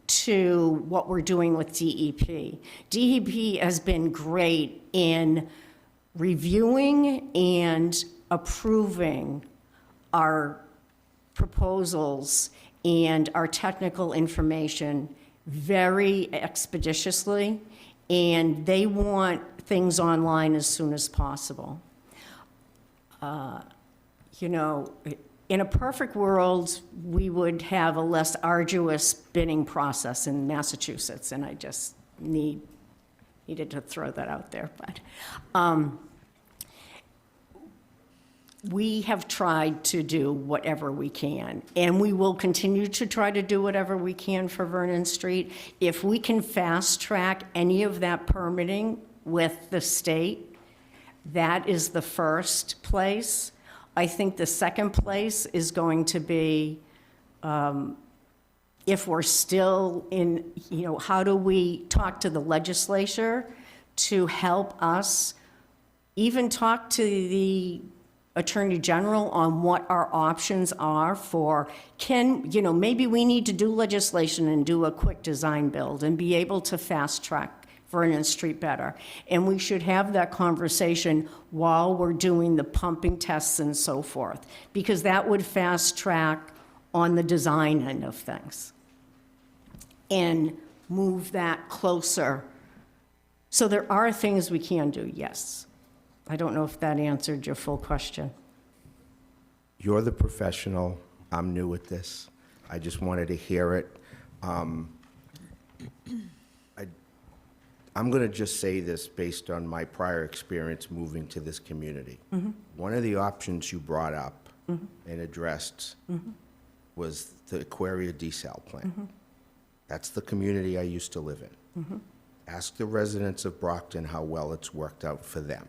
to what we're doing with DEP. DEP has been great in reviewing and approving our proposals and our technical information very expeditiously, and they want things online as soon as possible. You know, in a perfect world, we would have a less arduous bidding process in Massachusetts, and I just needed to throw that out there. But we have tried to do whatever we can, and we will continue to try to do whatever we can for Vernon Street. If we can fast-track any of that permitting with the state, that is the first place. I think the second place is going to be, if we're still in, how do we talk to the legislature to help us, even talk to the Attorney General on what our options are for, maybe we need to do legislation and do a quick design build and be able to fast track Vernon Street better. And we should have that conversation while we're doing the pumping tests and so forth, because that would fast track on the design end of things and move that closer. So there are things we can do, yes. I don't know if that answered your full question. You're the professional. I'm new at this. I just wanted to hear it. I'm going to just say this based on my prior experience moving to this community. One of the options you brought up and addressed was the Aquaria desal plant. That's the community I used to live in. Ask the residents of Brockton how well it's worked out for them.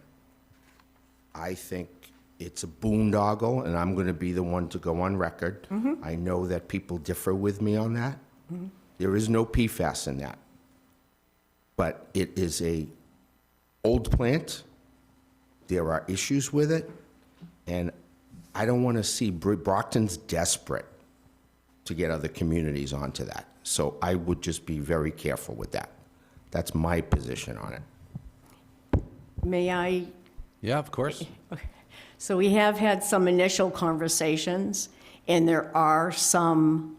I think it's a boondoggle, and I'm going to be the one to go on record. I know that people differ with me on that. There is no PFAS in that. But it is a old plant. There are issues with it, and I don't want to see Brockton's desperate to get other communities onto that. So I would just be very careful with that. That's my position on it. May I? Yeah, of course. Okay. So we have had some initial conversations, and there are some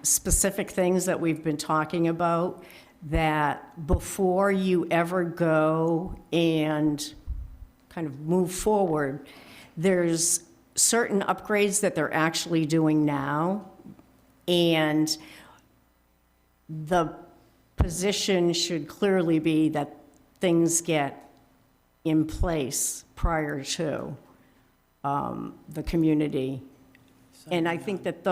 specific things that we've been talking about that before you ever go and kind of move forward, there's certain upgrades that they're actually doing now, and the position should clearly be that things get in place prior to the community. And I think that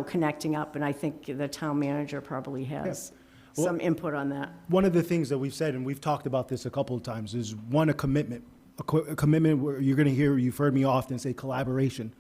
connecting up, and I think the town manager probably has some input on that. One of the things that we've said, and we've talked about this a couple of times, is a commitment. A commitment where you've heard me often say collaboration,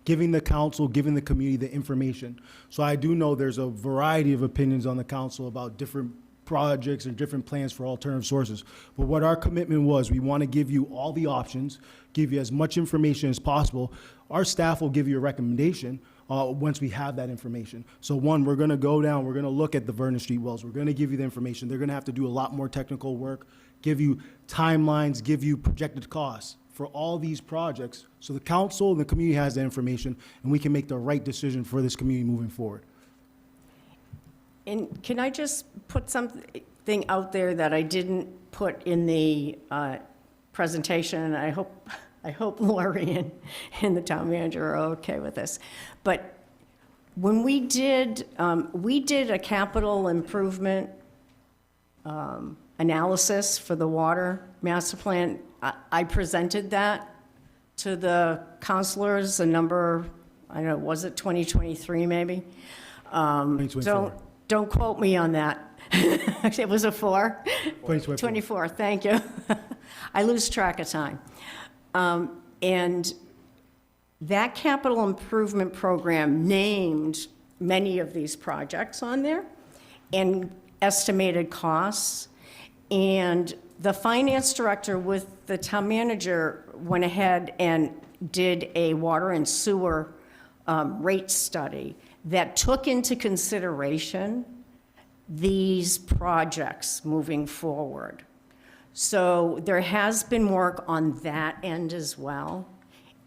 giving the council, giving the community the information. So I do know there's a variety of opinions on the council about different projects and different plans for alternative sources. But what our commitment was, we want to give you all the options, give you as much information as possible. Our staff will give you a recommendation once we have that information. So one, we're going to go down, we're going to look at the Vernon Street wells, we're going to give you the information. They're going to have to do a lot more technical work, give you timelines, give you projected costs for all these projects. So the council and the community has that information, and we can make the right decision for this community moving forward. And can I just put something out there that I didn't put in the presentation, and I hope Lori and the town manager are okay with this. But when we did a capital improvement analysis for the water master plan. I presented that to the councilors a number, I don't know, was it 2023 maybe? 2024. Don't quote me on that. It was a 4? 2024. 24, thank you. I lose track of time. And that capital improvement program named many of these projects on there and estimated costs. And the finance director with the town manager went ahead and did a water and sewer rate study that took into consideration these projects moving forward. So there has been work on that end as well,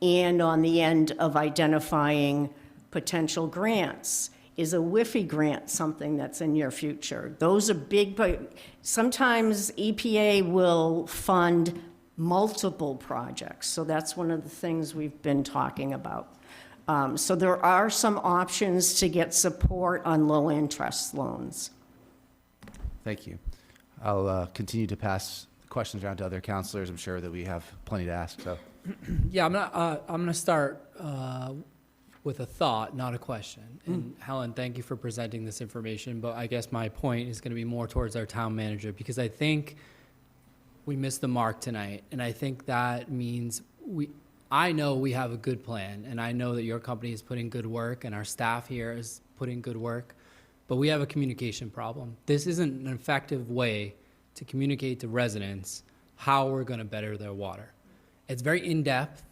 and on the end of identifying potential grants. Is a WIFI grant something that's in your future? Those are big, but sometimes EPA will fund multiple projects. So that's one of the things we've been talking about. So there are some options to get support on low interest loans. Thank you. I'll continue to pass the questions around to other counselors, I'm sure that we have plenty to ask, so. Yeah, I'm gonna start with a thought, not a question. And Helen, thank you for presenting this information, but I guess my point is gonna be more towards our town manager, because I think we missed the mark tonight, and I think that means I know we have a good plan, and I know that your company is putting good work, and our staff here is putting good work, but we have a communication problem. This isn't an effective way to communicate to residents how we're gonna better their water. It's very in-depth.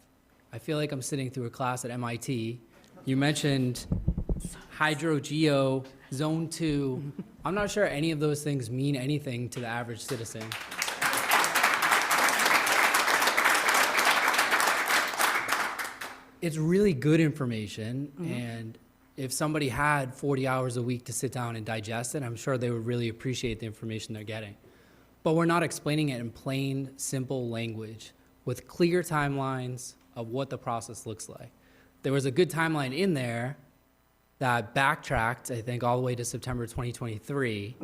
I feel like I'm sitting through a class at MIT. You mentioned hydro-geo, zone 2. I'm not sure any of those things mean anything to the average citizen. It's really good information, and if somebody had 40 hours a week to sit down and digest it, I'm sure they would really appreciate the information they're getting. But we're not explaining it in plain, simple language with clear timelines of what the process looks like. There was a good timeline in there that backtracked, I think, all the way to September 2023,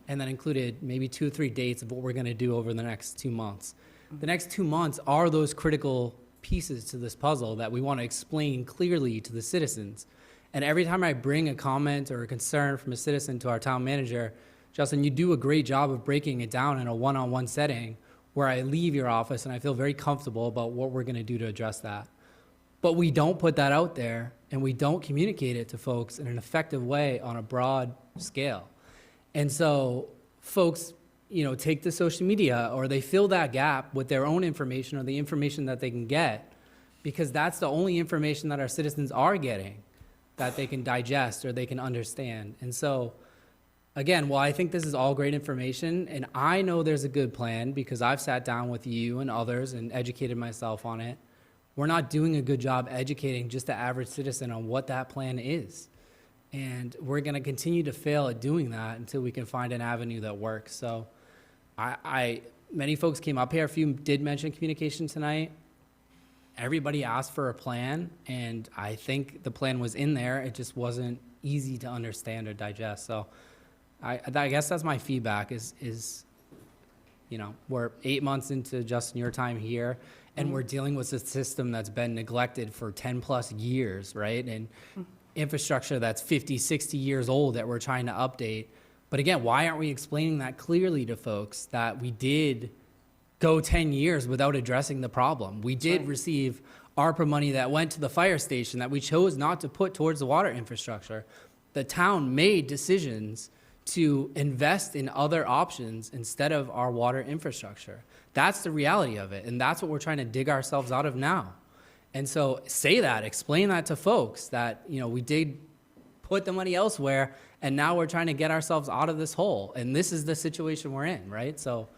and then included maybe 2 or 3 dates of what we're gonna do over the next 2 months. The next 2 months are those critical pieces to this puzzle that we wanna explain clearly to the citizens. And every time I bring a comment or a concern from a citizen to our town manager, Justin, you do a great job of breaking it down in a one-on-one setting where I leave your office and I feel very comfortable about what we're gonna do to address that. But we don't put that out there, and we don't communicate it to folks in an effective way on a broad scale. And so folks, take to social media, or they fill that gap with their own information or the information that they can get, because that's the only information that our citizens are getting that they can digest or they can understand. And so, again, while I think this is all great information, and I know there's a good plan because I've sat down with you and others and educated myself on it, we're not doing a good job educating just the average citizen on what that plan is. And we're gonna continue to fail at doing that until we can find an avenue that works. So many folks came up here, a few did mention communication tonight. Everybody asked for a plan, and I think the plan was in there. It just wasn't easy to understand or digest. So I guess that's my feedback is we're 8 months into Justin, your time here, and we're dealing with a system that's been neglected for 10 plus years, right? And infrastructure that's 50, 60 years old that we're trying to update. But again, why aren't we explaining that clearly to folks that we did go 10 years without addressing the problem? We did receive ARPA money that went to the fire station that we chose not to put towards the water infrastructure. The town made decisions to invest in other options instead of our water infrastructure. That's the reality of it, and that's what we're trying to dig ourselves out of now. And so explain that to folks that, we did put the money elsewhere, and now we're trying to get ourselves out of this hole, and this is the situation we're in, right? So,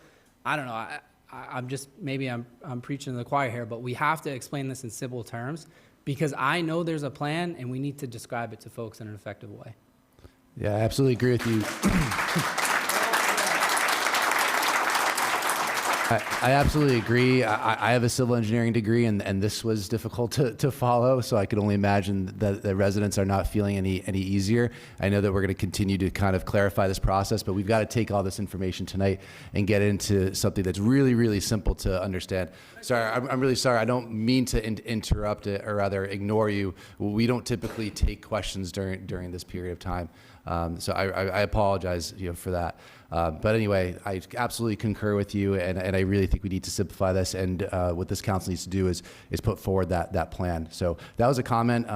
I don't know, I'm preaching to the choir here, but we have to explain this in simple terms, because I know there's a plan, and we need to describe it to folks in an effective way. Yeah, I absolutely agree with you. I absolutely agree. I have a civil engineering degree, and this was difficult to follow, so I could only imagine that the residents are not feeling any easier. I know that we're going to continue to kind of clarify this process, but we've got to take all this information tonight and get into something that's really, really simple to understand. Sorry, I'm really sorry. I don't mean to interrupt it, or rather ignore you. We don't typically take questions during this period of time. So I apologize, for that. But anyway, I absolutely concur with you, and I really think we need to simplify this. And what this council needs to do is put forward that plan. So that was a comment.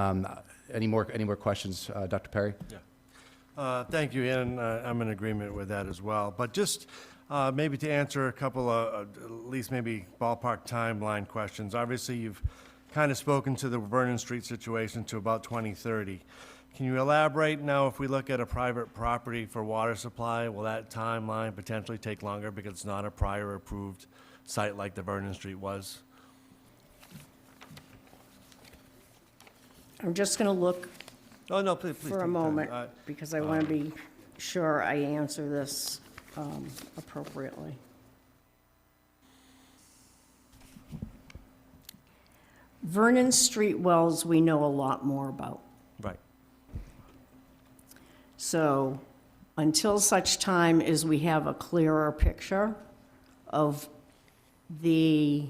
Any more questions, Dr. Perry? Yeah. Thank you, and I'm in agreement with that as well. But just maybe to answer a couple of at least maybe ballpark timeline questions. Obviously, you've kind of spoken to the Vernon Street situation to about 2030. Can you elaborate now, if we look at a private property for water supply, will that timeline potentially take longer because it's not a prior approved site like the Vernon Street was? I'm just going to look Oh, no, please for take a your time. moment, because I want to be sure I answer this appropriately. Vernon Street wells, we know a lot more about. Right. So until such time as we have a clearer picture of the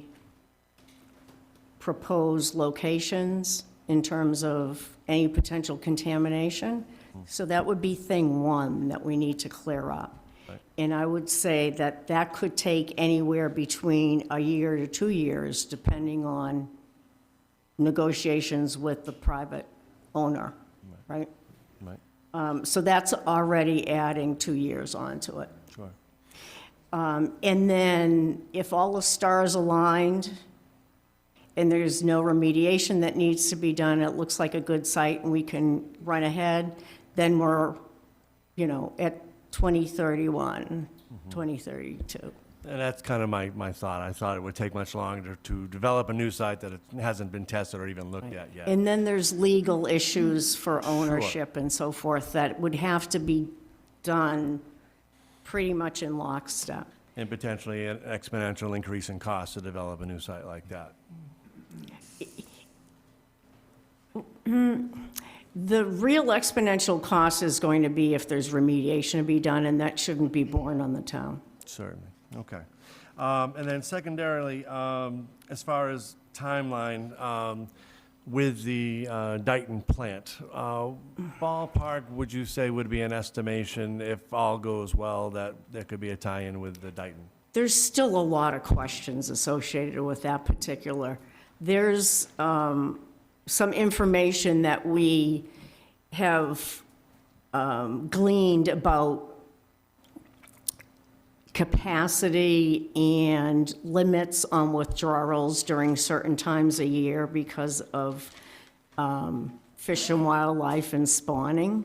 proposed locations in terms of any potential contamination. So that would be thing one that we need to clear up. And I would say that that could take anywhere between a year to 2 years, depending on negotiations with the private owner, right? Right. So that's already adding 2 years onto it. Sure. And then if all the stars aligned and there's no remediation that needs to be done, it looks like a good site and we can run ahead, then we're, at 2031, 2032. And that's kind of my thought. I thought it would take much longer to develop a new site that it hasn't been tested or even looked at yet. And then there's legal issues for ownership and so forth that would have to be done pretty much in lockstep. And potentially an exponential increase in cost to develop a new site like that. The real exponential cost is going to be if there's remediation to be done, and that shouldn't be borne on the town. Certainly, okay. And then secondarily, as far as timeline, with the Dayton plant, ballpark, would you say would be an estimation, if all goes well, that there could be a tie-in with the Dayton? There's still a lot of questions associated with that particular. There's some information that we have gleaned about capacity and limits on withdrawals during certain times a year because of fish and wildlife and spawning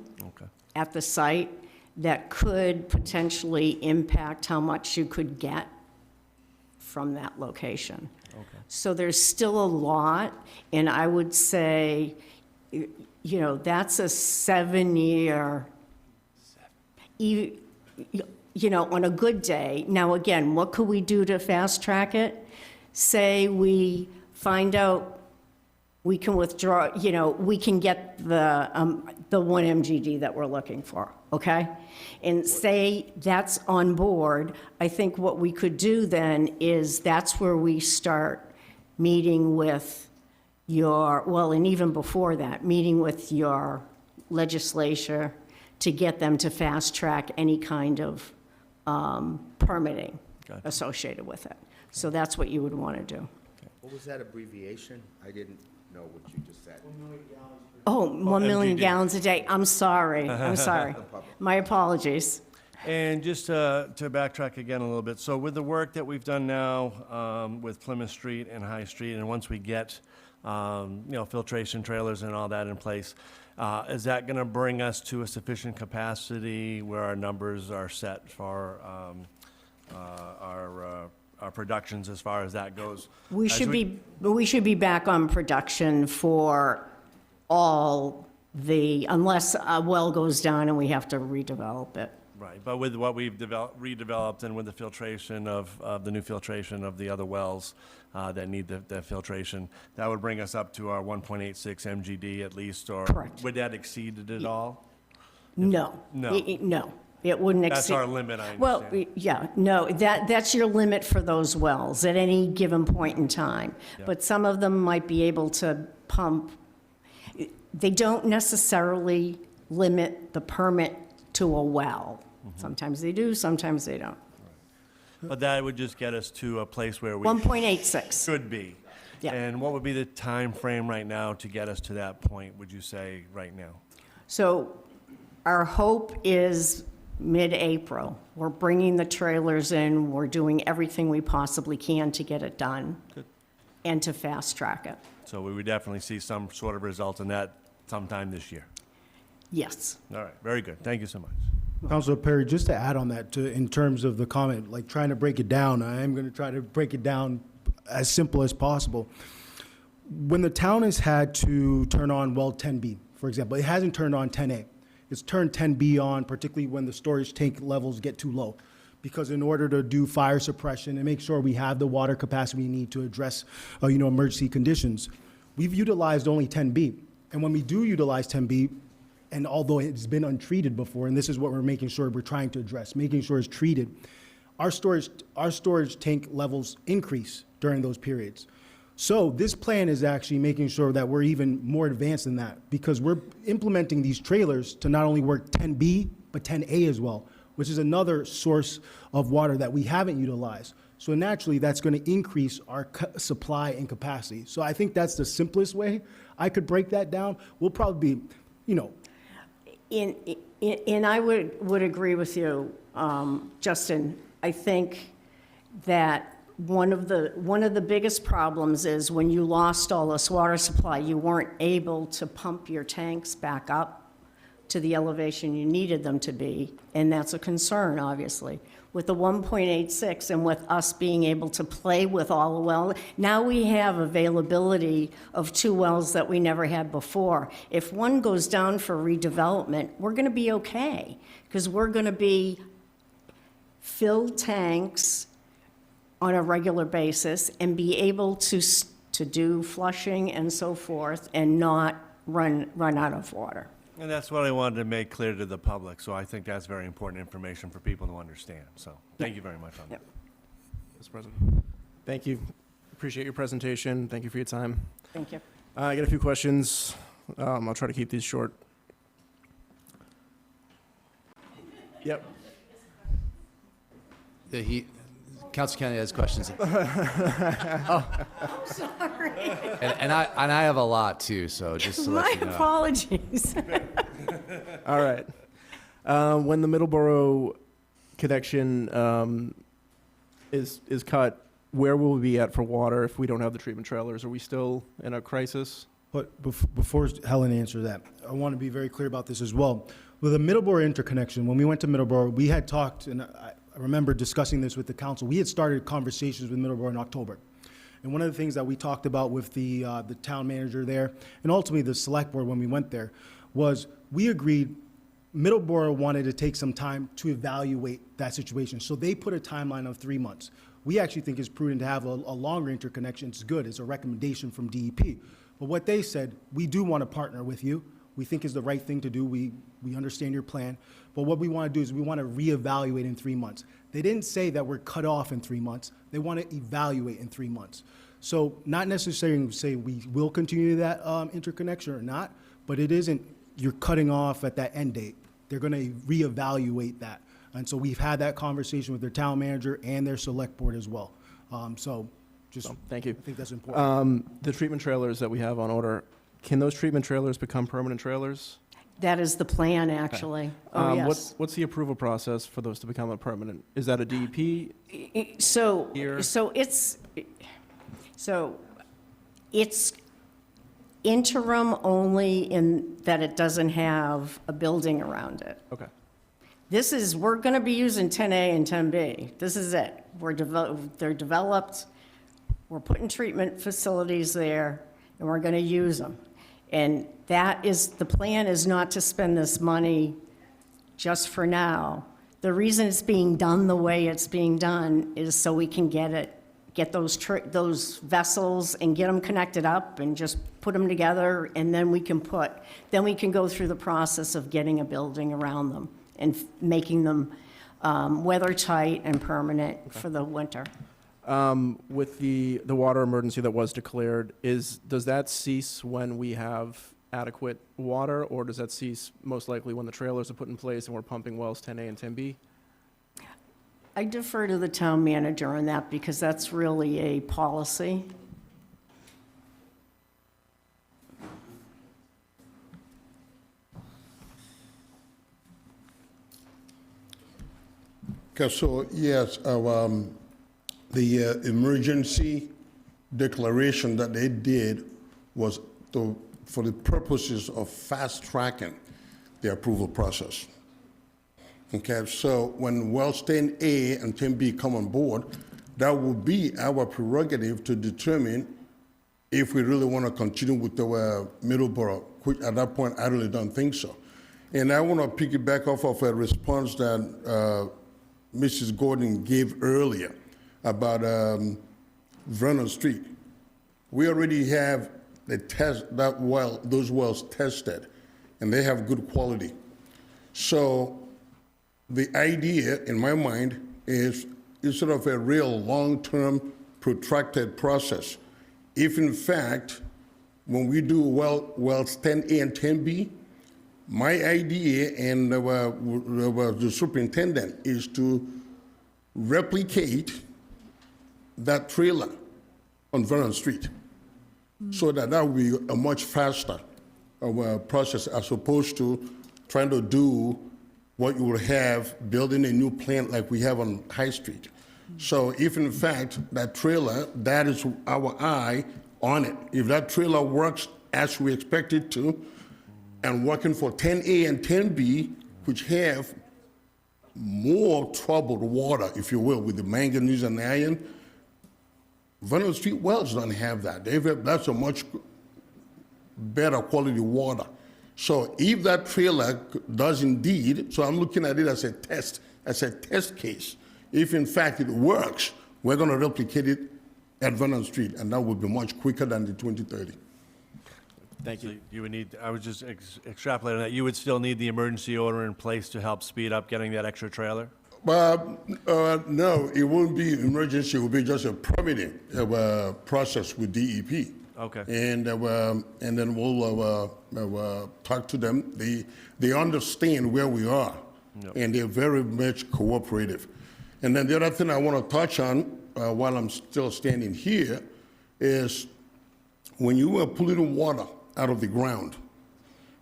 at the site that could potentially impact how much you could get from that location. So there's still a lot, and I would say, that's a 7-year, on a good day. Now, again, what could we do to fast track it? Say we find out we can withdraw, we can get the 1 MGD that we're looking for, okay? And say that's on board. I think what we could do then is that's where we start meeting with and even before that, meeting with your legislature to get them to fast track any kind of permitting associated with it. So that's what you would want to do. What was that abbreviation? I didn't know what you just said. Oh, 1 million MGD. gallons a day. I'm sorry. My apologies. And just to backtrack again a little bit, so with the work that we've done now with Plymouth Street and High Street, and once we get, filtration trailers and all that in place, is that going to bring us to a sufficient capacity where our numbers are set for our productions as far as that goes? We should be back on production for all unless a well goes down and we have to redevelop it. Right, but with what we've redeveloped and with the filtration of the new filtration of the other wells that need the filtration, that would bring us up to our 1.86 MGD at least, or Correct. would that exceed it at all? No. No. No, it wouldn't exceed. That's our limit, I understand. Well, yeah, no, that's your limit for those wells at any given point in time. Yeah. But some of them might be able to pump. They don't necessarily limit the permit to a well. Sometimes they do, sometimes they don't. But that would just get us to a place where we 1.86. should be. Yeah. And what would be the time frame right now to get us to that point, would you say, right now? So our hope is mid-April. We're bringing the trailers in, we're doing everything we possibly can to get it done and to fast track it. So we would definitely see some sort of result in that sometime this year. Yes. All right, very good. Thank you so much. Councilor Perry, just to add on that, in terms of the comment, like trying to break it down, I am going to try to break it down as simple as possible. When the town has had to turn on well 10B, for example, it hasn't turned on 10A. It's turned 10B on, particularly when the storage tank levels get too low. Because in order to do fire suppression and make sure we have the water capacity we need to address, emergency conditions, we've utilized only 10B. And when we do utilize 10B, and although it's been untreated before, and this is what we're making sure we're trying to address, making sure it's treated, our storage tank levels increase during those periods. So this plan is actually making sure that we're even more advanced than that, because we're implementing these trailers to not only work 10B, but 10A as well, which is another source of water that we haven't utilized. So naturally, that's going to increase our supply and capacity. So I think that's the simplest way I could break that down. We'll probably be, And I would agree with you, Justin. I think that one of the biggest problems is when you lost all this water supply, you weren't able to pump your tanks back up to the elevation you needed them to be, and that's a concern, obviously. With the 1.86 and with us being able to play with all the wells, now we have availability of 2 wells that we never had before. If one goes down for redevelopment, we're going to be okay, because we're going to be filled tanks on a regular basis and be able to do flushing and so forth and not run out of water. And that's what I wanted to make clear to the public, so I think that's very important information for people to understand. So thank you very much on that. Mr. President. Thank you. Appreciate your presentation. Thank you for your time. Thank you. I got a few questions. I'll try to keep these short. Yep. Council Kennedy has questions. Sorry. And I have a lot too, so just to let you know. My apologies. All right. When the Middleborough connection is cut, where will we be at for water if we don't have the treatment trailers? Are we still in a crisis? But before Helen answers that, I want to be very clear about this as well. With the Middleborough interconnection, when we went to Middleborough, we had talked, and I remember discussing this with the council. We had started conversations with Middleborough in October. And one of the things that we talked about with the town manager there, and ultimately the select board when we went there, was we agreed Middleborough wanted to take some time to evaluate that situation. So they put a timeline of 3 months. We actually think it's prudent to have a longer interconnection. It's good. It's a recommendation from DEP. But what they said, we do want to partner with you. We think is the right thing to do. We understand your plan. But what we want to do is we want to reevaluate in 3 months. They didn't say that we're cut off in 3 months. They want to evaluate in 3 months. So not necessarily say we will continue that interconnection or not, but it isn't you're cutting off at that end date. They're going to reevaluate that. And so we've had that conversation with their town manager and their select board as well. Thank you. I think that's important. The treatment trailers that we have on order, can those treatment trailers become permanent trailers? That is the plan, actually. Oh, yes. What's the approval process for those to become a permanent? Is that a DEP? So Here? it's interim only in that it doesn't have a building around it. Okay. We're going to be using 10A and 10B. This is it. They're developed. We're putting treatment facilities there, and we're going to use them. And the plan is not to spend this money just for now. The reason it's being done the way it's being done is so we can get those vessels and get them connected up and just put them together, and then we can go through the process of getting a building around them and making them weather tight and permanent for the winter. With the water emergency that was declared, does that cease when we have adequate water, or does that cease most likely when the trailers are put in place and we're pumping wells 10A and 10B? I defer to the town manager on that because that's really a policy. Okay, so yes, the emergency declaration that they did was for the purposes of fast-tracking the approval process. Okay, so when wells 10A and 10B come on board, that will be our prerogative to determine if we really want to continue with our Middleborough, which at that point, I really don't think so. And I want to piggyback off of a response that Mrs. Gordon gave earlier about Vernon Street. We already have those wells tested, and they have good quality. So the idea, in my mind, is instead of a real long-term protracted process. If in fact, when we do wells 10A and 10B, my idea and the superintendent is to replicate that trailer on Vernon Street, so that will be a much faster process as opposed to trying to do what you would have building a new plant like we have on High Street. So if in fact that trailer, that is our eye on it. If that trailer works as we expect it to, and working for 10A and 10B, which have more troubled water, if you will, with the manganese and iron, Vernon Street wells don't have that. That's a much better quality water. So if that trailer does indeed, so I'm looking at it as a test case. If in fact it works, we're going to replicate it at Vernon Street, and that will be much quicker than the 2030. Thank you. So you would need, I was just extrapolating that, you would still need the emergency order in place to help speed up getting that extra trailer? No, it won't be emergency. It will be just a permitting process with DEP. Okay. And then we'll talk to them. They understand where we are, and they're very much cooperative. And then the other thing I want to touch on while I'm still standing here is when you are pulling water out of the ground,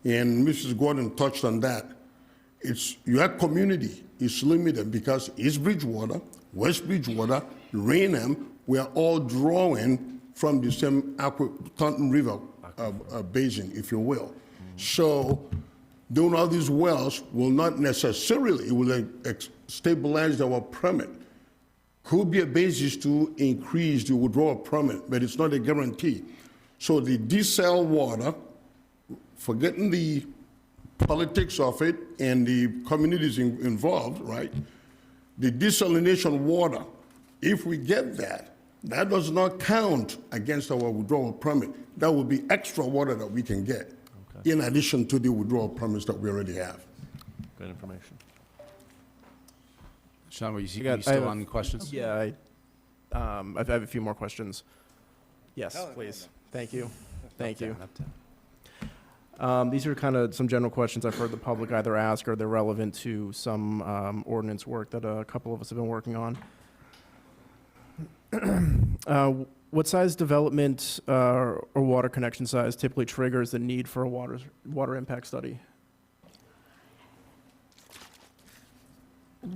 and Mrs. Gordon touched on that, your community is limited because East Bridgewater, West Bridgewater, Raynham, we are all drawing from the same Taunton River basin, if you will. So doing all these wells will not necessarily, it will stabilize our permit. Could be a basis to increase the withdrawal permit, but it's not a guarantee. So the desal water, forgetting the politics of it and the communities involved, right? The desalination water, if we get that, that does not count against our withdrawal permit. That will be extra water that we can get, in addition to the withdrawal permits that we already have. Good information. Sean, were you still on questions? Yeah, I have a few more questions. Yes, please. Thank you. Thank you. These are kind of some general questions I've heard the public either ask or they're relevant to some ordinance work that a couple of us have been working on. What size development or water connection size typically triggers the need for a water impact study?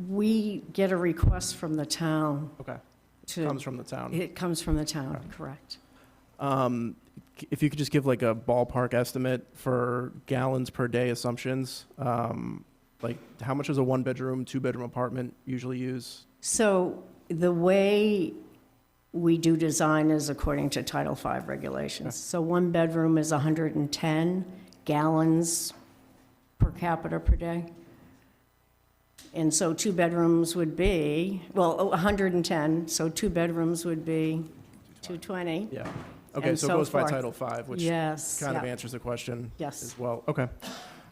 We get a request from the town. Okay. Comes from the town. It comes from the town, correct. If you could just give like a ballpark estimate for gallons per day assumptions, like how much does a 1-bedroom, 2-bedroom apartment usually use? So the way we do design is according to Title V regulations. So 1 bedroom is 110 gallons per capita per day. And so 2 bedrooms would be, 110, so 2 bedrooms would be 220. Yeah. Okay, so it goes by Title V, which kind of answers the question as well. Okay.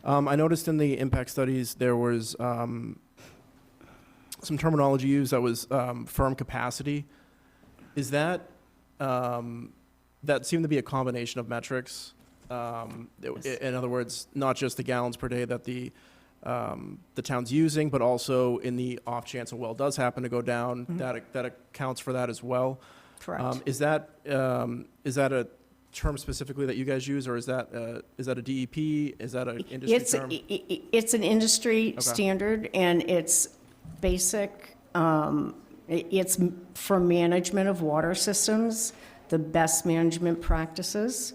I noticed in the impact studies there was some terminology used that was firm capacity. Is that, that seemed to be a combination of metrics? In other words, not just the gallons per day that the town's using, but also in the off chance a well does happen to go down, that accounts for that as well. Correct. Is that a term specifically that you guys use, or is that a DEP? Is that an industry term? It's an industry standard, and it's basic. It's for management of water systems. The best management practices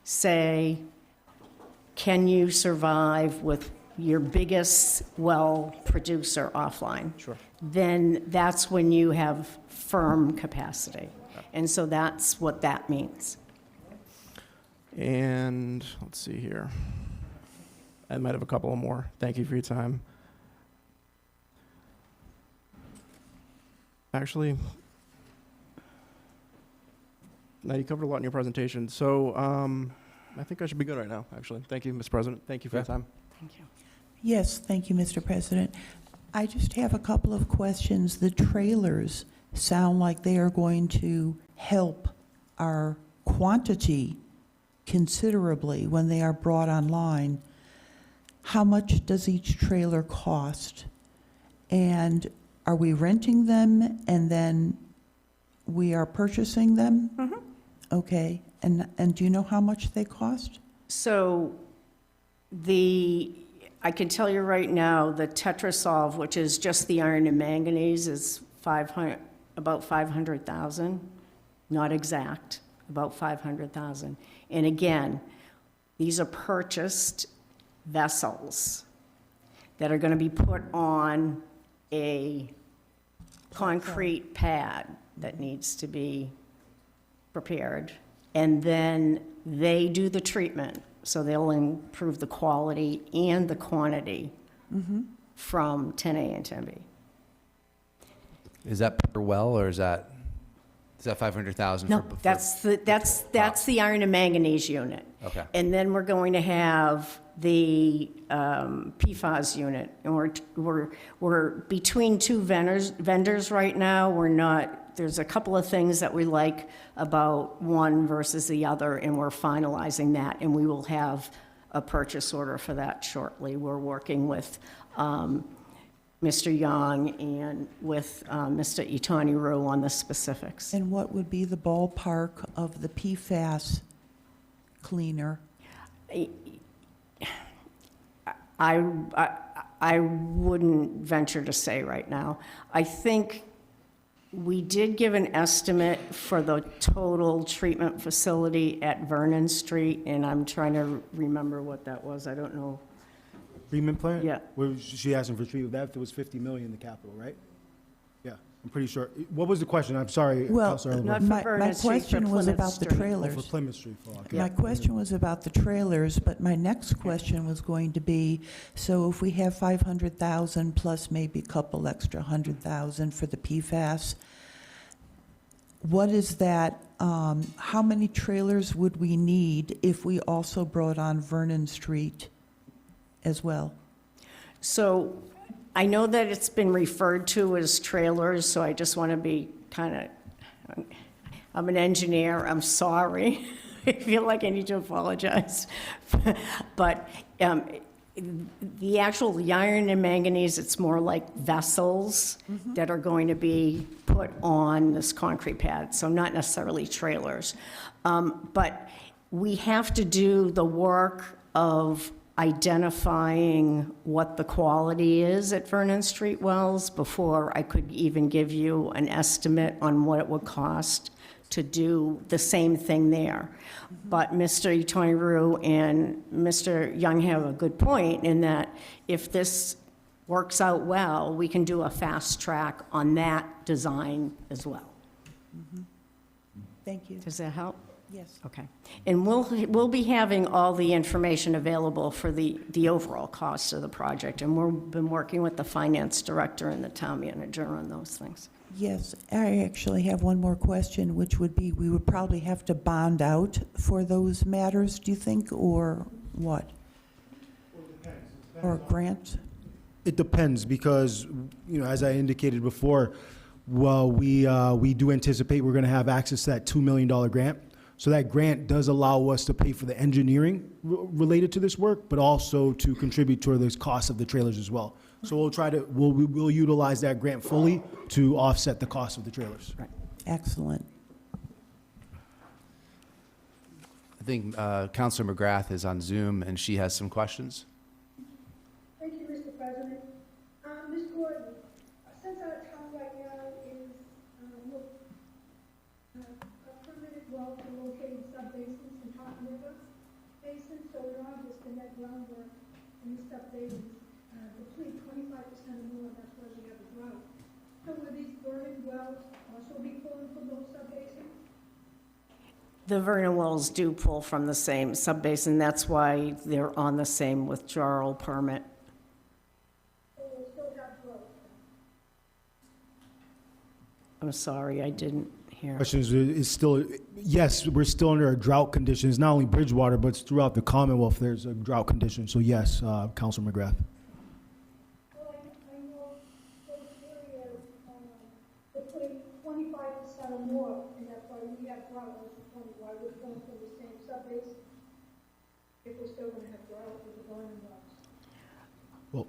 say, can you survive with your biggest well producer offline? Sure. Then that's when you have firm capacity. And so that's what that means. And let's see here. I might have a couple more. Thank you for your time. Actually, now you covered a lot in your presentation. So I think I should be good right now, actually. Thank you, Mr. President. Thank you for your time. Thank you. Yes, thank you, Mr. President. I just have a couple of questions. The trailers sound like they are going to help our quantity considerably when they are brought online. How much does each trailer cost? And are we renting them and then we are purchasing them? Mhm. Okay. And do you know how much they cost? So I can tell you right now, the Tetrasolve, which is just the iron and manganese, is about 500,000. Not exact, about 500,000. And again, these are purchased vessels that are going to be put on a concrete pad that needs to be prepared. And then they do the treatment, so they'll improve the quality and the quantity from 10A and 10B. Is that per well, or is that 500,000? No, that's the iron and manganese unit. Okay. And then we're going to have the PFAS unit, and we're between two vendors right now. We're not. There's a couple of things that we like about one versus the other, and we're finalizing that, and we will have a purchase order for that shortly. We're working with Mr. Young and with Mr. Itani-Ru on the specifics. And what would be the ballpark of the PFAS cleaner? I wouldn't venture to say right now. I think we did give an estimate for the total treatment facility at Vernon Street, and I'm trying to remember what that was. I don't know. Treatment plant? Yeah. Where was she asking for treatment? That was 50 million in the capital, right? Yeah, I'm pretty sure. What was the question? I'm sorry, Well, Councilor Ellenberg. Not for my Vernon Street, for question was Plymouth about the Street. trailers. For Plymouth Street. Okay. My question was about the trailers, but my next question was going to be, so if we have 500,000 plus maybe a couple extra 100,000 for the PFAS, what is that, how many trailers would we need if we also brought on Vernon Street as well? So I know that it's been referred to as trailers, so I just want to be I'm an engineer, I'm sorry. I feel like I need to apologize. But the actual iron and manganese, it's more like vessels that are going to be put on this concrete pad, so not necessarily trailers. But we have to do the work of identifying what the quality is at Vernon Street wells before I could even give you an estimate on what it would cost to do the same thing there. But Mr. Itani-Ru and Mr. Young have a good point in that if this works out well, we can do a fast track on that design as well. Thank you. Does that help? Yes. Okay. And we'll be having all the information available for the overall cost of the project, and we've been working with the finance director and the town manager on those things. Yes, I actually have one more question, which would be, we would probably have to bond out for those matters, do you think, or what? Or grants? It depends because, as I indicated before, well, we do anticipate we're going to have access to that $2 million grant. So that grant does allow us to pay for the engineering related to this work, but also to contribute toward the cost of the trailers as well. So we'll utilize that grant fully to offset the cost of the trailers. Right. Excellent. I think Councilor McGrath is on Zoom, and she has some questions. Thank you, Mr. President. Ms. Gordon, since our town right now is a permitted well to locate subbasins in Hot River Basin, so in August, the net groundwork in the subbasins deplete 25% or more, that's why we have a drought. So will these burning wells also be pulling from those subbasins? The Vernon wells do pull from the same subbasin. That's why they're on the same withdrawal permit. So we'll still have growth? I'm sorry, I didn't hear. Question is still, yes, we're still under a drought conditions, not only Bridgewater, but it's throughout the Commonwealth, there's a drought condition. So yes, Councilor McGrath. Well, I know more, and that's why we have drought. I was just wondering why we're going from the same sub-base if we're still gonna have drought with the burning wells. Well,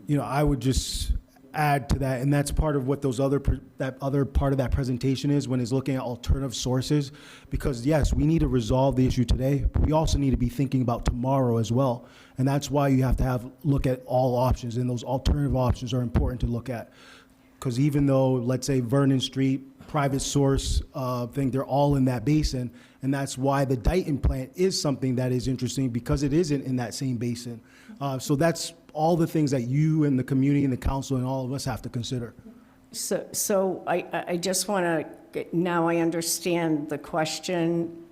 you know, I would just add to that, and that's part of what those other, that other part of that presentation is, when it's looking at alternative sources. Because yes, we need to resolve the issue today, but we also need to be thinking about tomorrow as well. And that's why you have to look at all options, and those alternative options are important to look at. Because even though, let's say Vernon Street, private source thing, they're all in that basin, and that's why the Dighton plant is something that is interesting, because it isn't in that same basin. So that's all the things that you and the community and the council and all of us have to consider. So I just want to, now I understand the question,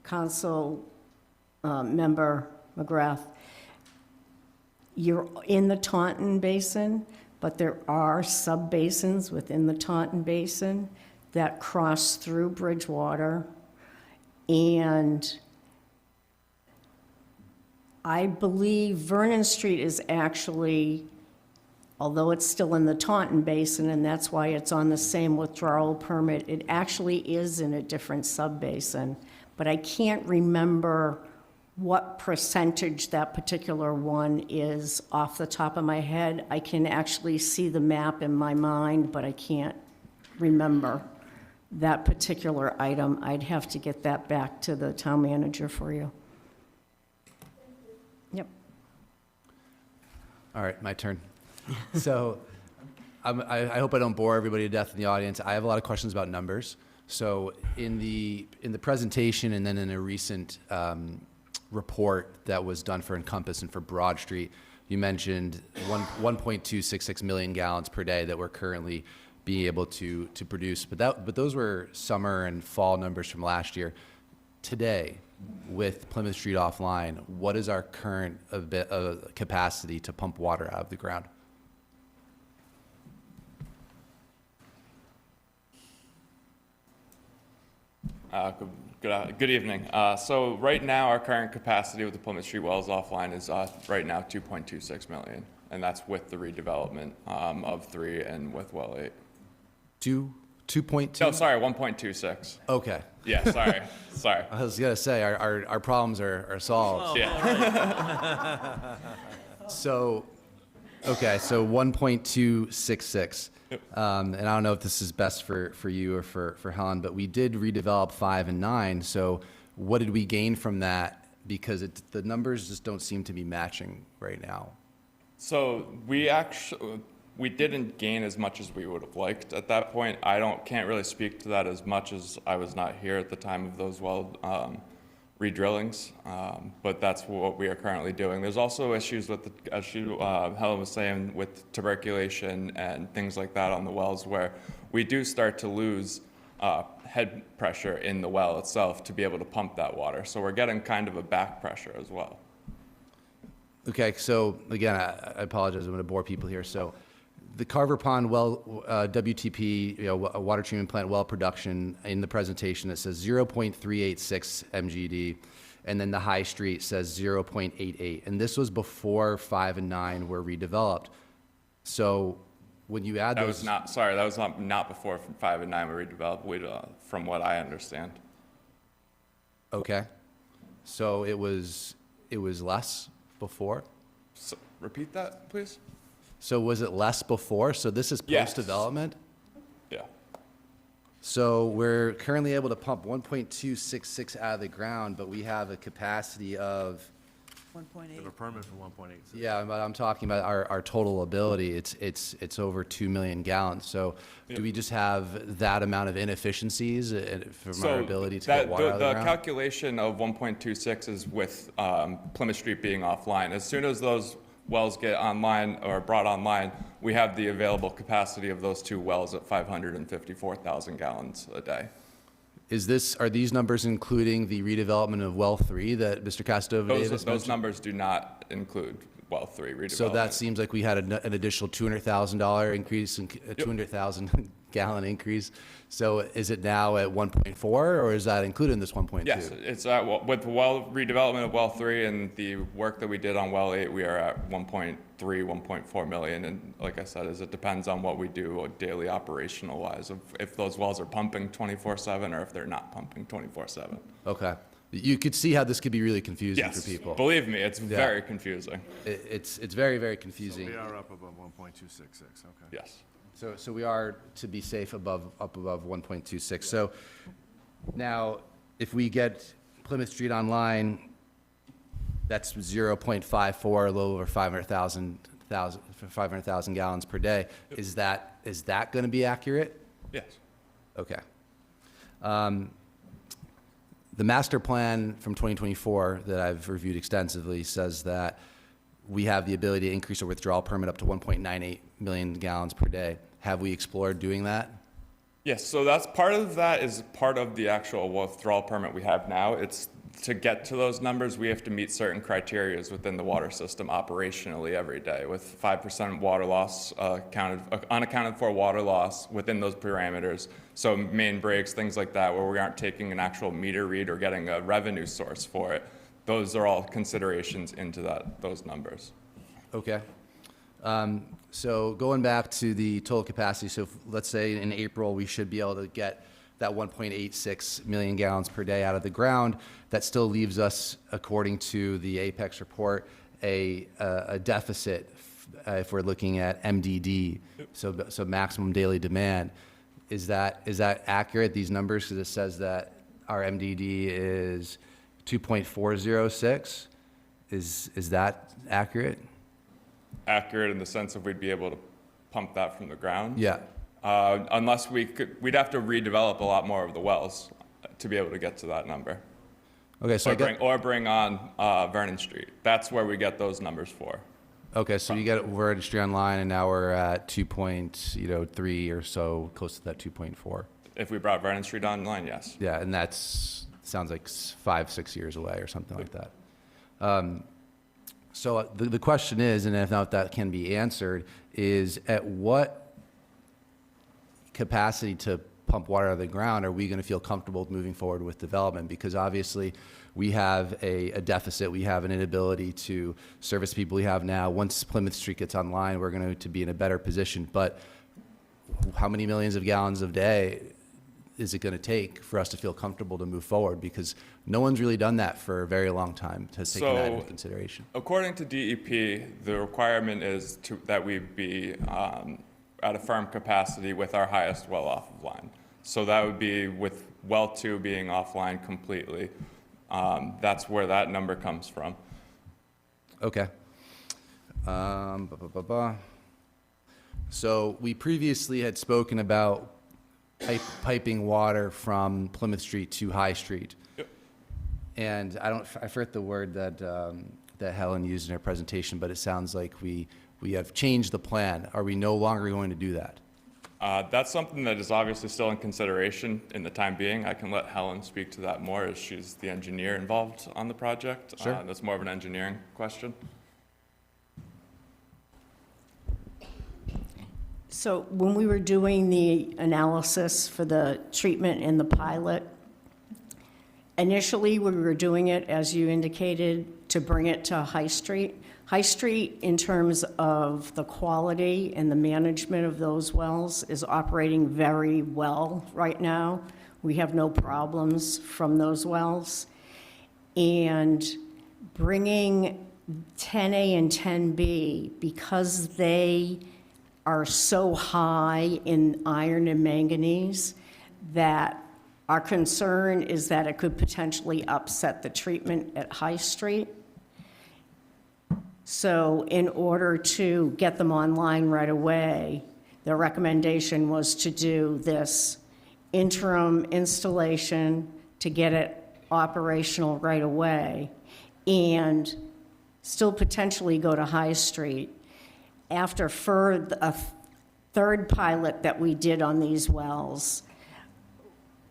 Council Member McGrath. You're in the Taunton Basin, but there are sub-basins within the Taunton Basin that cross through Bridgewater. And I believe Vernon Street is actually, although it's still in the Taunton Basin, and that's why it's on the same withdrawal permit, it actually is in a different sub-basin. But I can't remember what percentage that particular one is off the top of my head. I can actually see the map in my mind, but I can't remember that particular item. I'd have to get that back to the town manager for you. Yep. All right, my turn. So I hope I don't bore everybody to death in the audience. I have a lot of questions about numbers. So in the presentation and then in a recent report that was done for Encompass and for Broad Street, you mentioned 1.266 million gallons per day that we're currently being able to produce. But those were summer and fall numbers from last year. Today, with Plymouth Street offline, what is our current capacity to pump water out of the ground? Good evening. So right now, our current capacity with the Plymouth Street wells offline is right now 2.26 million, and that's with the redevelopment of 3 and with well 8. 2.2? No, sorry, 1.26. Okay. Yeah, sorry. I was gonna say our problems are solved. Yeah. So 1.266. And I don't know if this is best for you or for Helen, but we did redevelop 5 and 9. So what did we gain from that? Because the numbers just don't seem to be matching right now. So we didn't gain as much as we would have liked at that point. Can't really speak to that as much, as I was not here at the time of those redrillings, but that's what we are currently doing. There's also issues with, as Helen was saying, with tuberculation and things like that on the wells, where we do start to lose head pressure in the well itself to be able to pump that water. So we're getting kind of a back pressure as well. Okay, so again, I apologize, I'm going to bore people here. So the Carver Pond well, WTP, a water treatment plant well production, in the presentation it says 0.386 MGD, and then the High Street says 0.88, and this was before 5 and 9 were redeveloped. So when you add those, that was not before 5 and 9 were redeveloped. From what I understand. Okay, so it was less before. So, repeat that, please. So was it less before? So this is post-development? Yeah. So we're currently able to pump 1.266 out of the ground, but we have a capacity of 1.8. We have a permit for 1.86. Yeah, but I'm talking about our total ability. It's over 2 million gallons. So do we just have that amount of inefficiencies from our ability to get water out of the ground? The calculation of 1.26 is with Plymouth Street being offline. As soon as those wells get online or brought online, we have the available capacity of those 2 wells at 554,000 gallons a day. Are these numbers including the redevelopment of well 3 that Mr. Castova-Davis mentioned? Those numbers do not include well 3 redevelopment. So that seems like we had an additional $200,000 increase in 200,000 gallon increase. So is it now at 1.4, or is that included in this 1.2? Yes, it's at, with the well redevelopment of well 3 and the work that we did on well 8, we are at 1.3, 1.4 million. And like I said, it depends on what we do daily operational wise, if those wells are pumping 24/7 or if they're not pumping 24/7. Okay. You could see how this could be really confusing Yes, for people. believe me, it's very confusing. It's very, very confusing. So we are up above 1.266, okay. Yes. So we are, to be safe, up above 1.26. So now, if we get Plymouth Street online, that's 0.54, a little over 500,000 gallons per day. Is that going to be accurate? Yes. Okay. The master plan from 2024 that I've reviewed extensively says that we have the ability to increase our withdrawal permit up to 1.98 million gallons per day. Have we explored doing that? Yes, so that's part of that is part of the actual withdrawal permit we have now. It's to get to those numbers, we have to meet certain criteria within the water system operationally every day, with 5% water loss unaccounted for water loss within those parameters. So main breaks, things like that, where we aren't taking an actual meter read or getting a revenue source for it. Those are all considerations into those numbers. Okay. So going back to the total capacity, so let's say in April, we should be able to get that 1.86 million gallons per day out of the ground. That still leaves us, according to the Apex report, a deficit if we're looking at MDD, so maximum daily demand. Is that accurate, these numbers? Because it says that our MDD is 2.406. Is that accurate? Accurate in the sense of we'd be able to pump that from the ground? Yeah. Unless we'd have to redevelop a lot more of the wells to be able to get to that number. Okay, so bring on Vernon Street. That's where we get those numbers for. Okay, so you get Vernon Street online, and now we're at 2.3 or so, close to that 2.4. If we brought Vernon Street online, yes. Yeah, and that's sounds like 5-6 years away or something like that. So the question is, and if not that can be answered, is at what capacity to pump water out of the ground are we going to feel comfortable moving forward with development? Because obviously we have a deficit, we have an inability to service people we have now. Once Plymouth Street gets online, we're going to be in a better position. But how many millions of gallons a day is it going to take for us to feel comfortable to move forward? Because no one's really done that for a very long time, has taken that into consideration. According to DEP, the requirement is that we be at a firm capacity with our highest well off of line. So that would be with well 2 being offline completely. That's where that number comes from. Okay. So we previously had spoken about piping water from Plymouth Street to High Street. Yep. And I forget the word that Helen used in her presentation, but it sounds like we have changed the plan. Are we no longer going to do that? That's something that is obviously still in consideration in the time being. I can let Helen speak to that more, as she's the engineer involved on the project. Sure. That's more of an engineering question. So when we were doing the analysis for the treatment and the pilot, initially we were doing it, as you indicated, to bring it to High Street. High Street, in terms of the quality and the management of those wells, is operating very well right now. We have no problems from those wells. And bringing 10A and 10B, because they are so high in iron and manganese, that our concern is that it could potentially upset the treatment at High Street. So in order to get them online right away, the recommendation was to do this interim installation to get it operational right away and still potentially go to High Street. After a third pilot that we did on these wells,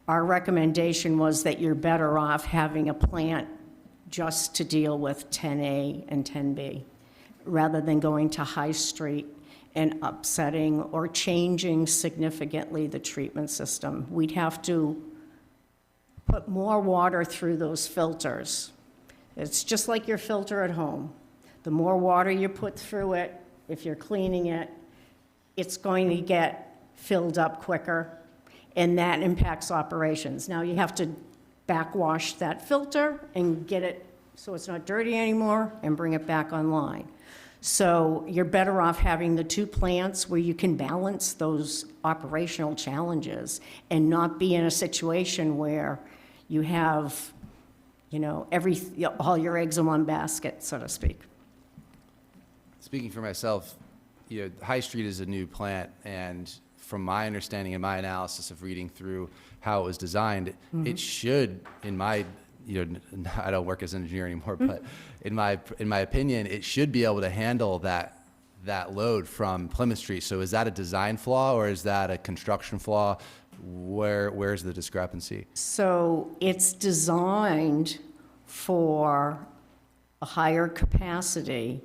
our recommendation was that you're better off having a plant just to deal with 10A and 10B, rather than going to High Street and upsetting or changing significantly the treatment system. We'd have to put more water through those filters. It's just like your filter at home. The more water you put through it, if you're cleaning it, it's going to get filled up quicker, and that impacts operations. Now you have to backwash that filter and get it so it's not dirty anymore and bring it back online. So you're better off having the two plants where you can balance those operational challenges and not be in a situation where you have, you know, all your eggs in one basket, so to speak. Speaking for myself, you know, High Street is a new plant, and from my understanding and my analysis of reading through how it was designed, it should, in my, you know, I don't work as an engineer anymore, but in my opinion, it should be able to handle that load from Plymouth Street. So is that a design flaw or is that a construction flaw? Where's the discrepancy? So it's designed for a higher capacity,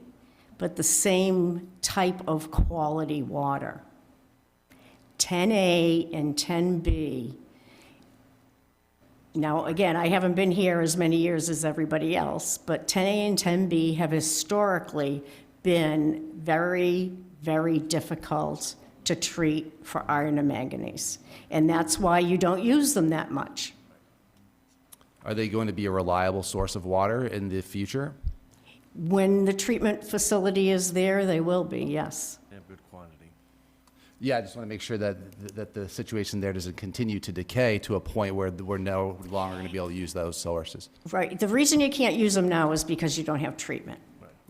but the same type of quality water. 10A and 10B. Now, again, I haven't been here as many years as everybody else, but 10A and 10B have historically been very, very difficult to treat for iron and manganese. And that's why you don't use them that much. Are they going to be a reliable source of water in the future? When the treatment facility is there, they will be, yes. They have good quantity. Yeah, I just want to make sure that the situation there doesn't continue to decay to a point where we're no longer going to be able to use those sources. Right. The reason you can't use them now is because you don't have treatment.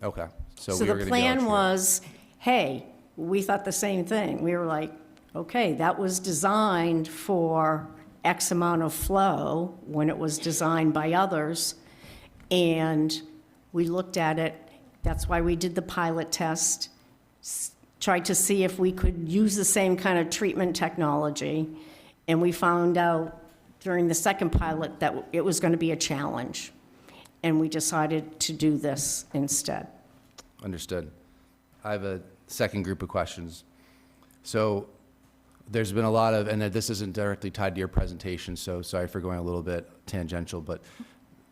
Okay. So So we are the going to be able to plan treat it. was, hey, we thought the same thing. We were like, okay, that was designed for X amount of flow when it was designed by others. And we looked at it. That's why we did the pilot test, tried to see if we could use the same kind of treatment technology. And we found out during the second pilot that it was going to be a challenge. And we decided to do this instead. Understood. I have a second group of questions. So there's been a lot of, and this isn't directly tied to your presentation, so sorry for going a little bit tangential, but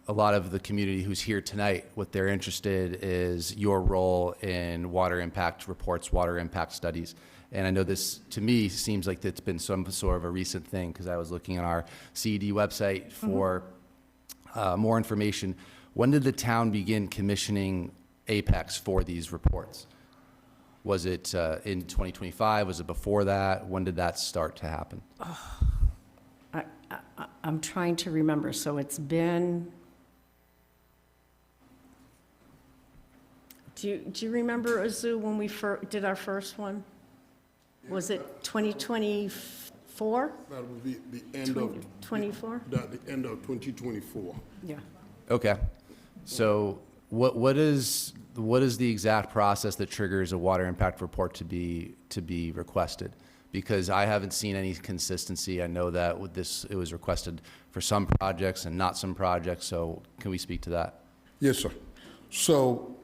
a lot of the community who's here tonight, what they're interested is your role in water impact reports, water impact studies. And I know this, to me, seems like it's been some sort of a recent thing, because I was looking on our CED website for more information. When did the town begin commissioning Apex for these reports? Was it in 2025? Was it before that? When did that start to happen? I'm trying to remember. So it's been, do you remember, Azu, when we did our first one? Was it 2024? That will be the end of 24? the end of 2024. Yeah. Okay. So what is the exact process that triggers a water impact report to be requested? Because I haven't seen any consistency. I know that with this, it was requested for some projects and not some projects. So can we speak to that? Yes, sir. So,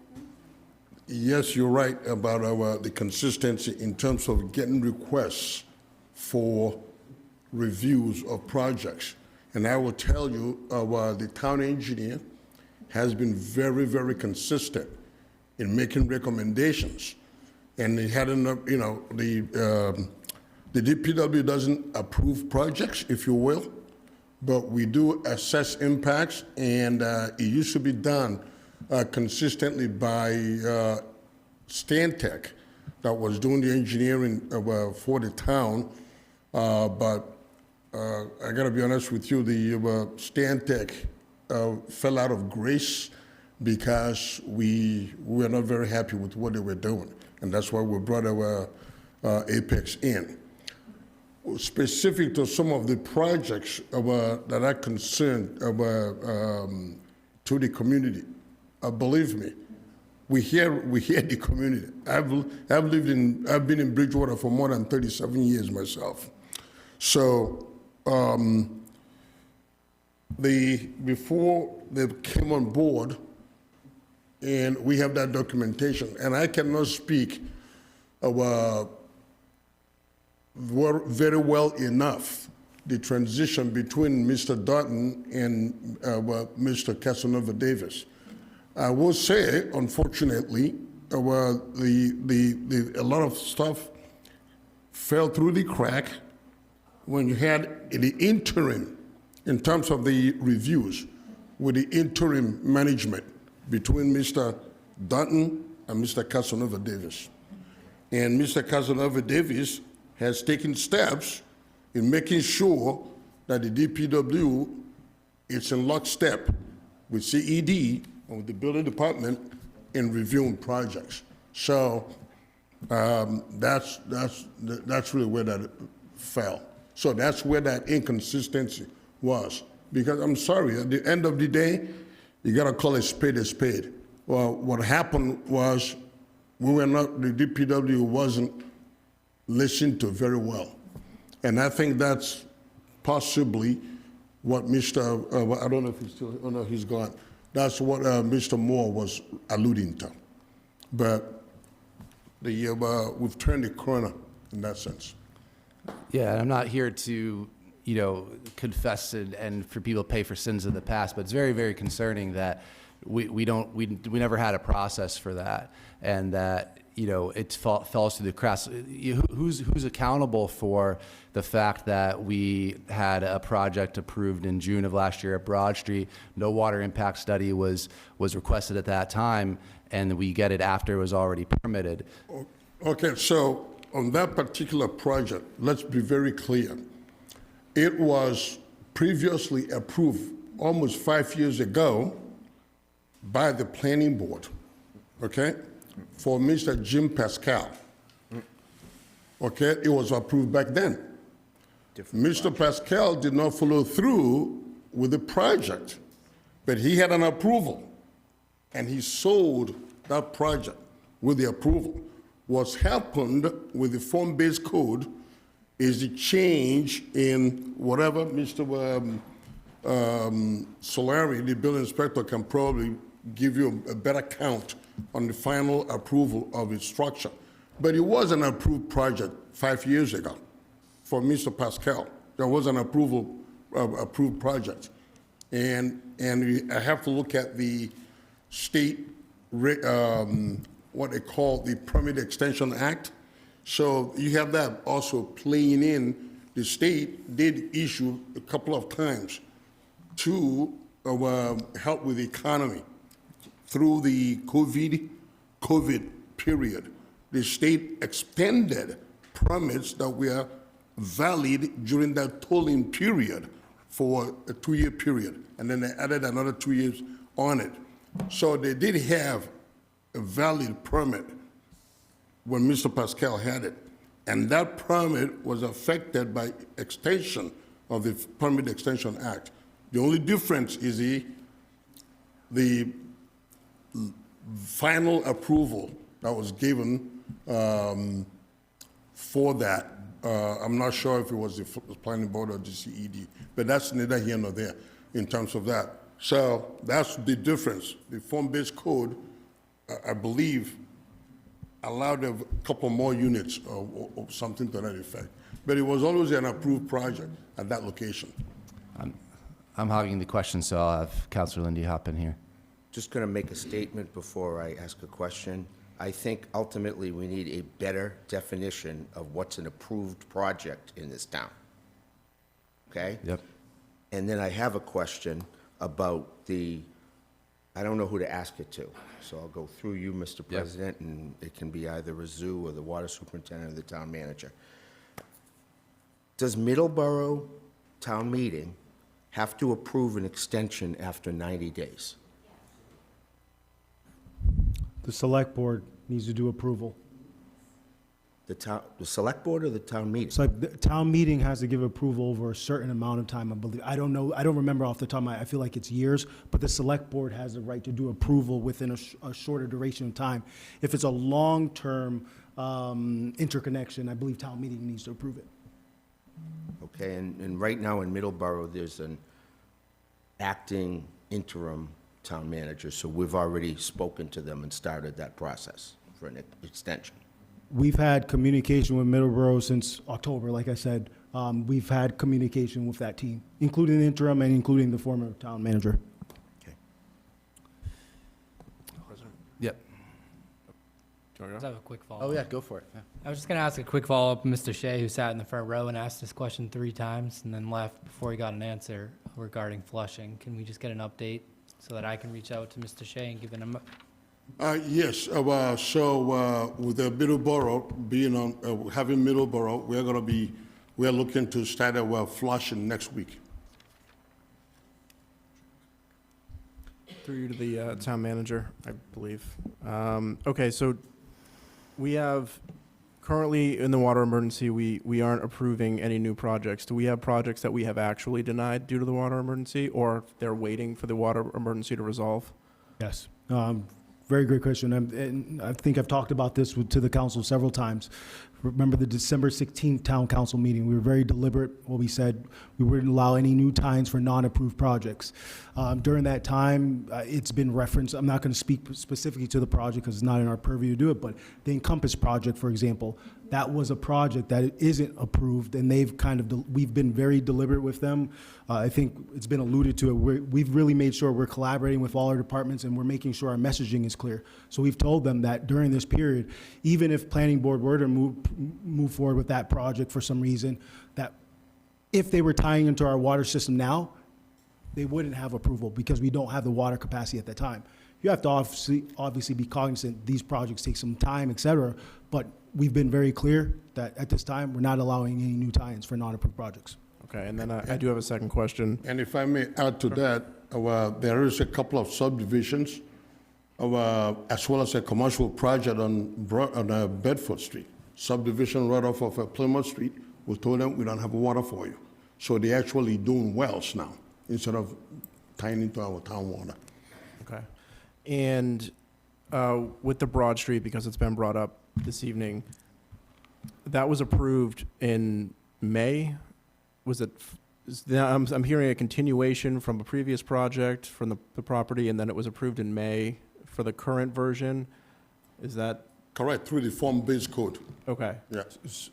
yes, you're right about the consistency in terms of getting requests for reviews of projects. And I will tell you, the town engineer has been very, very consistent in making recommendations. And he had enough, you know, the DPW doesn't approve projects, if you will, but we do assess impacts, and it used to be done consistently by Stantec that was doing the engineering for the town. But I gotta be honest with you, the Stantec fell out of grace because we were not very happy with what they were doing. And that's why we brought our Apex in. Specific to some of the projects that are concerned to the community, believe me, we hear the community. I've been in Bridgewater for more than 37 years myself. So before they came on board, and we have that documentation, and I cannot speak very well enough the transition between Mr. Dutton and Mr. Casanova Davis. I will say, unfortunately, a lot of stuff fell through the crack when you had the interim, in terms of the reviews, with the interim management between Mr. Dutton and Mr. Casanova Davis. And Mr. Casanova Davis has taken steps in making sure that the DPW is in lockstep with CED and with the building department in reviewing projects. So that's really where that fell. So that's where that inconsistency was. Because I'm sorry, at the end of the day, you gotta call a spade a spade. Well, what happened was the DPW wasn't listened to very well. And I think that's possibly what Mr., I don't know if he's still, oh no, he's gone. That's what Mr. Moore was alluding to. But we've turned the corner in that sense. Yeah, and I'm not here to, confess and for people to pay for sins of the past, but it's very, very concerning that we never had a process for that, and that it falls through the cracks. Who's accountable for the fact that we had a project approved in June of last year at Broad Street? No water impact study was requested at that time, and we get it after it was already permitted. Okay, so on that particular project, let's be very clear. It was previously approved almost 5 years ago by the planning board, okay, for Mr. Jim Pascal. Okay, it was approved back then. Mr. Pascal did not follow through with the project, but he had an approval, and he sold that project with the approval. What's happened with the form-based code is the change in whatever Mr. Solari, the building inspector, can probably give you a better count on the final approval of its structure. But it was an approved project 5 years ago for Mr. Pascal. There was an approved project. And I have to look at the state, what they call the Permit Extension Act. So you have that also playing in. The state did issue a couple of times to help with the economy through the COVID period. The state expanded permits that were valid during that tolling period for a 2-year period, and then they added another 2 years on it. So they did have a valid permit when Mr. Pascal had it, and that permit was affected by extension of the Permit Extension Act. The only difference is the final approval that was given for that. I'm not sure if it was the planning board or the CED, but that's neither here nor there in terms of that. So that's the difference. The form-based code, I believe, allowed a couple more units or something to that effect. But it was always an approved project at that location. I'm hogging the question, so I'll have Councilor Lindy hop in here. Just going to make a statement before I ask a question. I think ultimately we need a better definition of what's an approved project in this town. Okay? Yep. And then I have a question about I don't know who to ask it to, so I'll go through you, Mr. President, and it can be either a zoo or the water superintendent or the town manager. Does Middleborough Town Meeting have to approve an extension after 90 days? The select board needs to do approval. The select board or the town meeting? So the town meeting has to give approval over a certain amount of time, I believe. I don't know, I don't remember off the top of my, I feel like it's years, but the select board has the right to do approval within a shorter duration of time. If it's a long-term interconnection, I believe town meeting needs to approve it. Okay, and right now in Middleborough, there's an acting interim town manager, so we've already spoken to them and started that process for an extension. we've had communication with Middleborough since October, like I said. We've had communication with that team, including the interim and including the former town manager. Yep. Do you wanna Just go? have a quick follow-up. Oh, yeah, go for it. Yeah. I was just going to ask a quick follow-up. Mr. Shea, who sat in the front row and asked this question 3 times and then left before he got an answer regarding flushing. Can we just get an update so that I can reach out to Mr. Shea and give him a... Yes, so with the Middleborough being on, having Middleborough, we're looking to start flushing next week. Through you to the town manager, I believe. Okay, so we have, currently in the water emergency, we aren't approving any new projects. Do we have projects that we have actually denied due to the water emergency, or they're waiting for the water emergency to resolve? Yes. Very great question. And I think I've talked about this to the council several times. Remember the December 16th town council meeting? We were very deliberate. What we said, we wouldn't allow any new tines for non-approved projects. During that time, it's been referenced. I'm not going to speak specifically to the project because it's not in our purview to do it, but the Encompass project, for example, that was a project that isn't approved, and they've we've been very deliberate with them. I think it's been alluded to. We've really made sure we're collaborating with all our departments, and we're making sure our messaging is clear. So we've told them that during this period, even if planning board were to move forward with that project for some reason, that if they were tying into our water system now, they wouldn't have approval because we don't have the water capacity at that time. You have to obviously be cognizant these projects take some time, et cetera, but we've been very clear that at this time, we're not allowing any new tie-ins for non-approved projects. Okay, and then I do have a second question. And if I may add to that, there is a couple of subdivisions, as well as a commercial project on Bedford Street, subdivision right off of Plymouth Street. We told them we don't have water for you. So they're actually doing wells now instead of tying into our town water. Okay. And with the Broad Street, because it's been brought up this evening, that was approved in May? Was it, I'm hearing a continuation from a previous project from the property, and then it was approved in May for the current version? Is that? Correct, through the form-based code. Okay. Yeah.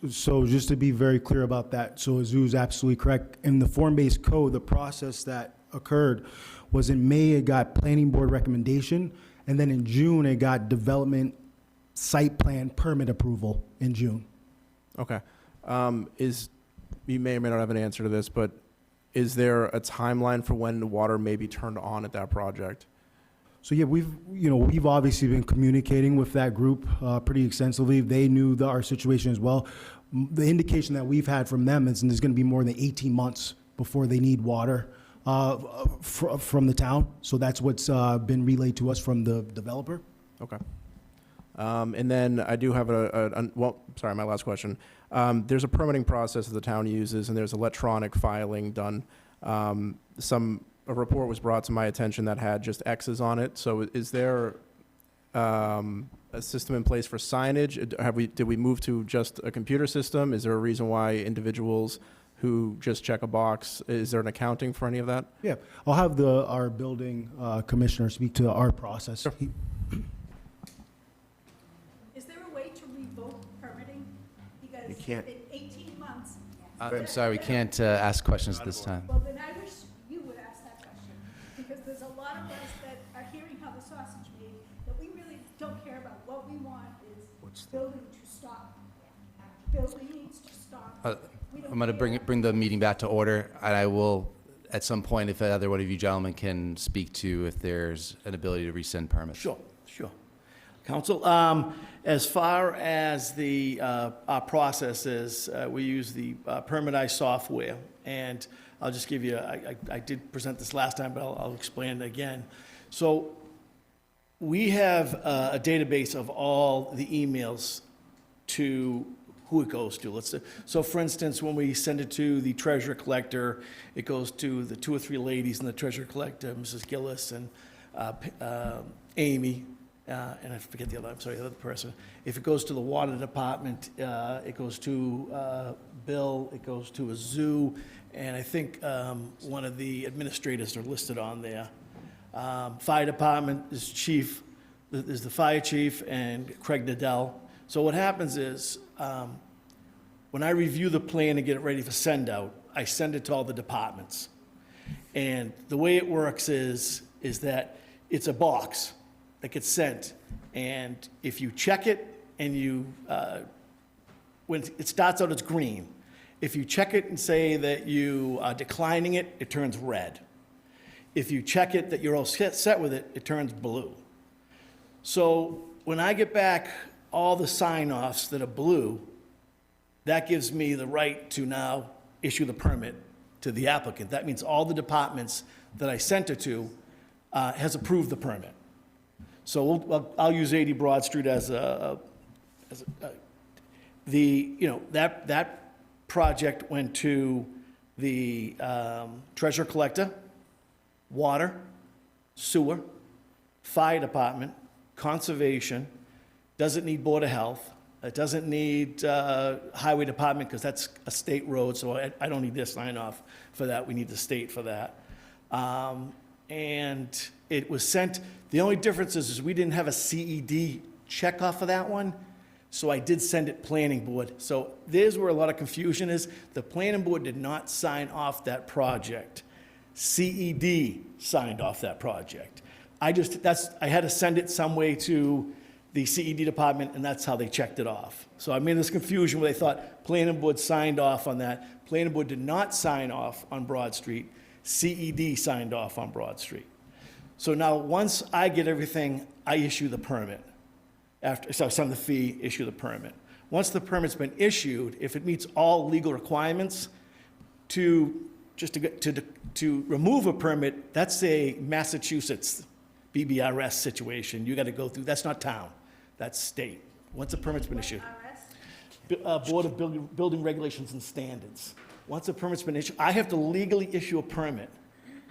So just to be very clear about that, so Azu's absolutely correct. In the form-based code, the process that occurred was in May, it got planning board recommendation, and then in June, it got development site plan permit approval in June. Okay. You may or may not have an answer to this, but is there a timeline for when the water may be turned on at that project? So yeah, we've obviously been communicating with that group pretty extensively. They knew our situation as well. The indication that we've had from them is there's going to be more than 18 months before they need water from the town. So that's what's been relayed to us from the developer. Okay. And then I do have my last question. There's a permitting process that the town uses, and there's electronic filing done. A report was brought to my attention that had just X's on it. So is there a system in place for signage? Did we move to just a computer system? Is there a reason why individuals who just check a box, is there an accounting for any of that? Yeah, I'll have our building commissioner speak to our process. Sure. Is there a way to revoke permitting? Because You can't. in 18 months. I'm sorry, we can't ask questions at this time. Well, then I wish you would ask that question, because there's a lot of us that are hearing how the sausage made, that we really don't care about. What we want is building to stop. Building needs to stop. I'm going to bring the meeting back to order, and I will, at some point, if either one of you gentlemen can speak to if there's an ability to rescind permits. Sure. Council, as far as our process is, we use the Permitize software, and I'll just give you, I did present this last time, but I'll explain it again. So we have a database of all the emails to who it goes to. So for instance, when we send it to the treasurer collector, it goes to the 2 or 3 ladies in the treasurer collector, Mrs. Gillis and Amy, and I forget the other person. If it goes to the water department, it goes to Bill, it goes to Azu, and I think one of the administrators are listed on there. Fire department is the fire chief and Craig Nadell. So what happens is, when I review the plan and get it ready for send out, I send it to all the departments. And the way it works is that it's a box that gets sent. And if you check it and you, when it starts out, it's green. If you check it and say that you are declining it, it turns red. If you check it that you're all set with it, it turns blue. So when I get back all the sign-offs that are blue, that gives me the right to now issue the permit to the applicant. That means all the departments that I sent it to has approved the permit. So I'll use 80 Broad Street as that project went to the treasurer collector, water, sewer, fire department, conservation, doesn't need Board of Health, it doesn't need highway department because that's a state road, so I don't need their sign off for that, we need the state for that. And it was sent, the only difference is we didn't have a CED check off of that one, so I did send it planning board. So there's where a lot of confusion is. The planning board did not sign off that project. CED signed off that project. I had to send it some way to the CED department, and that's how they checked it off. So I'm in this confusion where they thought planning board signed off on that. Planning board did not sign off on Broad Street. CED signed off on Broad Street. So now, once I get everything, I issue the permit. So I send the fee, issue the permit. Once the permit's been issued, if it meets all legal requirements, to remove a permit, that's a Massachusetts BBRS situation. You got to go through, that's not town, that's state. Once a permit's been issued. Board of Building Regulations and Standards. Once a permit's been issued, I have to legally issue a permit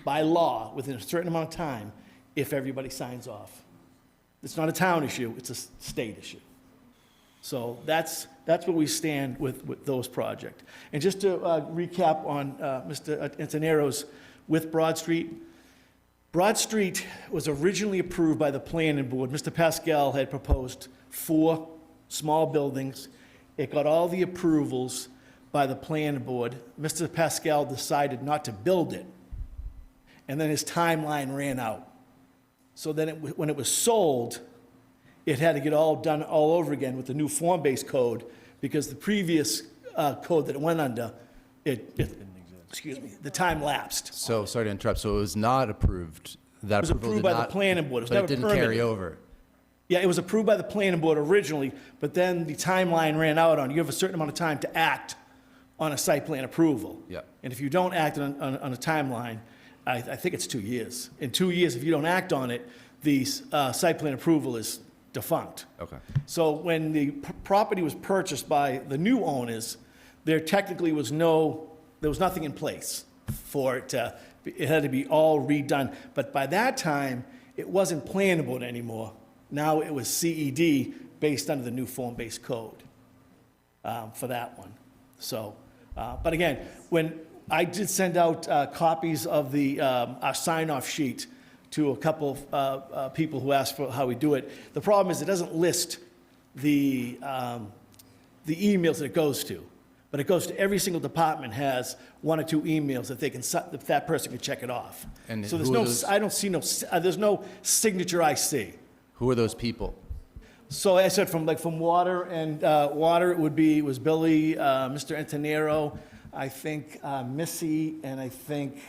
by law within a certain amount of time if everybody signs off. It's not a town issue, it's a state issue. So that's where we stand with those projects. And just to recap on Mr. Antonero's with Broad Street, Broad Street was originally approved by the planning board. Mr. Pascal had proposed 4 small buildings. It got all the approvals by the planning board. Mr. Pascal decided not to build it, and then his timeline ran out. So then when it was sold, it had to get all done all over again with the new form-based code, because the previous code that it went under, the time lapsed. So, sorry to interrupt, so it was not approved? That It was approval approved did by the not- planning board. It was but never it didn't permitted. carry over? Yeah, it was approved by the planning board originally, but then the timeline ran out on, you have a certain amount of time to act on a site plan approval. Yeah. And if you don't act on a timeline, I think it's 2 years. In 2 years, if you don't act on it, the site plan approval is defunct. Okay. So when the property was purchased by the new owners, there technically was nothing in place for it to, it had to be all redone. But by that time, it wasn't planning board anymore. Now it was CED based under the new form-based code for that one. So, but again, when I did send out copies of our sign-off sheet to a couple of people who asked for how we do it. The problem is it doesn't list the emails that it goes to, but it goes to every single department has 1 or 2 emails that they can, that person can check it off. And so there's who are no, those- I don't see there's no signature I see. Who are those people? So I said from water and water, it was Billy, Mr. Antonero, I think Missy, and I think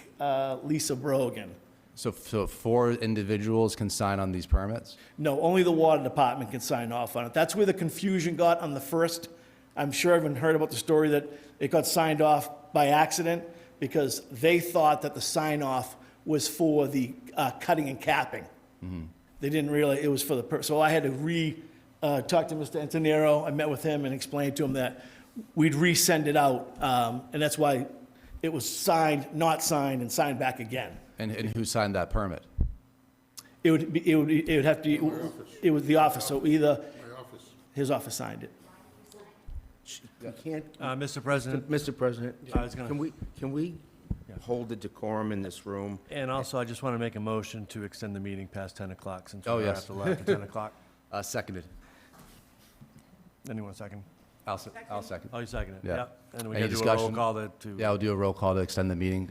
Lisa Brogan. So 4 individuals can sign on these permits? No, only the water department can sign off on it. That's where the confusion got on the first. I'm sure everyone heard about the story that it got signed off by accident because they thought that the sign off was for the cutting and capping. Mm-hmm. They didn't realize it was for the, so I had to talk to Mr. Antonero. I met with him and explained to him that we'd resend it out, and that's why it was signed, not signed, and signed back again. And who signed that permit? It would have to be, it was the office, so either his office signed it. You can't, Mr. President, Mr. President, I was gonna- can we hold the decorum in this room? and also I just want to make a motion to extend the meeting past 10 o'clock since Oh, we're yes. after 11 to 10 o'clock. Seconded. Anyone second? I'll second. Oh, you second it? Yeah. And we Any gotta do a roll discussion? call to. Yeah, we'll do a roll call to extend the meeting.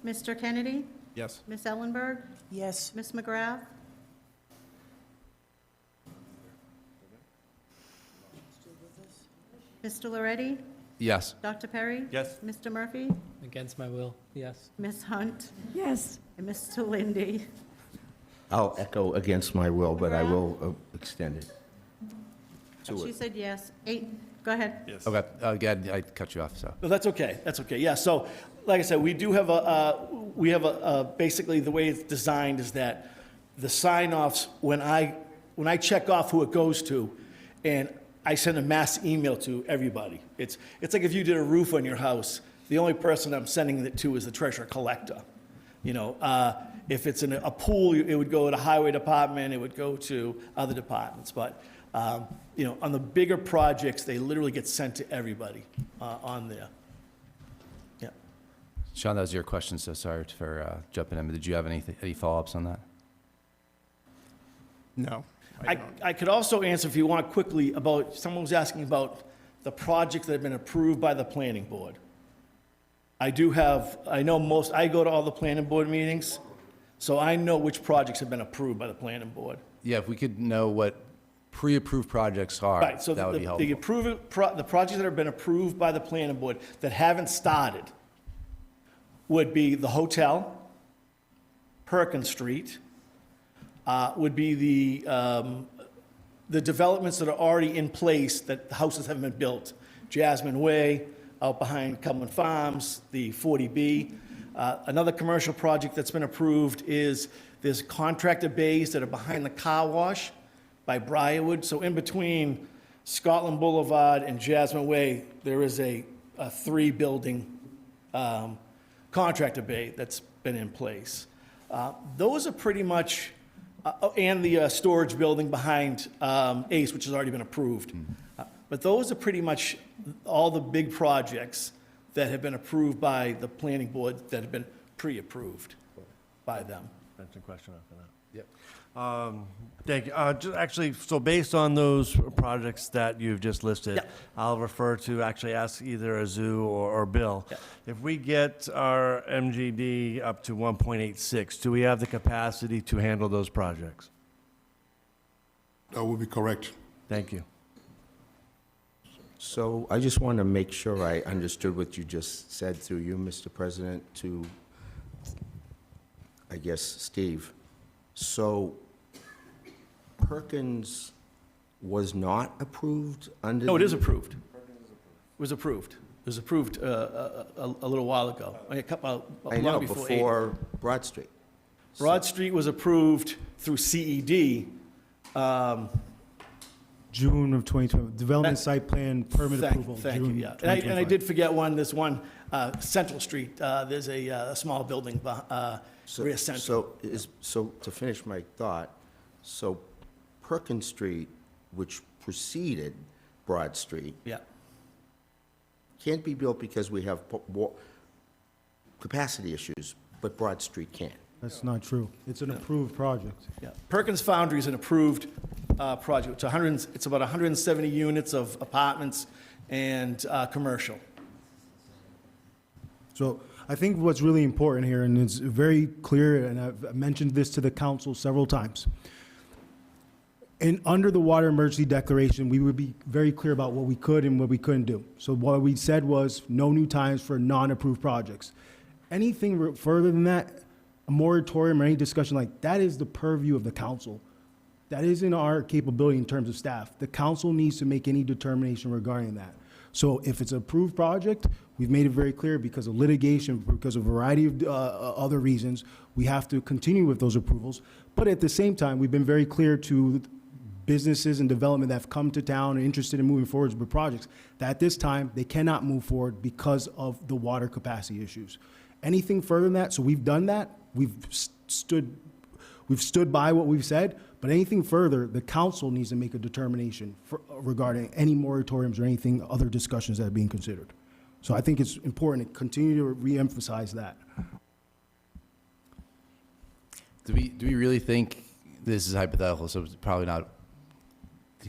Mr. Kennedy? Yes. Ms. Ellenberg? Yes. Ms. McGrath? Mr. Loretti? Yes. Dr. Perry? Yes. Mr. Murphy? Against my will, yes. Ms. Hunt? Yes. And Mr. Lindy? I'll echo against my will, but I will extend it. She said yes. 8, go ahead. Yes. Okay, again, I cut you off, so. No, that's okay, that's okay, yeah, so, like I said, we do have basically, the way it's designed is that the sign-offs, when I check off who it goes to, and I send a mass email to everybody. It's like if you did a roof on your house, the only person I'm sending it to is the treasurer collector. You know, if it's in a pool, it would go to the highway department, it would go to other departments, but, you know, on the bigger projects, they literally get sent to everybody on there. Yeah. Sean, that was your question, so sorry for jumping in. But did you have any follow-ups on that? No. I could also answer, if you want, quickly about, someone was asking about the projects that have been approved by the planning board. I go to all the planning board meetings, so I know which projects have been approved by the planning board. Yeah, if we could know what pre-approved projects are, Right, so that would be helpful. the projects that have been approved by the planning board that haven't started would be the hotel, Perkins Street, would be the developments that are already in place that the houses haven't been built. Jasmine Way, out behind Cumberland Farms, the 40B. Another commercial project that's been approved is there's contractor bays that are behind the car wash by Briarwood. So in between Scotland Boulevard and Jasmine Way, there is a 3-building contractor bay that's been in place. Those are pretty much, and the storage building behind Ace, which has already been approved. But those are pretty much all the big projects that have been approved by the planning board that have been pre-approved by them. That's a question after that. Yep. Thank you. Actually, so based on those projects that you've just listed, Yeah. I'll refer to, actually ask either Azu or Bill. Yeah. If we get our MGD up to 1.86, do we have the capacity to handle those projects? That would be correct. Thank you. So I just want to make sure I understood what you just said through you, Mr. President, to, I guess, Steve. So Perkins was not approved under? No, it is approved. It was approved. It was approved a little while ago, I know, long before 8. before Broad Street. Broad Street was approved through CED. June of 2020, development site plan permit approval. Thank you, June yeah. And I 2025. did forget one, there's one, Central Street, there's a small building, rear Central. So to finish my thought, so Perkins Street, which preceded Broad Street, Yeah, can't be built because we have capacity issues, but Broad Street can. That's not true. It's an approved project. yeah. Perkins Foundry is an approved project. It's about 170 units of apartments and commercial. So I think what's really important here, and it's very clear, and I've mentioned this to the council several times. And under the water emergency declaration, we would be very clear about what we could and what we couldn't do. So what we said was no new times for non-approved projects. Anything further than that, a moratorium or any discussion like that is the purview of the council. That isn't our capability in terms of staff. The council needs to make any determination regarding that. So if it's an approved project, we've made it very clear because of litigation, because of a variety of other reasons, we have to continue with those approvals. But at the same time, we've been very clear to businesses and development that have come to town and interested in moving forward with projects, that at this time, they cannot move forward because of the water capacity issues. Anything further than that, so we've done that, we've stood by what we've said, but anything further, the council needs to make a determination regarding any moratoriums or anything, other discussions that are being considered. So I think it's important to continue to reemphasize that. Do we really think, this is hypothetical, so it's probably not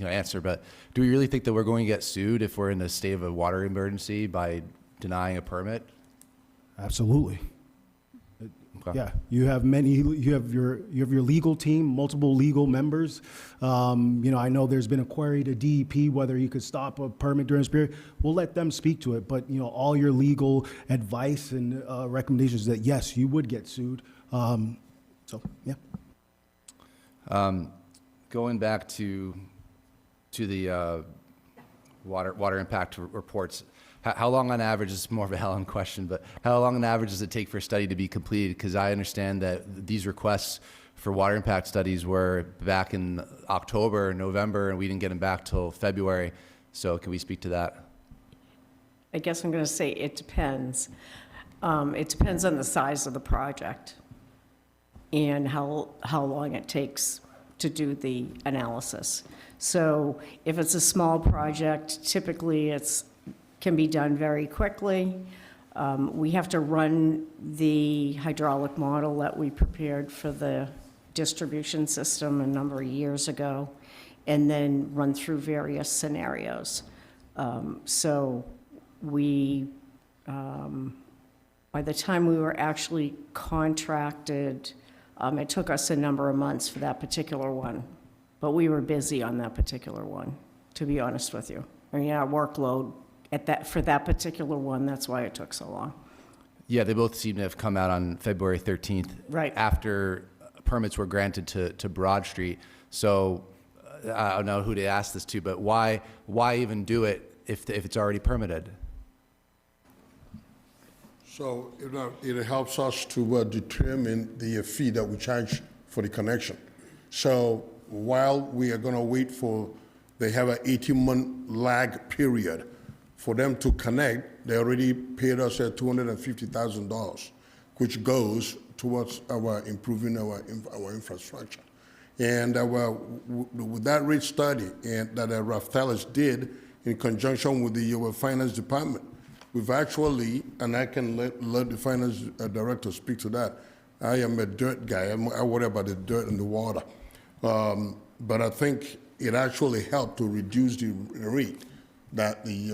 answer, but do we really think that we're going to get sued if we're in a state of a water emergency by denying a permit? Absolutely. Okay. Yeah, you have your legal team, multiple legal members. I know there's been a query to DEP whether you could stop a permit during this period. We'll let them speak to it, but all your legal advice and recommendations that yes, you would get sued. Yeah. Going back to the water impact reports, how long on average, this is more of a Helen question, but how long on average does it take for a study to be completed? Because I understand that these requests for water impact studies were back in October, November, and we didn't get them back till February. So can we speak to that? I guess I'm going to say it depends. It depends on the size of the project and how long it takes to do the analysis. So if it's a small project, typically can be done very quickly. We have to run the hydraulic model that we prepared for the distribution system a number of years ago, and then run through various scenarios. So by the time we were actually contracted, it took us a number of months for that particular one, but we were busy on that particular one, to be honest with you. I mean, our workload for that particular one, that's why it took so long. Yeah, they both seem to have come out on February 13th. Right. After permits were granted to Broad Street. So I don't know who to ask this to, but why even do it if it's already permitted? So it helps us to determine the fee that we charge for the connection. So while we are going to wait they have an 18-month lag period for them to connect, they already paid us $250,000, which goes towards improving our infrastructure. And with that rate study that Raftelis did in conjunction with the finance department, we've actually, and I can let the finance director speak to that. I am a dirt guy. I worry about the dirt and the water. But I think it actually helped to reduce the rate that the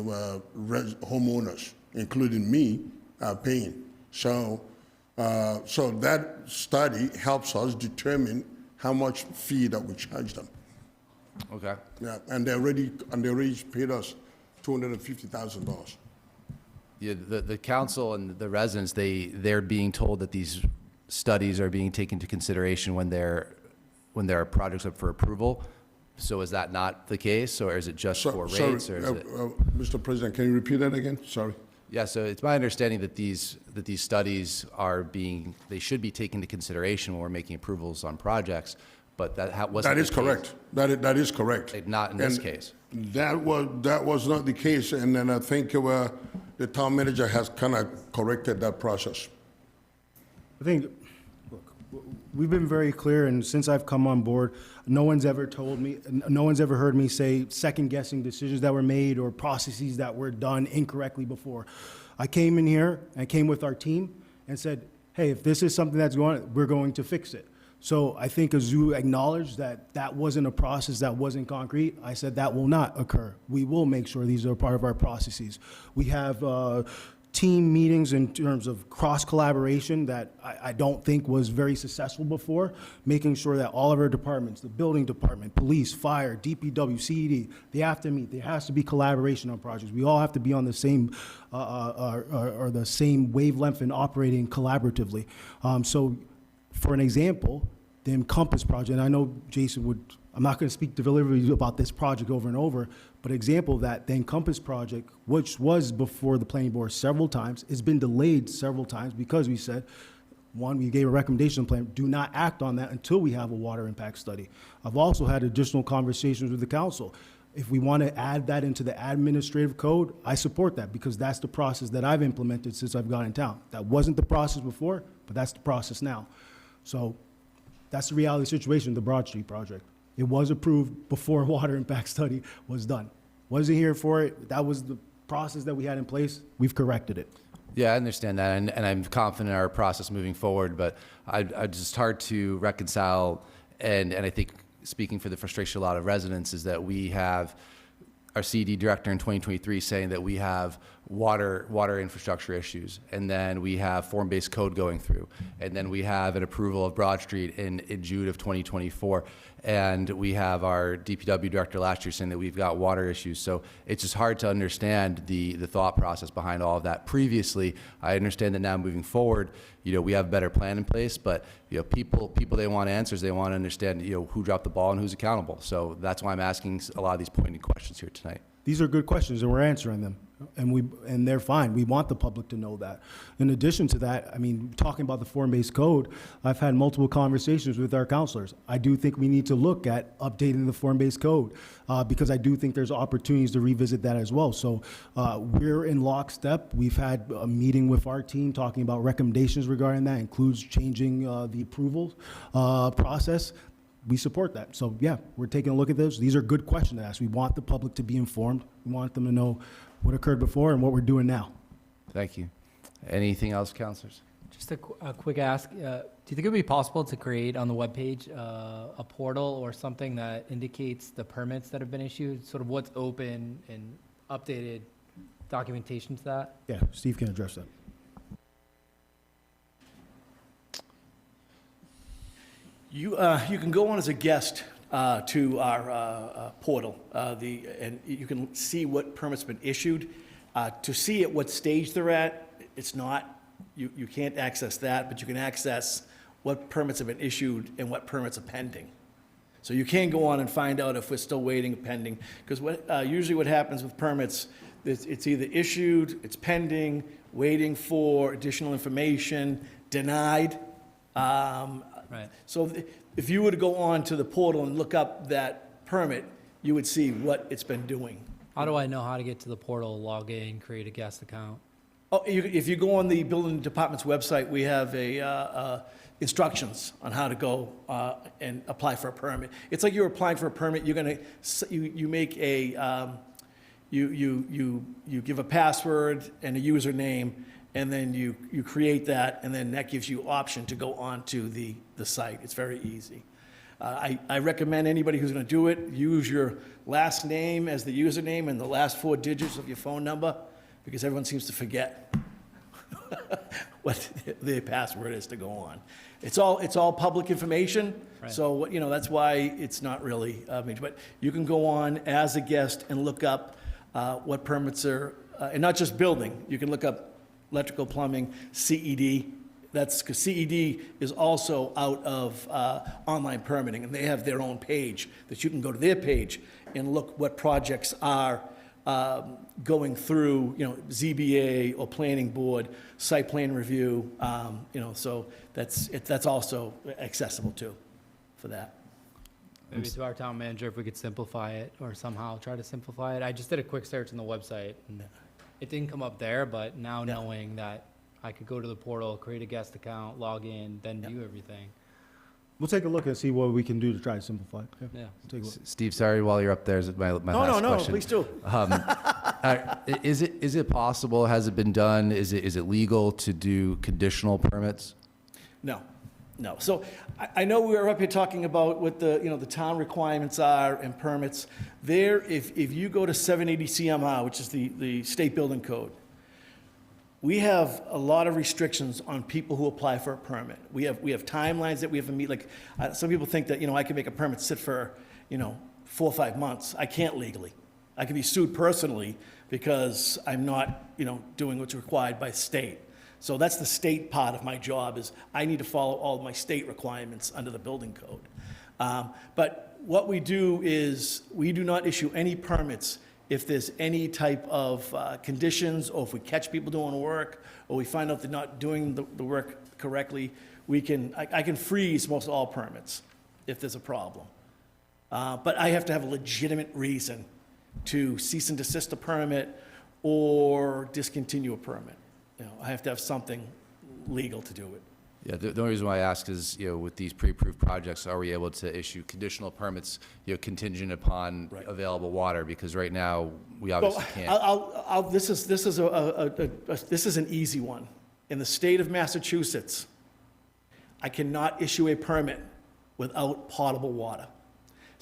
homeowners, including me, are paying. So that study helps us determine how much fee that we charge them. Okay. Yeah, and they already paid us $250,000. Yeah, the council and the residents, they're being told that these studies are being taken into consideration when there are projects up for approval. So is that not the case, or is it just for rates? Sorry, or is it... Mr. President, can you repeat that again? Sorry. Yeah, so it's my understanding that these studies they should be taken into consideration when we're making approvals on projects, but that wasn't That is correct. That is correct. Not in this case. That was not the case, and then I think the town manager has kind of corrected that process. I think, look, we've been very clear, and since I've come on board, no one's ever heard me say second-guessing decisions that were made or processes that were done incorrectly before. I came in here, I came with our team and said, hey, if this is something that's going on, we're going to fix it. So I think as you acknowledged that wasn't a process that wasn't concrete, I said that will not occur. We will make sure these are part of our processes. We have team meetings in terms of cross-collaboration that I don't think was very successful before, making sure that all of our departments, the building department, police, fire, DPW, CED, they have to meet. There has to be collaboration on projects. We all have to be on the same or the same wavelength and operating collaboratively. So for an example, the Encompass project, and I know Jason I'm not going to speak deliberately about this project over and over, but example of that, the Encompass project, which was before the planning board several times, it's been delayed several times because we said, one, we gave a recommendation plan, do not act on that until we have a water impact study. I've also had additional conversations with the council. If we want to add that into the administrative code, I support that because that's the process that I've implemented since I've got in town. That wasn't the process before, but that's the process now. So that's the reality of the situation, the Broad Street project. It was approved before a water impact study was done. Wasn't here for it. That was the process that we had in place. We've corrected it. Yeah, I understand that, and I'm confident in our process moving forward, but it's just hard to reconcile, and I think speaking for the frustration of a lot of residents, is that we have our CD director in 2023 saying that we have water infrastructure issues, and then we have form-based code going through, and then we have an approval of Broad Street in June of 2024, and we have our DPW director last year saying that we've got water issues. So it's just hard to understand the thought process behind all of that. Previously, I understand that now moving forward, we have a better plan in place, but people they want answers. They want to understand who dropped the ball and who's accountable. So that's why I'm asking a lot of these pointed questions here tonight. These are good questions, and we're answering them, and they're fine. We want the public to know that. In addition to that, I mean, talking about the form-based code, I've had multiple conversations with our counselors. I do think we need to look at updating the form-based code because I do think there's opportunities to revisit that as well. So we're in lockstep. We've had a meeting with our team talking about recommendations regarding that, includes changing the approval process. We support that. So yeah, we're taking a look at those. These are good questions to ask. We want the public to be informed. We want them to know what occurred before and what we're doing now. Thank you. Anything else, councilors? Just a quick ask. Do you think it would be possible to create on the webpage a portal or something that indicates the permits that have been issued, sort of what's open and updated documentation to that? Yeah, Steve can address that. You can go on as a guest to our portal, and you can see what permit's been issued. To see at what stage they're at, it's not, you can't access that, but you can access what permits have been issued and what permits are pending. So you can go on and find out if we're still waiting or pending, because usually what happens with permits, it's either issued, it's pending, waiting for additional information, denied. Right. So if you were to go on to the portal and look up that permit, you would see what it's been doing. How do I know how to get to the portal, log in, create a guest account? Oh, if you go on the building department's website, we have instructions on how to go and apply for a permit. It's like you're applying for a permit. You're gonna you make a you give a password and a username, and then you create that, and then that gives you option to go on to the site. It's very easy. I recommend anybody who's going to do it, use your last name as the username and the last 4 digits of your phone number, because everyone seems to forget what their password is to go on. It's all public information, Right. so that's why it's not really but you can go on as a guest and look up what permits are, and not just building. You can look up electrical, plumbing, CED. That's because CED is also out of online permitting, and they have their own page that you can go to their page and look what projects are going through, ZBA or planning board, site plan review, so that's also accessible too, for that. Maybe to our town manager, if we could simplify it or somehow try to simplify it. I just did a quick search on the website, and it didn't come up there, but now knowing that I could go to the portal, create a guest account, log in, then view everything. We'll take a look and see what we can do to try to simplify it. Yeah. We'll take a look. Steve, sorry, while you're up there, is my last question. Please do. Is it possible, has it been done, is it legal to do conditional permits? No. So I know we were up here talking about what the town requirements are and permits. There, if you go to 780 CMR, which is the state building code, we have a lot of restrictions on people who apply for a permit. We have timelines that we have to meet. Like some people think that I can make a permit sit for 4 or 5 months. I can't legally. I can be sued personally because I'm not doing what's required by state. So that's the state part of my job, is I need to follow all of my state requirements under the building code. But what we do is we do not issue any permits if there's any type of conditions, or if we catch people doing work, or we find out they're not doing the work correctly. I can freeze most all permits if there's a problem. But I have to have a legitimate reason to cease and desist a permit or discontinue a permit. I have to have something legal to do it. Yeah, the only reason why I ask is, with these pre-approved projects, are we able to issue conditional permits, contingent upon available water? Because right now, we obviously can't. This is an easy one. In the state of Massachusetts, I cannot issue a permit without potable water.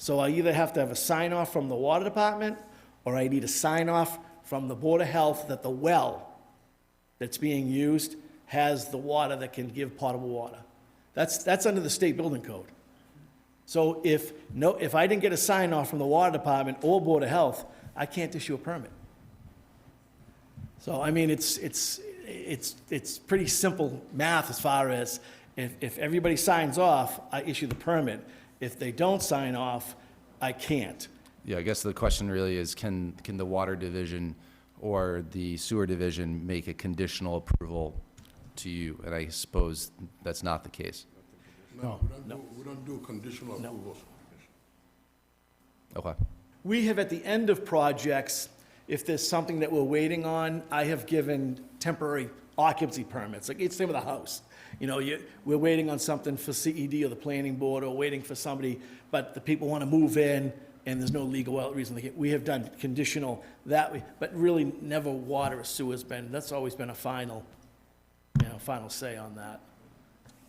So I either have to have a sign off from the water department, or I need a sign off from the Board of Health that the well that's being used has the water that can give potable water. That's under the state building code. So if I didn't get a sign off from the water department or Board of Health, I can't issue a permit. So, I mean, it's pretty simple math as far as if everybody signs off, I issue the permit. If they don't sign off, I can't. Yeah, I guess the question really is, can the water division or the sewer division make a conditional approval to you? And I suppose that's not the case. No, we don't do conditional approvals. Okay. We have, at the end of projects, if there's something that we're waiting on, I have given temporary occupancy permits, like it's the same with a house. You know, we're waiting on something for CED or the planning board, or waiting for somebody, but the people want to move in, and there's no legal reason they can't. We have done conditional that way, but really never water or sewer has been, that's always been a final say on that.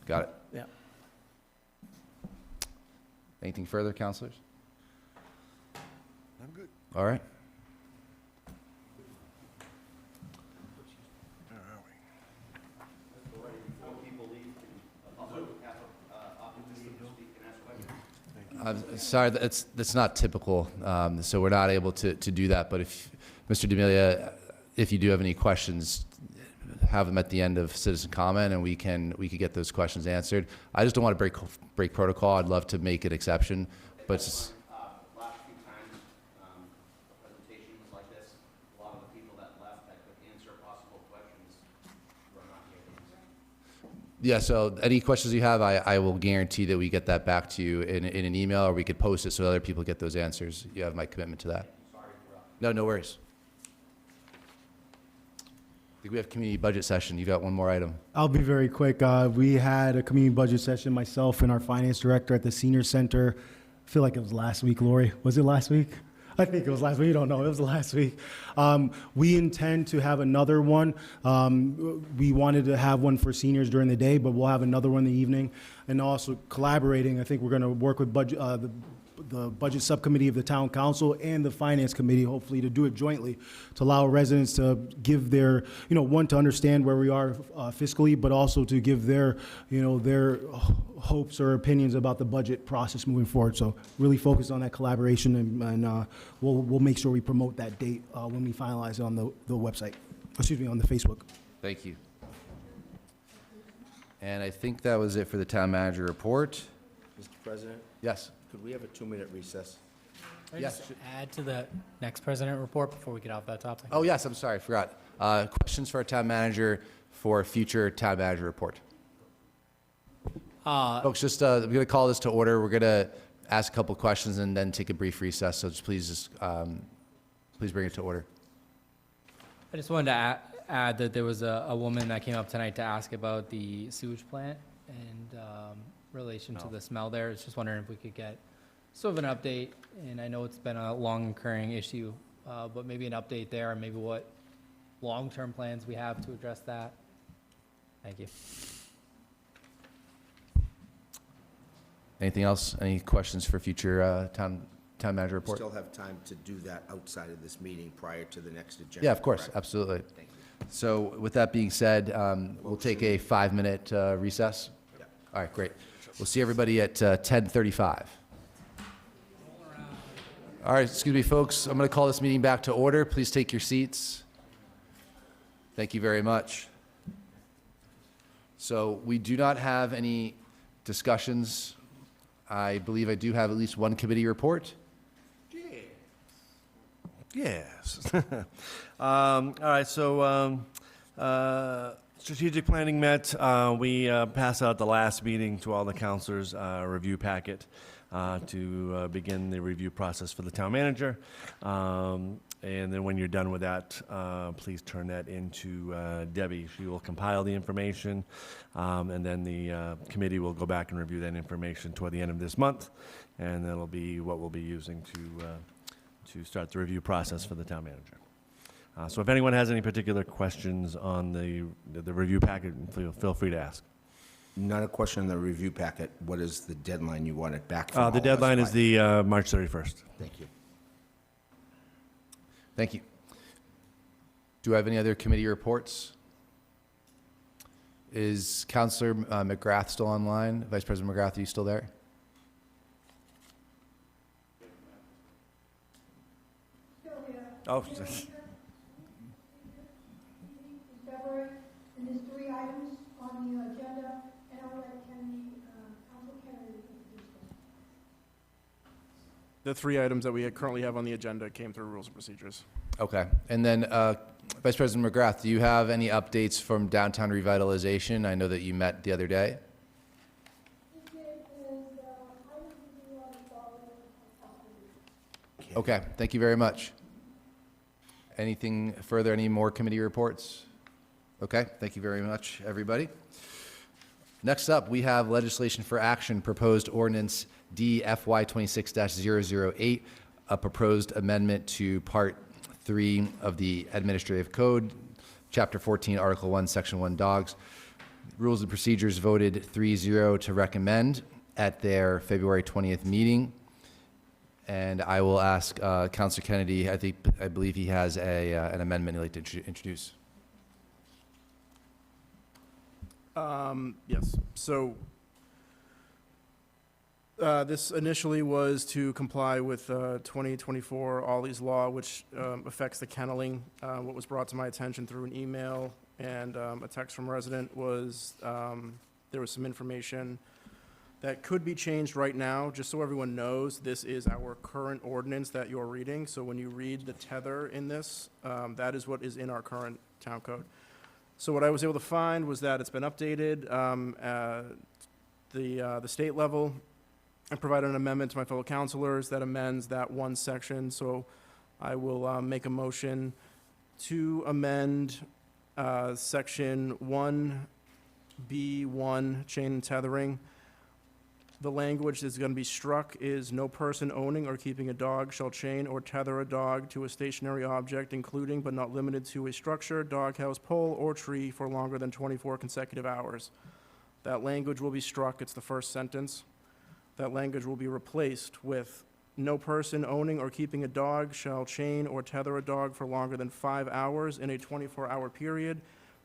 Got it. Yeah. Anything further, councilors? I'm good. All right. I'm sorry, that's not typical, so we're not able to do that. But if, Mr. D'Amelia, if you do have any questions, have them at the end of citizen comment, and we can get those questions answered. I just don't want to break protocol. I'd love to make an exception, but it's, Last few times, presentations like this, a lot of the people that left that could answer possible questions were not here to answer. yeah. So any questions you have, I will guarantee that we get that back to you in an email, or we could post it so other people get those answers. You have my commitment to that. No worries. I think we have community budget session. You got one more item. I'll be very quick. We had a community budget session, myself and our finance director at the senior center. I feel like it was last week, Lori. Was it last week? I think it was last week. You don't know. It was last week. We intend to have another one. We wanted to have one for seniors during the day, but we'll have another one in the evening. And also collaborating, I think we're going to work with the budget subcommittee of the town council and the finance committee, hopefully, to do it jointly, to allow residents to give their, one, to understand where we are fiscally, but also to give their, their hopes or opinions about the budget process moving forward. So really focus on that collaboration, and we'll make sure we promote that date when we finalize it on the website, on the Facebook. Thank you. And I think that was it for the town manager report. Mr. President, Yes. could we have a 2-minute recess? Can I just add to the next president report before we get off that topic? Oh, yes, I'm sorry, I forgot. Questions for our town manager for future town manager report? Folks, just, we're going to call this to order. We're going to ask a couple questions and then take a brief recess, so please bring it to order. I just wanted to add that there was a woman that came up tonight to ask about the sewage plant and relation to the smell there. I was just wondering if we could get sort of an update, and I know it's been a long occurring issue, but maybe an update there, and maybe what long-term plans we have to address that. Thank you. Anything else? Any questions for future town manager We report? still have time to do that outside of this meeting prior to the next agenda. Yeah, of course, correct? absolutely. Thank you. So with that being said, we'll take a 5-minute recess. Yeah. All right, great. We'll see everybody at 10:35. All right, excuse me, folks. I'm going to call this meeting back to order. Please take your seats. Thank you very much. So we do not have any discussions. I believe I do have at least one committee report. Yes. All right, so strategic planning met. We passed out the last meeting to all the counselors a review packet to begin the review process for the town manager. And then when you're done with that, please turn that into Debbie. She will compile the information, and then the committee will go back and review that information toward the end of this month, and that'll be what we'll be using to start the review process for the town manager. So if anyone has any particular questions on the review packet, feel free to ask. Not a question in the review packet. What is the deadline you want it back from all The of us deadline is by? the March 31st. Thank you. Thank you. Do I have any other committee reports? Is Councilor McGrath still online? Vice President McGrath, are you still there? Oh, February, and there's 3 items on the agenda, and I'll let Council Kennedy introduce them. The 3 items that we currently have on the agenda came through rules and procedures. Okay. And then, Vice President McGrath, do you have any updates from downtown revitalization? I know that you met the other day. Okay, thank you very much. Anything further, any more committee reports? Okay, thank you very much, everybody. Next up, we have legislation for action, proposed ordinance DFY 26-008, a proposed amendment to Part 3 of the Administrative Code, Chapter 14, Article 1, Section 1, dogs. Rules and Procedures voted 3-0 to recommend at their February 20th meeting. And I will ask Councilor Kennedy, I believe he has an amendment he'd like to introduce. Yes. So this initially was to comply with 2024 Ollie's Law, which affects the kenneling. What was brought to my attention through an email and a text from a resident was there was some information that could be changed right now. Just so everyone knows, this is our current ordinance that you're reading. So when you read the tether in this, that is what is in our current town code. So what I was able to find was that it's been updated at the state level. I provided an amendment to my fellow councilors that amends that one section. So I will make a motion to amend section 1B1, chain and tethering. The language that's going to be struck is no person owning or keeping a dog shall chain or tether a dog to a stationary object, including but not limited to a structure, doghouse, pole, or tree for longer than 24 consecutive hours. That language will be struck. It's the first sentence. That language will be replaced with no person owning or keeping a dog shall chain or tether a dog for longer than 5 hours in a 24-hour period,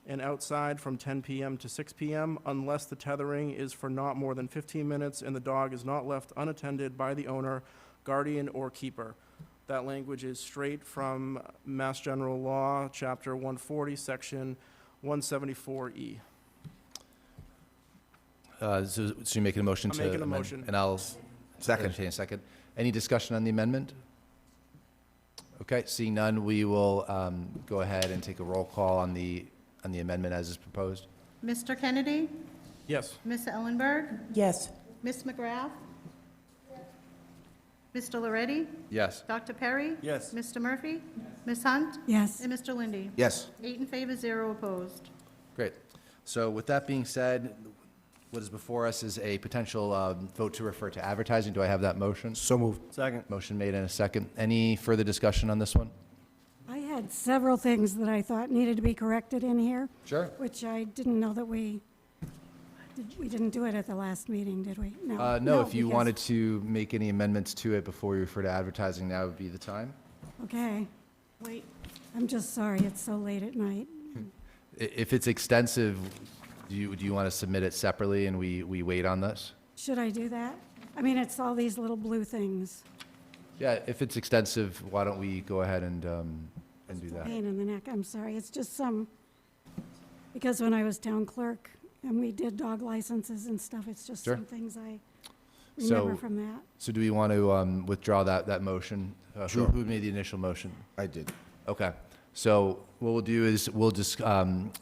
and outside from 10 p.m. to 6 p.m. unless the tethering is for not more than 15 minutes and the dog is not left unattended by the owner, guardian, or keeper. That language is straight from Mass General Law, Chapter 140, Section 174E. So you're making a motion I'm to making a amend, motion. and I'll entertain a second. Any discussion on the amendment? Okay, seeing none, we will go ahead and take a roll call on the amendment as is proposed. Mr. Kennedy? Yes. Ms. Ellenberg? Yes. Ms. McGrath? Mr. Loretti? Yes. Dr. Perry? Yes. Mr. Murphy? Ms. Hunt? Yes. And Mr. Lindy? Yes. 8 in favor, 0 opposed. Great. So with that being said, what is before us is a potential vote to refer to advertising. Do I have that motion? So moved. Second. Motion made and a second. Any further discussion on this one? I had several things that I thought needed to be corrected in here, Sure. which I didn't know that we didn't do it at the last meeting, did we? No, if you because- wanted to make any amendments to it before you refer to advertising, now would be the time. Okay, Wait, I'm just sorry, it's so late at night. If it's extensive, do you want to submit it separately and we wait on this? Should I do that? I mean, it's all these little blue things. Yeah, if it's extensive, why don't we go ahead and do that? Pain in the neck, I'm sorry. It's just because when I was town clerk and we did dog licenses and stuff, it's just Sure. some things I remember So- from that. So do we want to withdraw that motion? Sure. Who made the initial motion? I did. Okay. So what we'll do is we'll just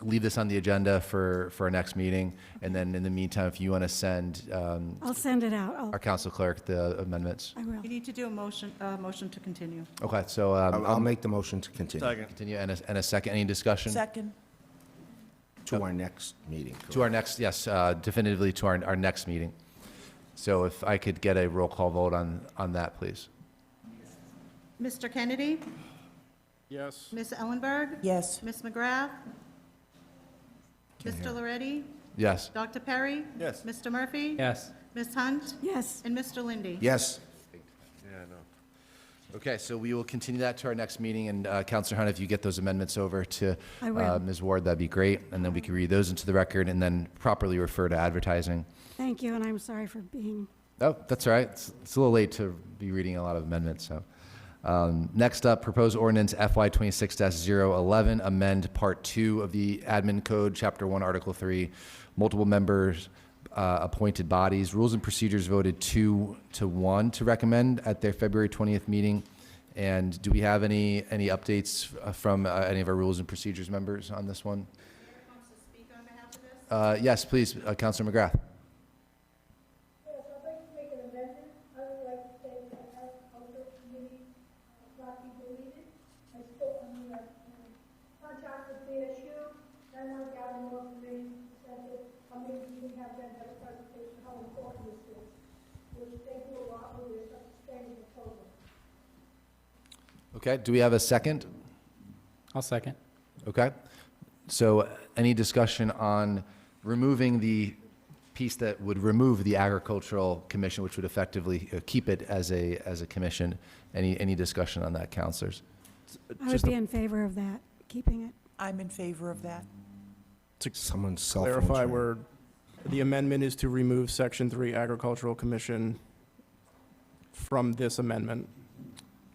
leave this on the agenda for our next meeting. And then in the meantime, if you want to send I'll send it out. our council clerk the amendments. I will. you need to do a motion to continue. Okay, so I'll make the motion to continue. Second. continue and a second. Any discussion? Second. To our next meeting. To our next, yes, definitively to our next meeting. So if I could get a roll call vote on that, please. Mr. Kennedy? Yes. Ms. Ellenberg? Yes. Ms. McGrath? Mr. Loretti? Yes. Dr. Perry? Yes. Mr. Murphy? Yes. Ms. Hunt? Yes. And Mr. Lindy? Yes. Yeah, I know. Okay, so we will continue that to our next meeting, and Counselor Hunt, if you get those amendments over to I will. Ms. Ward, that'd be great, and then we can read those into the record and then properly refer to advertising. Thank you, and I'm sorry for being, Oh, that's all right. It's a little late to be reading a lot of amendments, so. Next up, proposed ordinance FY 26-011, amend Part 2 of the Admin Code, Chapter 1, Article 3, multiple members, appointed bodies. Rules and Procedures voted 2-1 to recommend at their February 20th meeting. And do we have any updates from any of our Rules and Procedures members on this one? Yes, please, Councilor McGrath. yes, I'd like to make an amendment. I would like to say that agriculture committee not be deleted. I spoke, contact with BSU, and I want to gather more information, that maybe we can have them have a presentation how important this is, which they do a lot with their sustainable program. Okay, do we have a second? I'll second. Okay. So any discussion on removing the piece that would remove the agricultural commission, which would effectively keep it as a commission? Any discussion on that, councilors? I would be in favor of that, keeping it. I'm in favor of that. Someone's cell phone. Clarify ringing. where the amendment is to remove Section 3 Agricultural Commission from this amendment.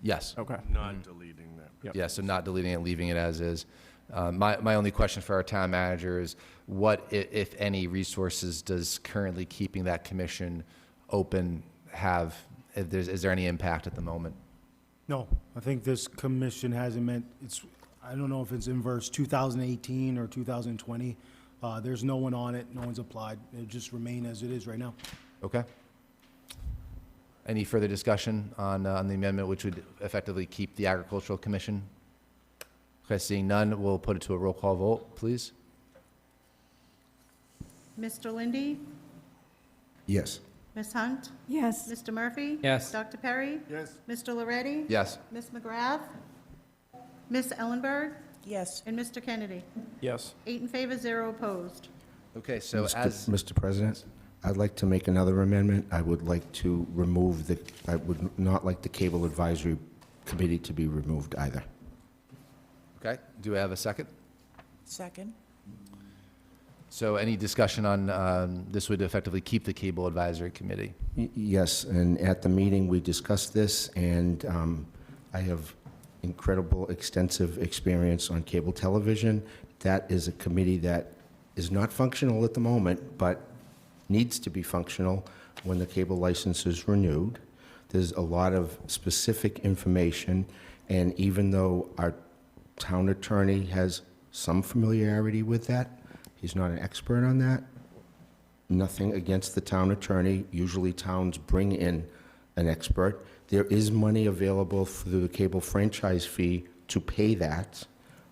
Yes. Okay. Not deleting that. Yep. Yeah, so not deleting it, leaving it as is. My only question for our town manager is what, if any, resources does currently keeping that commission open have? Is there any impact at the moment? No, I think this commission hasn't meant, I don't know if it's in verse 2018 or 2020. There's no one on it, no one's applied. It just remain as it is right now. Okay. Any further discussion on the amendment, which would effectively keep the agricultural commission? Okay, seeing none, we'll put it to a roll call vote, please. Mr. Lindy? Yes. Ms. Hunt? Yes. Mr. Murphy? Yes. Dr. Perry? Yes. Mr. Loretti? Yes. Ms. McGrath? Ms. Ellenberg? Yes. And Mr. Kennedy? Yes. 8 in favor, 0 opposed. Okay, so Mr. President, I'd like to make another amendment. I would like to remove I would not like the Cable Advisory Committee to be removed either. Okay, do we have a second? Second? So any discussion on, this would effectively keep the Cable Advisory Committee? Yes, and at the meeting, we discussed this, and I have incredible, extensive experience on cable television. That is a committee that is not functional at the moment, but needs to be functional when the cable license is renewed. There's a lot of specific information, and even though our town attorney has some familiarity with that, he's not an expert on that. Nothing against the town attorney. Usually towns bring in an expert. There is money available through the cable franchise fee to pay that,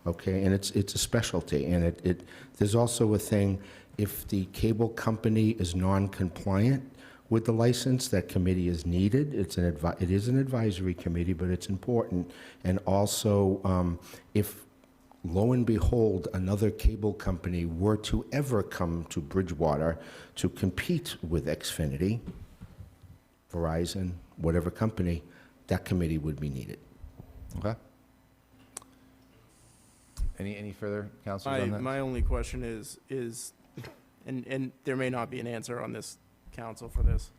okay? And it's a specialty, and there's also a thing, if the cable company is non-compliant with the license, that committee is needed. It is an advisory committee, but it's important. And also, if lo and behold, another cable company were to ever come to Bridgewater to compete with Xfinity, Verizon, whatever company, that committee would be needed. Okay. Any further, councilors, on that? My only question is, and there may not be an answer on this council for this.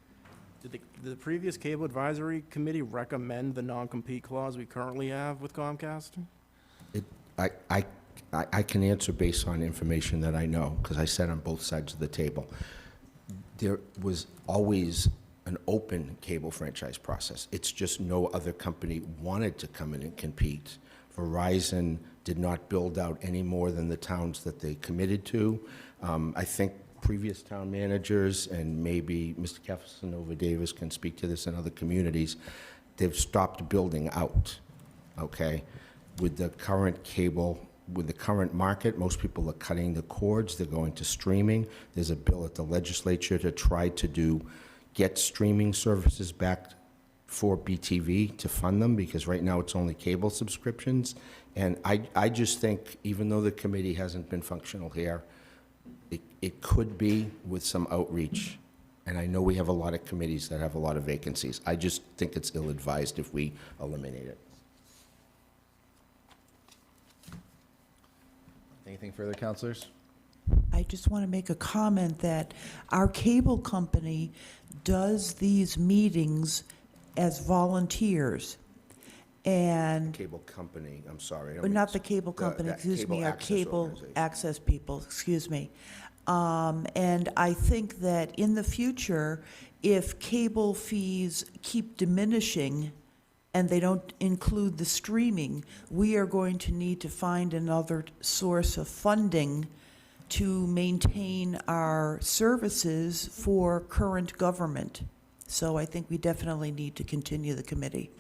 Did the previous Cable Advisory Committee recommend the non-compete clause we currently have with Comcast? I can answer based on information that I know, because I sat on both sides of the table. There was always an open cable franchise process. It's just no other company wanted to come in and compete. Verizon did not build out any more than the towns that they committed to. I think previous town managers, and maybe Mr. Casanova Davis can speak to this in other communities, they've stopped building out, okay? With the current cable, with the current market, most people are cutting the cords, they're going to streaming. There's a bill at the legislature to try to get streaming services back for BTV to fund them, because right now it's only cable subscriptions. And I just think, even though the committee hasn't been functional here, It could be with some outreach, and I know we have a lot of committees that have a lot of vacancies. I just think it's ill-advised if we eliminate it. Anything further, councilors? I just want to make a comment that our cable company does these meetings as volunteers. And Cable company, I'm sorry. I don't But mean not to- the cable company, that excuse me, cable our access cable organization. access people, excuse me. And I think that in the future, if cable fees keep diminishing and they don't include the streaming, we are going to need to find another source of funding to maintain our services for current government. So I think we definitely need to continue the committee.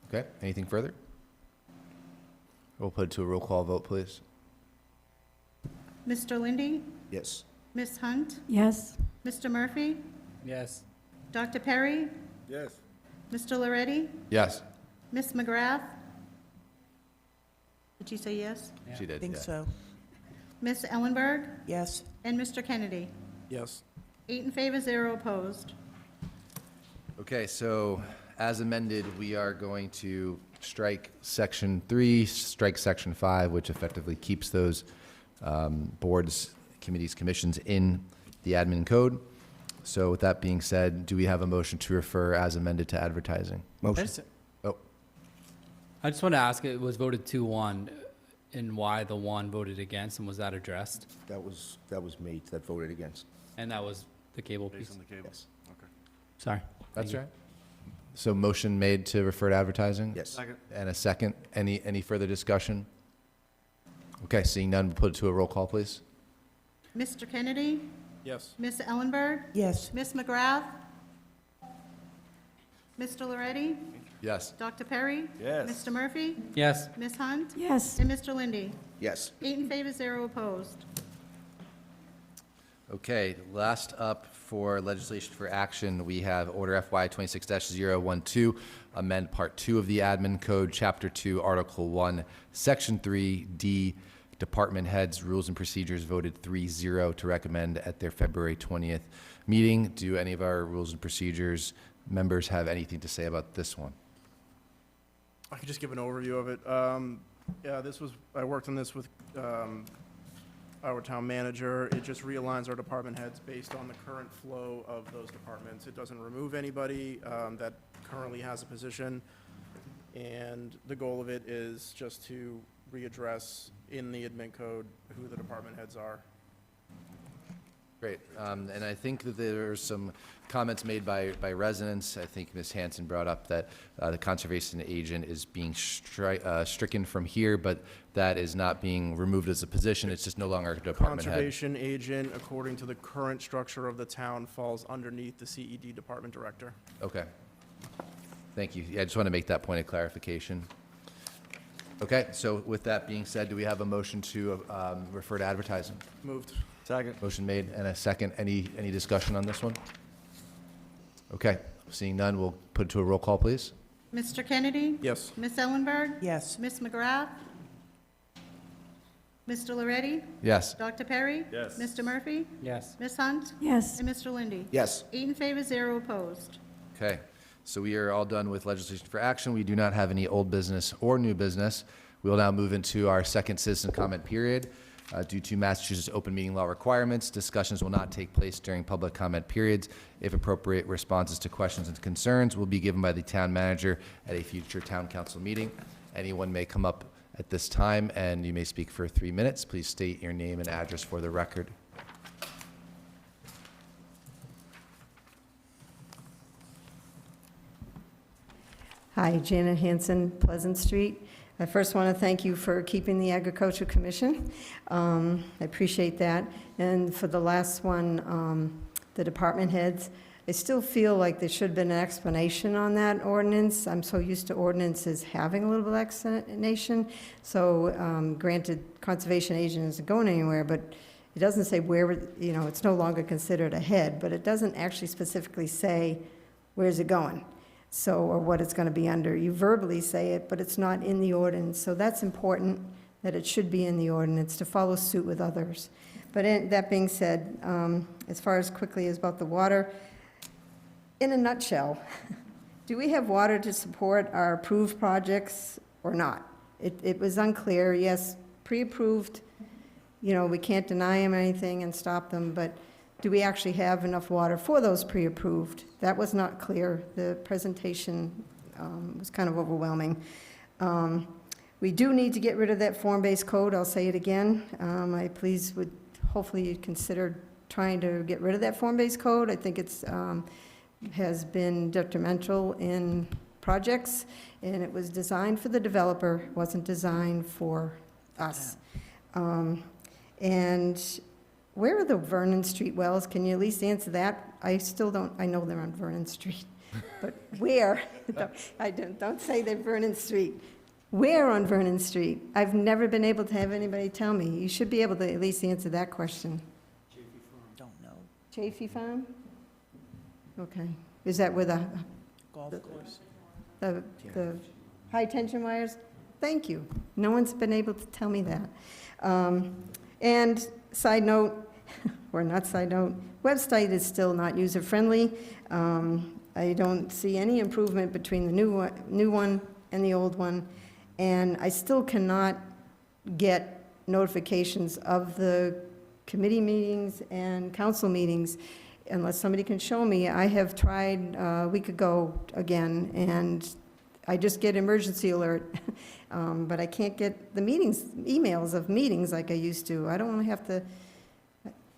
Okay, anything further? We'll put it to a roll call vote, please. Mr. Lindy? Yes. Ms. Hunt? Yes. Mr. Murphy? Yes. Dr. Perry? Yes. Mr. Loretti? Yes. Ms. McGrath? Did you say yes? She did, I think yeah. so. Ms. Ellenberg? Yes. And Mr. Kennedy? Yes. 8 in favor, 0 opposed. Okay, so as amended, we are going to strike Section 3, strike Section 5, which effectively keeps those boards, committees, commissions in the admin code. So with that being said, do we have a motion to refer as amended to advertising? Motion. Oh, I just want to ask, it was voted 2-1, and why the one voted against, and was that addressed? That was me that voted against. And that was the cable Based piece? on the cables. Okay. Sorry. that's Thank you. right. So motion made to refer to advertising? Yes. Second. And a second. Any further discussion? Okay, seeing none, we'll put it to a roll call, please. Mr. Kennedy? Yes. Ms. Ellenberg? Yes. Ms. McGrath? Mr. Loretti? Yes. Dr. Perry? Yes. Mr. Murphy? Yes. Ms. Hunt? Yes. And Mr. Lindy? Yes. 8 in favor, 0 opposed. Okay, last up for legislation for action, we have Order FY 26-012, amend Part 2 of the Admin Code, Chapter 2, Article 1, Section 3D, Department Heads, Rules and Procedures voted 3-0 to recommend at their February 20th meeting. Do any of our Rules and Procedures members have anything to say about this one? I could just give an overview of it. Yeah, I worked on this with our town manager. It just realigns our department heads based on the current flow of those departments. It doesn't remove anybody that currently has a position. And the goal of it is just to readdress in the admin code who the department heads are. Great, and I think that there are some comments made by residents. I think Ms. Hanson brought up that the conservation agent is being stricken from here, but that is not being removed as a position, it's just no longer a department head. Conservation agent, according to the current structure of the town, falls underneath the CED department director. Okay. Thank you. Yeah, I just want to make that point of clarification. Okay, so with that being said, do we have a motion to refer to advertising? Moved. Second. Motion made and a second. Any discussion on this one? Okay, seeing none, we'll put it to a roll call, please. Mr. Kennedy? Yes. Ms. Ellenberg? Yes. Ms. McGrath? Mr. Loretti? Yes. Dr. Perry? Yes. Mr. Murphy? Yes. Ms. Hunt? Yes. And Mr. Lindy? Yes. 8 in favor, 0 opposed. Okay, so we are all done with legislation for action. We do not have any old business or new business. We will now move into our second citizen comment period. Due to Massachusetts open meeting law requirements, discussions will not take place during public comment periods. If appropriate, responses to questions and concerns will be given by the town manager at a future town council meeting. Anyone may come up at this time, and you may speak for 3 minutes. Please state your name and address for the record. Hi, Janet Hanson, Pleasant Street. I first want to thank you for keeping the Agricultural Commission. I appreciate that. And for the last one, the department heads, I still feel like there should have been an explanation on that ordinance. I'm so used to ordinances having a little bit of explanation. So granted, conservation agent isn't going anywhere, but it doesn't say where, it's no longer considered a head, but it doesn't actually specifically say where's it going. So, or what it's going to be under. You verbally say it, but it's not in the ordinance. So that's important that it should be in the ordinance to follow suit with others. But that being said, as far as quickly as about the water, in a nutshell, do we have water to support our approved projects or not? It was unclear. Yes, pre-approved, we can't deny them anything and stop them, but do we actually have enough water for those pre-approved? That was not clear. The presentation was kind of overwhelming. We do need to get rid of that form-based code. I'll say it again. I please would, hopefully you'd consider trying to get rid of that form-based code. I think it's has been detrimental in projects, and it was designed for the developer, wasn't designed for us. And where are the Vernon Street wells? Can you at least answer that? I still don't, I know they're on Vernon Street, but where? Don't say they're Vernon Street. Where on Vernon Street? I've never been able to have anybody tell me. You should be able to at least answer that question. Don't know. Chafee Farm? Okay. Is that where the Golf course. the high-tension wires? Thank you. No one's been able to tell me that. And side note, or not side note, website is still not user-friendly. I don't see any improvement between the new one and the old one, and I still cannot get notifications of the committee meetings and council meetings unless somebody can show me. I have tried a week ago again, and I just get emergency alert, but I can't get the emails of meetings like I used to. I don't want to have to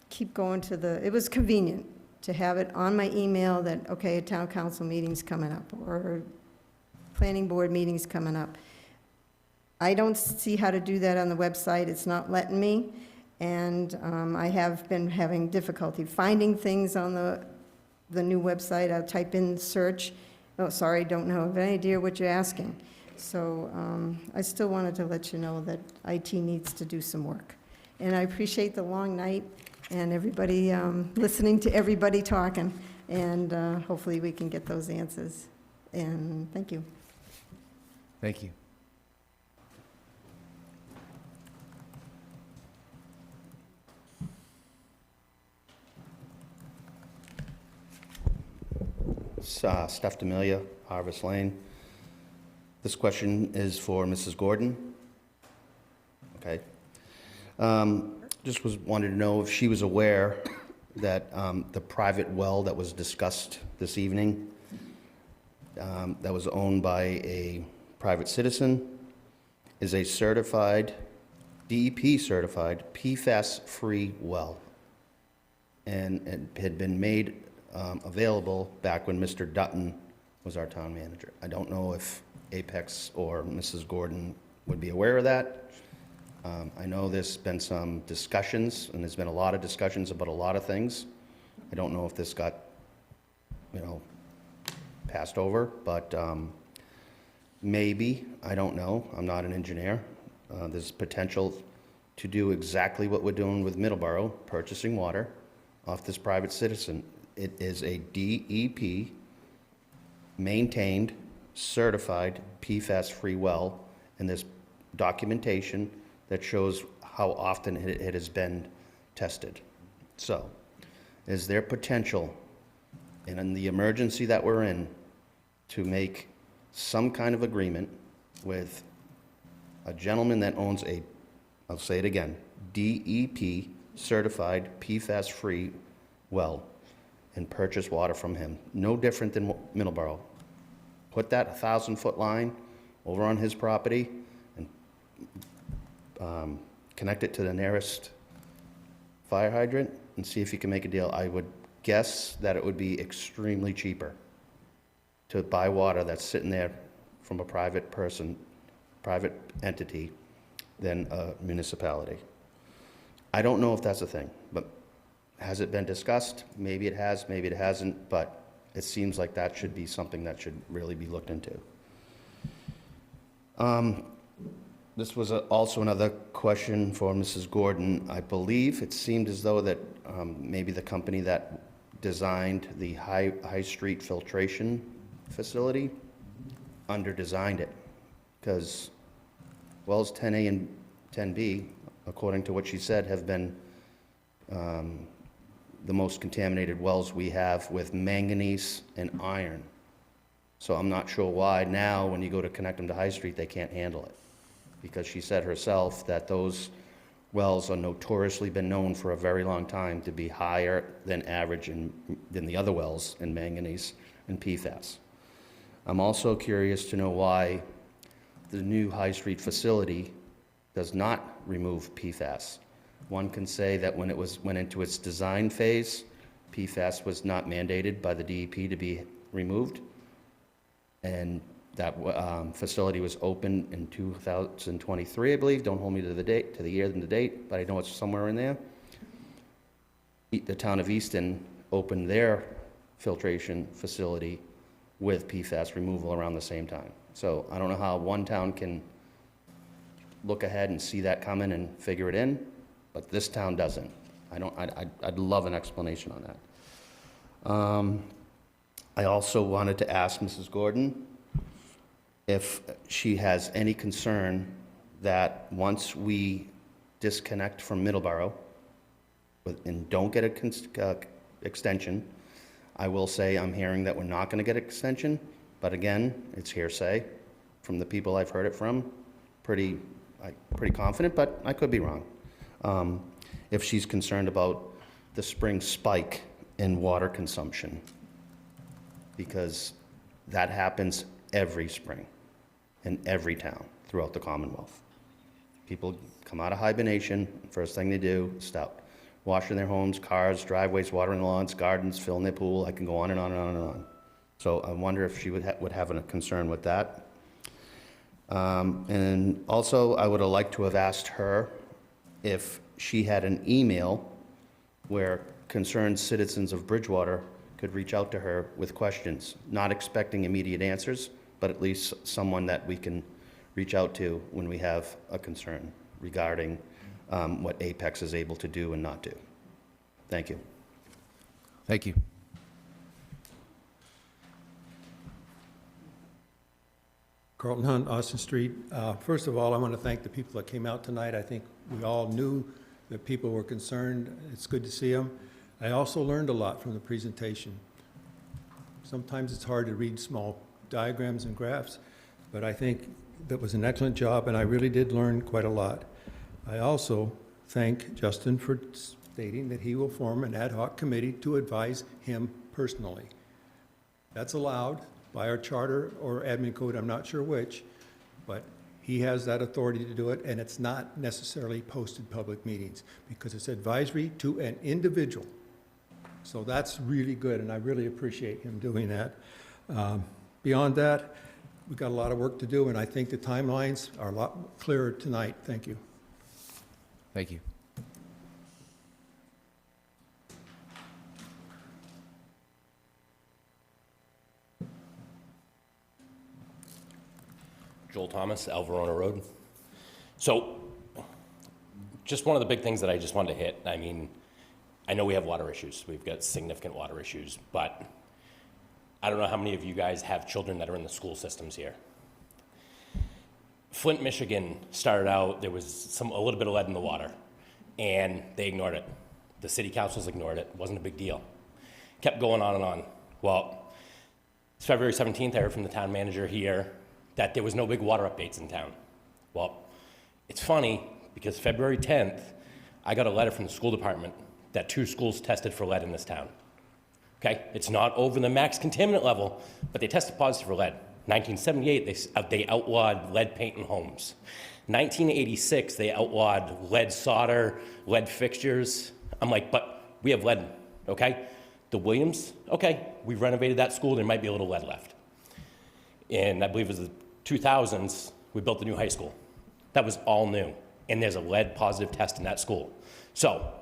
keep going to it was convenient to have it on my email that, okay, a town council meeting's coming up, or planning board meeting's coming up. I don't see how to do that on the website. It's not letting me. And I have been having difficulty finding things on the new website. I'll type in search. Oh, sorry, don't know. I have any idea what you're asking. So I still wanted to let you know that IT needs to do some work. And I appreciate the long night and everybody listening to everybody talking. And hopefully we can get those answers. And thank you. Thank you. Steph D'Amelia, Harvest Lane. This question is for Mrs. Gordon. Okay. Just wanted to know if she was aware that the private well that was discussed this evening, that was owned by a private citizen, is a certified, DEP certified, PFAS-free well. And it had been made available back when Mr. Dutton was our town manager. I don't know if Apex or Mrs. Gordon would be aware of that. I know there's been some discussions, and there's been a lot of discussions about a lot of things. I don't know if this got, passed over, but maybe, I don't know. I'm not an engineer. There's potential to do exactly what we're doing with Middleborough, purchasing water off this private citizen. It is a DEP maintained, certified PFAS-free well, and there's documentation that shows how often it has been tested. So, is there potential, and in the emergency that we're in, to make some kind of agreement with a gentleman that owns I'll say it again, DEP certified PFAS-free well, and purchase water from him? No different than Middleborough. Put that 1,000-foot line over on his property and connect it to the nearest fire hydrant and see if you can make a deal. I would guess that it would be extremely cheaper to buy water that's sitting there from a private person, private entity, than a municipality. I don't know if that's a thing, but has it been discussed? Maybe it has, maybe it hasn't, but it seems like that should be something that should really be looked into. This was also another question for Mrs. Gordon. I believe it seemed as though that maybe the company that designed the High Street filtration facility under-designed it, because wells 10A and 10B, according to what she said, have been the most contaminated wells we have with manganese and iron. So I'm not sure why now, when you go to connect them to High Street, they can't handle it. Because she said herself that those wells are notoriously been known for a very long time to be higher than average than the other wells in manganese and PFAS. I'm also curious to know why the new High Street facility does not remove PFAS. One can say that when it went into its design phase, PFAS was not mandated by the DEP to be removed, and that facility was open in 2023, I believe. Don't hold me to the date, to the year and the date, but I know it's somewhere in there. The town of Easton opened their filtration facility with PFAS removal around the same time. So I don't know how one town can look ahead and see that coming and figure it in, but this town doesn't. I'd love an explanation on that. I also wanted to ask Mrs. Gordon if she has any concern that once we disconnect from Middleborough and don't get an extension, I will say I'm hearing that we're not going to get an extension, but again, it's hearsay from the people I've heard it from. Pretty confident, but I could be wrong. If she's concerned about the spring spike in water consumption, because that happens every spring in every town throughout the Commonwealth. People come out of hibernation, first thing they do, stop washing their homes, cars, driveways, watering lawns, gardens, filling their pool. I can go on and on and on and on. So I wonder if she would have a concern with that. And also, I would have liked to have asked her if she had an email where concerned citizens of Bridgewater could reach out to her with questions, not expecting immediate answers, but at least someone that we can reach out to when we have a concern regarding what Apex is able to do and not do. Thank you. Thank you. Carlton Hunt, Austin Street. First of all, I want to thank the people that came out tonight. I think we all knew that people were concerned. It's good to see them. I also learned a lot from the presentation. Sometimes it's hard to read small diagrams and graphs, but I think that was an excellent job, and I really did learn quite a lot. I also thank Justin for stating that he will form an ad hoc committee to advise him personally. That's allowed by our charter or admin code, I'm not sure which, but he has that authority to do it, and it's not necessarily posted public meetings because it's advisory to an individual. So that's really good, and I really appreciate him doing that. Beyond that, we've got a lot of work to do, and I think the timelines are a lot clearer tonight. Thank you. Thank you. Joel Thomas, Alverona Road. So, just one of the big things that I just wanted to hit, I mean, I know we have water issues. We've got significant water issues, but I don't know how many of you guys have children that are in the school systems here. Flint, Michigan started out, there was a little bit of lead in the water, and they ignored it. The city councils ignored it. It wasn't a big deal. Kept going on and on. Well, it's February 17th, I heard from the town manager here that there was no big water updates in town. Well, it's funny because February 10th, I got a letter from the school department that 2 schools tested for lead in this town. Okay, it's not over the max contaminant level, but they tested positive for lead. 1978, they outlawed lead paint in homes. 1986, they outlawed lead solder, lead fixtures. I'm like, but we have lead, okay? The Williams, okay, we renovated that school, there might be a little lead left. And I believe it was the 2000s, we built the new high school. That was all new, and there's a lead positive test in that school. So,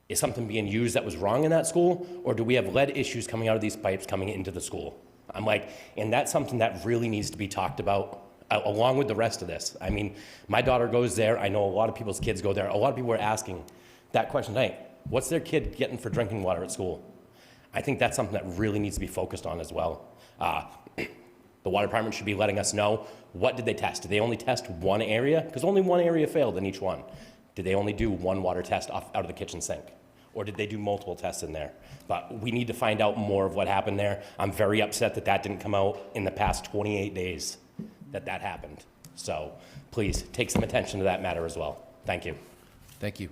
is something being used that was wrong in that school, or do we have lead issues coming out of these pipes coming into the school? I'm like, and that's something that really needs to be talked about along with the rest of this. I mean, my daughter goes there. I know a lot of people's kids go there. A lot of people are asking that question tonight. What's their kid getting for drinking water at school? I think that's something that really needs to be focused on as well. The water department should be letting us know, what did they test? Did they only test one area? Because only one area failed in each one. Did they only do one water test out of the kitchen sink? Or did they do multiple tests in there? But we need to find out more of what happened there. I'm very upset that that didn't come out in the past 28 days that happened. So please take some attention to that matter as well. Thank you. Thank you.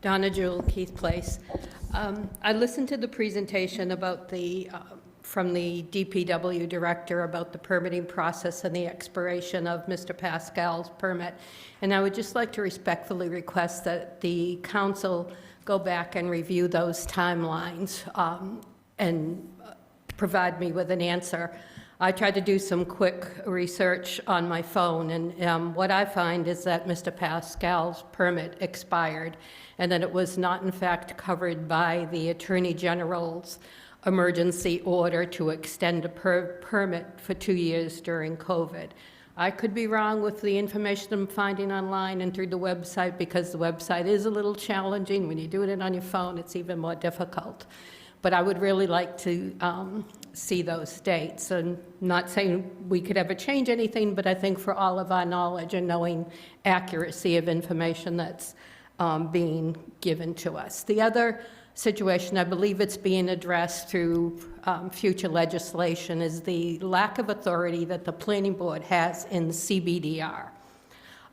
Donna Jewell, Keith Place. I listened to the presentation about from the DPW director about the permitting process and the expiration of Mr. Pascal's permit. And I would just like to respectfully request that the council go back and review those timelines and provide me with an answer. I tried to do some quick research on my phone, and what I find is that Mr. Pascal's permit expired, and that it was not in fact covered by the Attorney General's emergency order to extend a permit for 2 years during COVID. I could be wrong with the information I'm finding online and through the website, because the website is a little challenging. When you do it on your phone, it's even more difficult. But I would really like to see those dates. And not saying we could ever change anything, but I think for all of our knowledge and knowing accuracy of information that's being given to us. The other situation, I believe it's being addressed through future legislation, is the lack of authority that the planning board has in CBDR.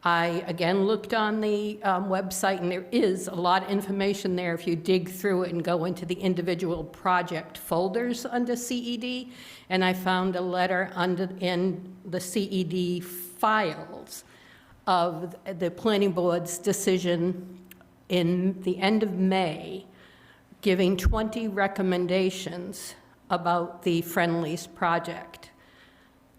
I, again, looked on the website, and there is a lot of information there if you dig through it and go into the individual project folders under CED, and I found a letter in the CED files of the planning board's decision in the end of May, giving 20 recommendations about the Friendlies project.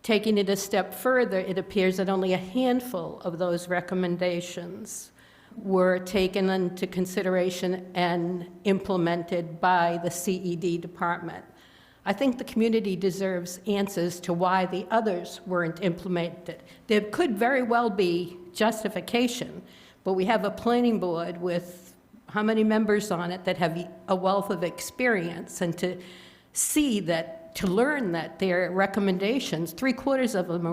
Taking it a step further, it appears that only a handful of those recommendations were taken into consideration and implemented by the CED department. I think the community deserves answers to why the others weren't implemented. There could very well be justification, but we have a planning board with how many members on it that have a wealth of experience, and to see that, to learn that their recommendations, 3/4 of them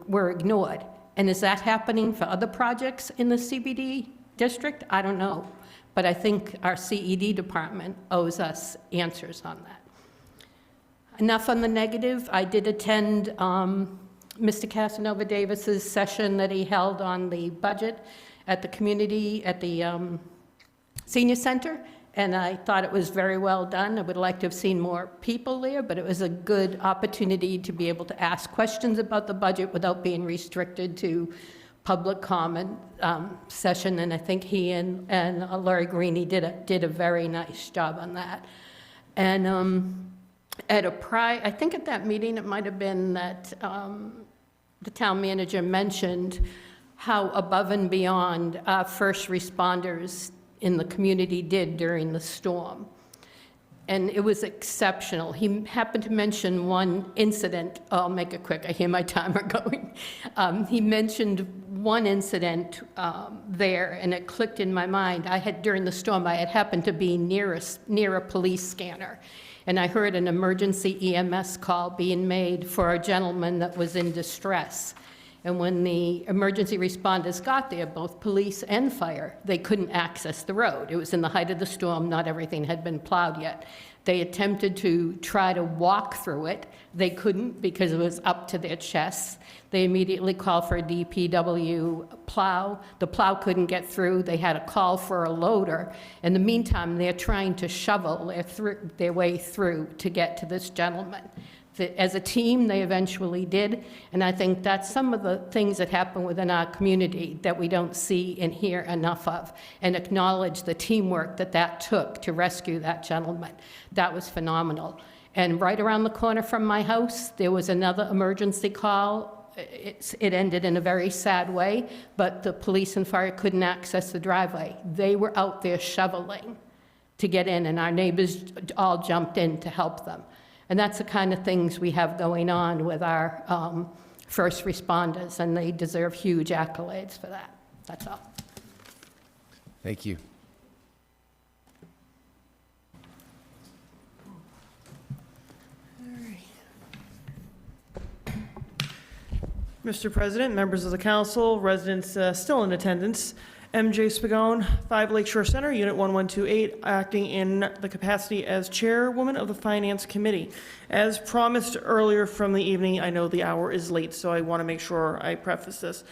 were ignored. And is that happening for other projects in the CBD district? I don't know. But I think our CED department owes us answers on that. Enough on the negative. I did attend Mr. Casanova Davis's session that he held on the budget at the community, at the senior center, and I thought it was very well done. I would like to have seen more people there, but it was a good opportunity to be able to ask questions about the budget without being restricted to public comment session, and I think he and Larry Greeny did a very nice job on that. And I think at that meeting, it might have been that the town manager mentioned how above and beyond first responders in the community did during the storm. And it was exceptional. He happened to mention one incident. I'll make it quick. I hear my timer going. He mentioned one incident there, and it clicked in my mind. During the storm, I had happened to be near a police scanner, and I heard an emergency EMS call being made for a gentleman that was in distress. And when the emergency responders got there, both police and fire, they couldn't access the road. It was in the height of the storm. Not everything had been plowed yet. They attempted to try to walk through it. They couldn't because it was up to their chests. They immediately called for a DPW plow. The plow couldn't get through. They had a call for a loader. In the meantime, they're trying to shovel their way through to get to this gentleman. As a team, they eventually did, and I think that's some of the things that happen within our community that we don't see and hear enough of, and acknowledge the teamwork that took to rescue that gentleman. That was phenomenal. And right around the corner from my house, there was another emergency call. It ended in a very sad way, but the police and fire couldn't access the driveway. They were out there shoveling to get in, and our neighbors all jumped in to help them. And that's the kind of things we have going on with our first responders, and they deserve huge accolades for that. That's all. Thank you. Mr. President, members of the council, residents still in attendance, MJ Spagone, 5 Lakeshore Center, Unit 1128, acting in the capacity as chairwoman of the Finance Committee. As promised earlier from the evening, I know the hour is late, so I want to make sure I preface this.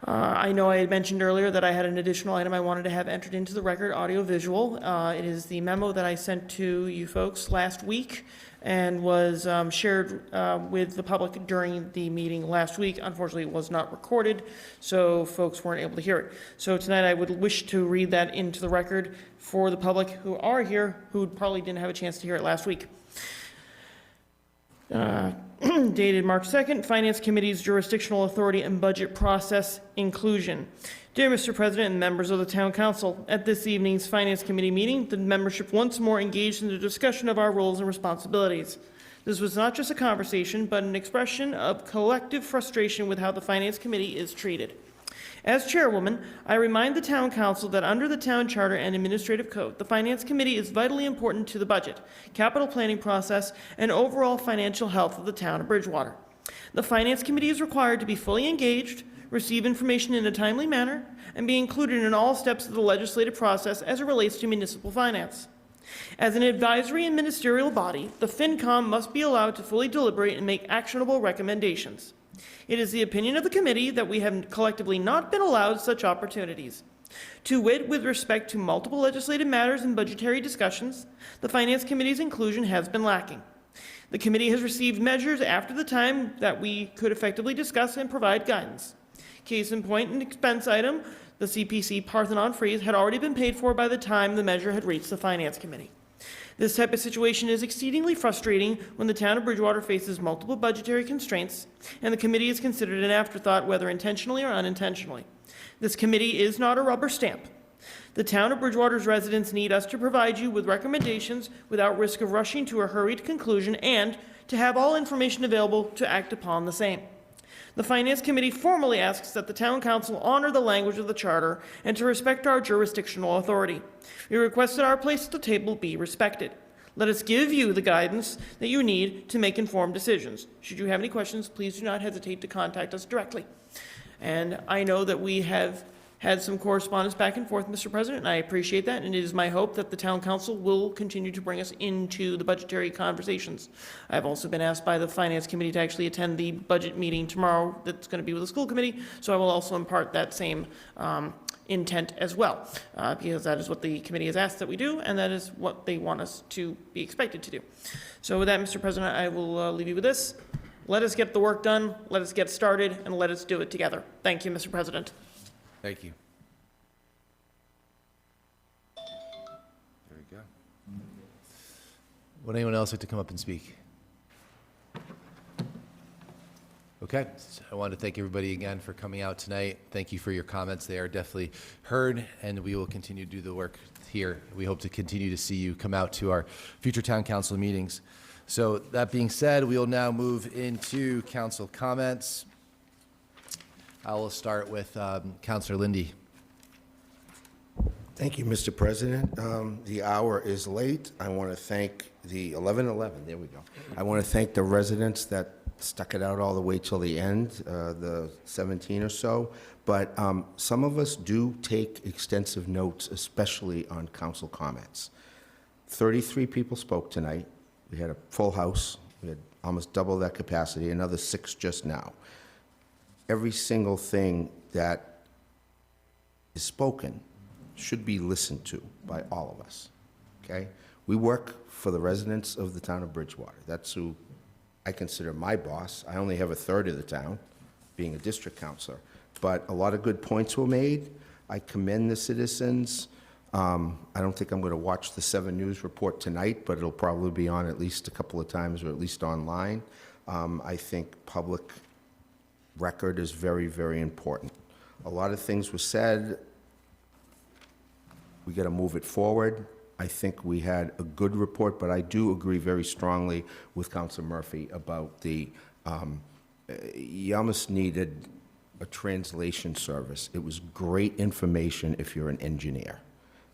I know I had mentioned earlier that I had an additional item I wanted to have entered into the record, audio-visual. It is the memo that I sent to you folks last week and was shared with the public during the meeting last week. Unfortunately, it was not recorded, so folks weren't able to hear it. So tonight I would wish to read that into the record for the public who are here, who probably didn't have a chance to hear it last week. Dated March 2nd, Finance Committee's Jurisdictional Authority and Budget Process Inclusion. Dear Mr. President and members of the Town Council, at this evening's Finance Committee meeting, the membership once more engaged in the discussion of our roles and responsibilities. This was not just a conversation, but an expression of collective frustration with how the Finance Committee is treated. As chairwoman, I remind the Town Council that under the Town Charter and Administrative Code, the Finance Committee is vitally important to the budget, capital planning process, and overall financial health of the town of Bridgewater. The Finance Committee is required to be fully engaged, receive information in a timely manner, and be included in all steps of the legislative process as it relates to municipal finance. As an advisory and ministerial body, the FinCom must be allowed to fully deliberate and make actionable recommendations. It is the opinion of the committee that we have collectively not been allowed such opportunities. To wit, with respect to multiple legislative matters and budgetary discussions, the Finance Committee's inclusion has been lacking. The committee has received measures after the time that we could effectively discuss and provide guidance. Case in point, an expense item, the CPC Parthenon freeze, had already been paid for by the time the measure had reached the Finance Committee. This type of situation is exceedingly frustrating when the town of Bridgewater faces multiple budgetary constraints and the committee is considered an afterthought, whether intentionally or unintentionally. This committee is not a rubber stamp. The town of Bridgewater's residents need us to provide you with recommendations without risk of rushing to a hurried conclusion and to have all information available to act upon the same. The Finance Committee formally asks that the Town Council honor the language of the Charter and to respect our jurisdictional authority. We request that our place at the table be respected. Let us give you the guidance that you need to make informed decisions. Should you have any questions, please do not hesitate to contact us directly. And I know that we have had some correspondence back and forth, Mr. President, and I appreciate that, and it is my hope that the Town Council will continue to bring us into the budgetary conversations. I've also been asked by the Finance Committee to actually attend the budget meeting tomorrow that's going to be with the school committee, so I will also impart that same intent as well, because that is what the committee has asked that we do, and that is what they want us to be expected to do. So with that, Mr. President, I will leave you with this. Let us get the work done, let us get started, and let us do it together. Thank you, Mr. President. Thank you. There we go. Would anyone else like to come up and speak? Okay, so I want to thank everybody again for coming out tonight. Thank you for your comments. They are definitely heard, and we will continue to do the work here. We hope to continue to see you come out to our future town council meetings. So that being said, we will now move into council comments. I will start with Councilor Lindy. Thank you, Mr. President. The hour is late. I want to thank the 11:11, there we go. I want to thank the residents that stuck it out all the way till the end, the 17 or so. But some of us do take extensive notes, especially on council comments. 33 people spoke tonight. We had a full house. We had almost double that capacity, another 6 just now. Every single thing that is spoken should be listened to by all of us, okay? We work for the residents of the town of Bridgewater. That's who I consider my boss. I only have a third of the town, being a district councilor. But a lot of good points were made. I commend the citizens. I don't think I'm going to watch the 7 News report tonight, but it'll probably be on at least a couple of times, or at least online. I think public record is very, very important. A lot of things were said. We got to move it forward. I think we had a good report, but I do agree very strongly with Councilor Murphy about the, you almost needed a translation service. It was great information if you're an engineer.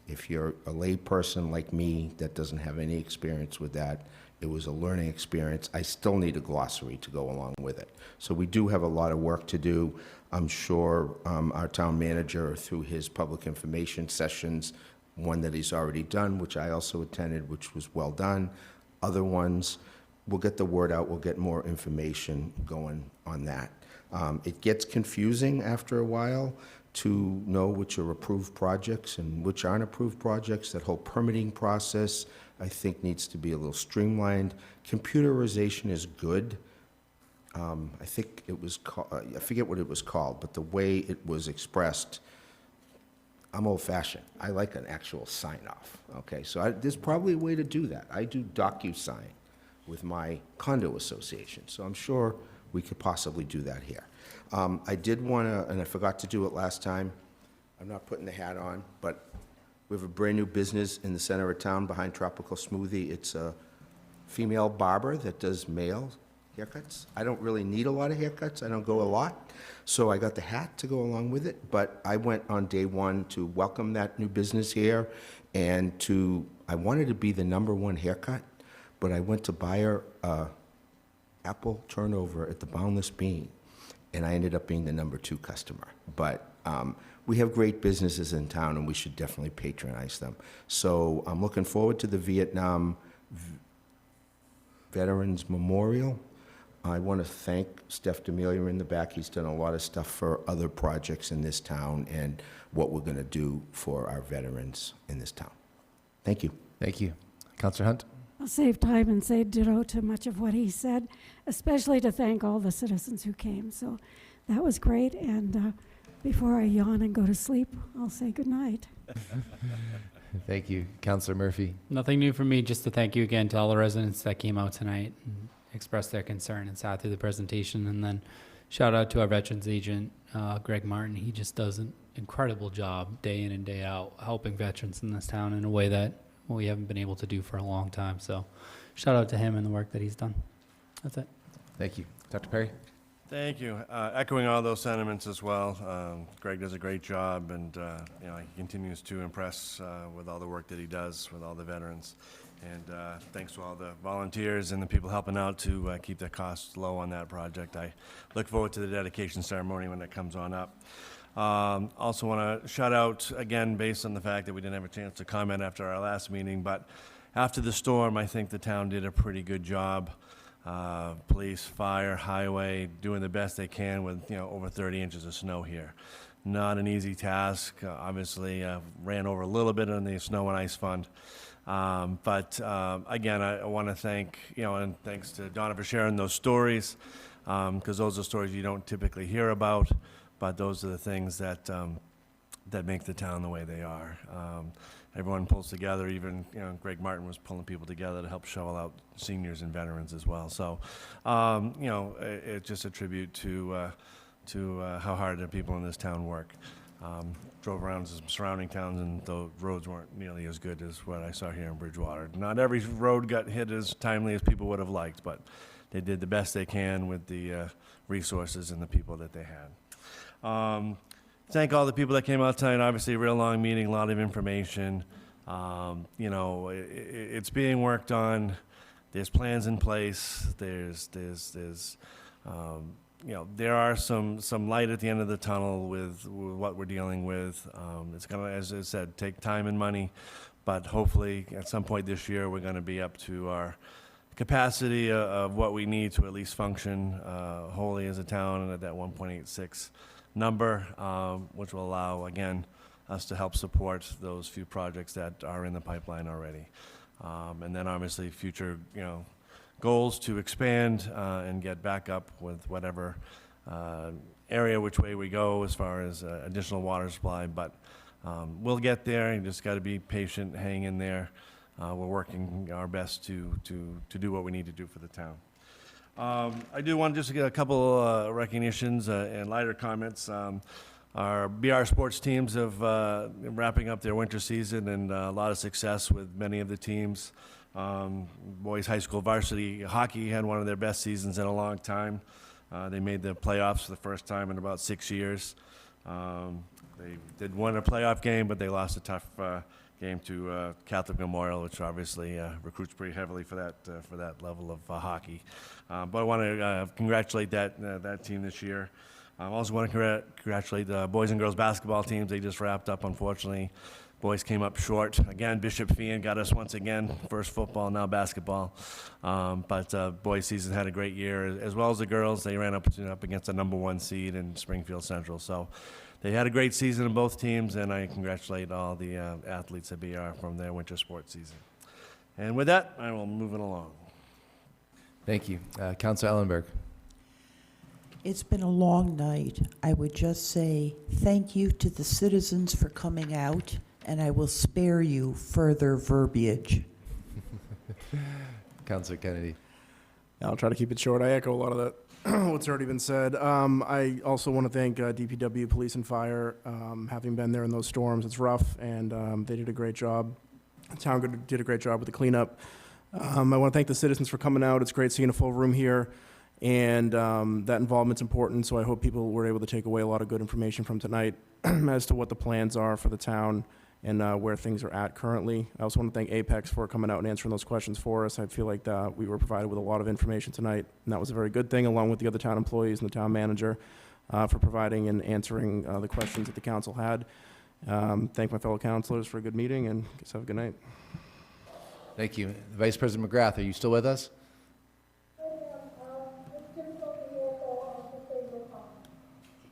If you're a layperson like me that doesn't have any experience with that, it was a learning experience. I still need a glossary to go along with it. So we do have a lot of work to do. I'm sure our town manager, through his public information sessions, one that he's already done, which I also attended, which was well done. Other ones, we'll get the word out, we'll get more information going on that. It gets confusing after a while to know which are approved projects and which aren't approved projects. That whole permitting process, I think, needs to be a little streamlined. Computerization is good. I think it was I forget what it was called, but the way it was expressed, I'm old-fashioned. I like an actual sign-off, okay? So there's probably a way to do that. I do DocuSign with my condo association, so I'm sure we could possibly do that here. I did want to, and I forgot to do it last time, I'm not putting the hat on, but we have a brand-new business in the center of town behind Tropical Smoothie. It's a female barber that does male haircuts. I don't really need a lot of haircuts. I don't go a lot. So I got the hat to go along with it, but I went on day one to welcome that new business here, and I wanted to be the #1 haircut, but I went to buy her apple turnover at the Boundless Bean, and I ended up being the #2 customer. But we have great businesses in town, and we should definitely patronize them. So I'm looking forward to the Vietnam Veterans Memorial. I want to thank Steph D'Amelia in the back. He's done a lot of stuff for other projects in this town and what we're going to do for our veterans in this town. Thank you. Thank you. Councillor Hunt? I'll save time and say ditto to much of what he said, especially to thank all the citizens who came. So that was great. And before I yawn and go to sleep, I'll say good night. Thank you. Councillor Murphy? Nothing new from me, just to thank you again to all the residents that came out tonight and expressed their concern and sat through the presentation. And then shout out to our veterans agent, Greg Martin. He just does an incredible job day in and day out helping veterans in this town in a way that we haven't been able to do for a long time. So shout out to him and the work that he's done. That's it. Thank you. Dr. Perry? Thank you. Echoing all those sentiments as well. Greg does a great job, and he continues to impress with all the work that he does with all the veterans. And thanks to all the volunteers and the people helping out to keep the costs low on that project. I look forward to the dedication ceremony when it comes on up. Also want to shout out, again, based on the fact that we didn't have a chance to comment after our last meeting, but after the storm, I think the town did a pretty good job. Police, fire, highway, doing the best they can with, over 30 inches of snow here. Not an easy task. Obviously, ran over a little bit on the snow and ice fund. But again, I want to thank, and thanks to Donna for sharing those stories, because those are stories you don't typically hear about, but those are the things that that make the town the way they are. Everyone pulls together. Even Greg Martin was pulling people together to help shovel out seniors and veterans as well. So, it's just a tribute to how hard the people in this town work. Drove around some surrounding towns, and the roads weren't nearly as good as what I saw here in Bridgewater. Not every road got hit as timely as people would have liked, but they did the best they can with the resources and the people that they had. Thank all the people that came out tonight. Obviously, a real long meeting, a lot of information. It's being worked on. There's plans in place. There are some light at the end of the tunnel with what we're dealing with. It's going to, as I said, take time and money, but hopefully at some point this year we're going to be up to our capacity of what we need to at least function wholly as a town, and at that 1.86 number, which will allow, again, us to help support those few projects that are in the pipeline already. And then obviously future, goals to expand and get back up with whatever area, which way we go as far as additional water supply. But we'll get there. You just got to be patient, hang in there. We're working our best to do what we need to do for the town. I do want to just get a couple recognitions and lighter comments. Our BR sports teams have wrapping up their winter season, and a lot of success with many of the teams. Boys high school varsity hockey had one of their best seasons in a long time. They made the playoffs for the first time in about 6 years. They did win a playoff game, but they lost a tough game to Catholic Memorial, which obviously recruits pretty heavily for that level of hockey. But I want to congratulate that team this year. I also want to congratulate the boys and girls basketball teams. They just wrapped up, unfortunately. Boys came up short. Again, Bishop Fian got us once again. First football, now basketball. But boys season had a great year, as well as the girls. They ran up against the #1 seed in Springfield Central. So they had a great season in both teams, and I congratulate all the athletes at BR from their winter sports season. And with that, I will move it along. Thank you. Councilor Ellenberg. It's been a long night. I would just say thank you to the citizens for coming out, and I will spare you further verbiage. Councilor Kennedy. I'll try to keep it short. I echo a lot of that, what's already been said. I also want to thank DPW, Police and Fire. Having been there in those storms, it's rough, and they did a great job. The town did a great job with the cleanup. I want to thank the citizens for coming out. It's great seeing a full room here, and that involvement's important, so I hope people were able to take away a lot of good information from tonight as to what the plans are for the town and where things are at currently. I also want to thank Apex for coming out and answering those questions for us. I feel like we were provided with a lot of information tonight, and that was a very good thing, along with the other town employees and the town manager for providing and answering the questions that the council had. Thank my fellow councilors for a good meeting, and guess have a good night. Thank you. Vice President McGrath, are you still with us?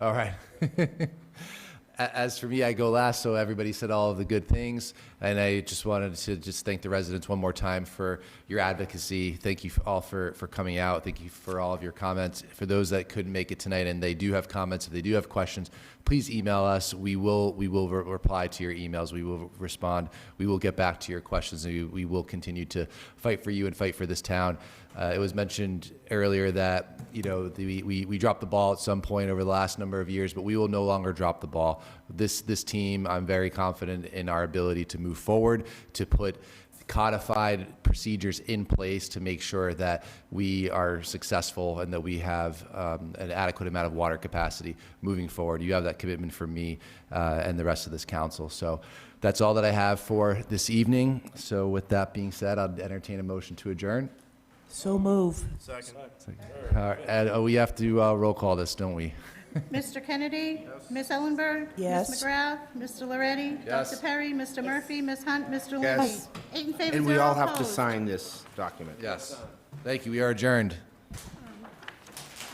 All right. As for me, I go last, so everybody said all of the good things, and I just wanted to thank the residents one more time for your advocacy. Thank you all for coming out. Thank you for all of your comments. For those that couldn't make it tonight and they do have comments, if they do have questions, please email us. We will reply to your emails. We will respond. We will get back to your questions, and we will continue to fight for you and fight for this town. It was mentioned earlier that we dropped the ball at some point over the last number of years, but we will no longer drop the ball. This team, I'm very confident in our ability to move forward, to put codified procedures in place to make sure that we are successful and that we have an adequate amount of water capacity moving forward. You have that commitment from me and the rest of this council. So that's all that I have for this evening. So with that being said, I'll entertain a motion to adjourn. So move. Second. All right, and we have to roll call this, don't we? Mr. Kennedy? Ms. Ellenberg? Yes. Ms. McGrath? Mr. Loretti? Yes. Dr. Perry? Mr. Murphy? Ms. Hunt? Mr. Levy? Yes. 8 in favor, And we 0 all have to opposed. sign this document. Yes. Thank you. We are adjourned.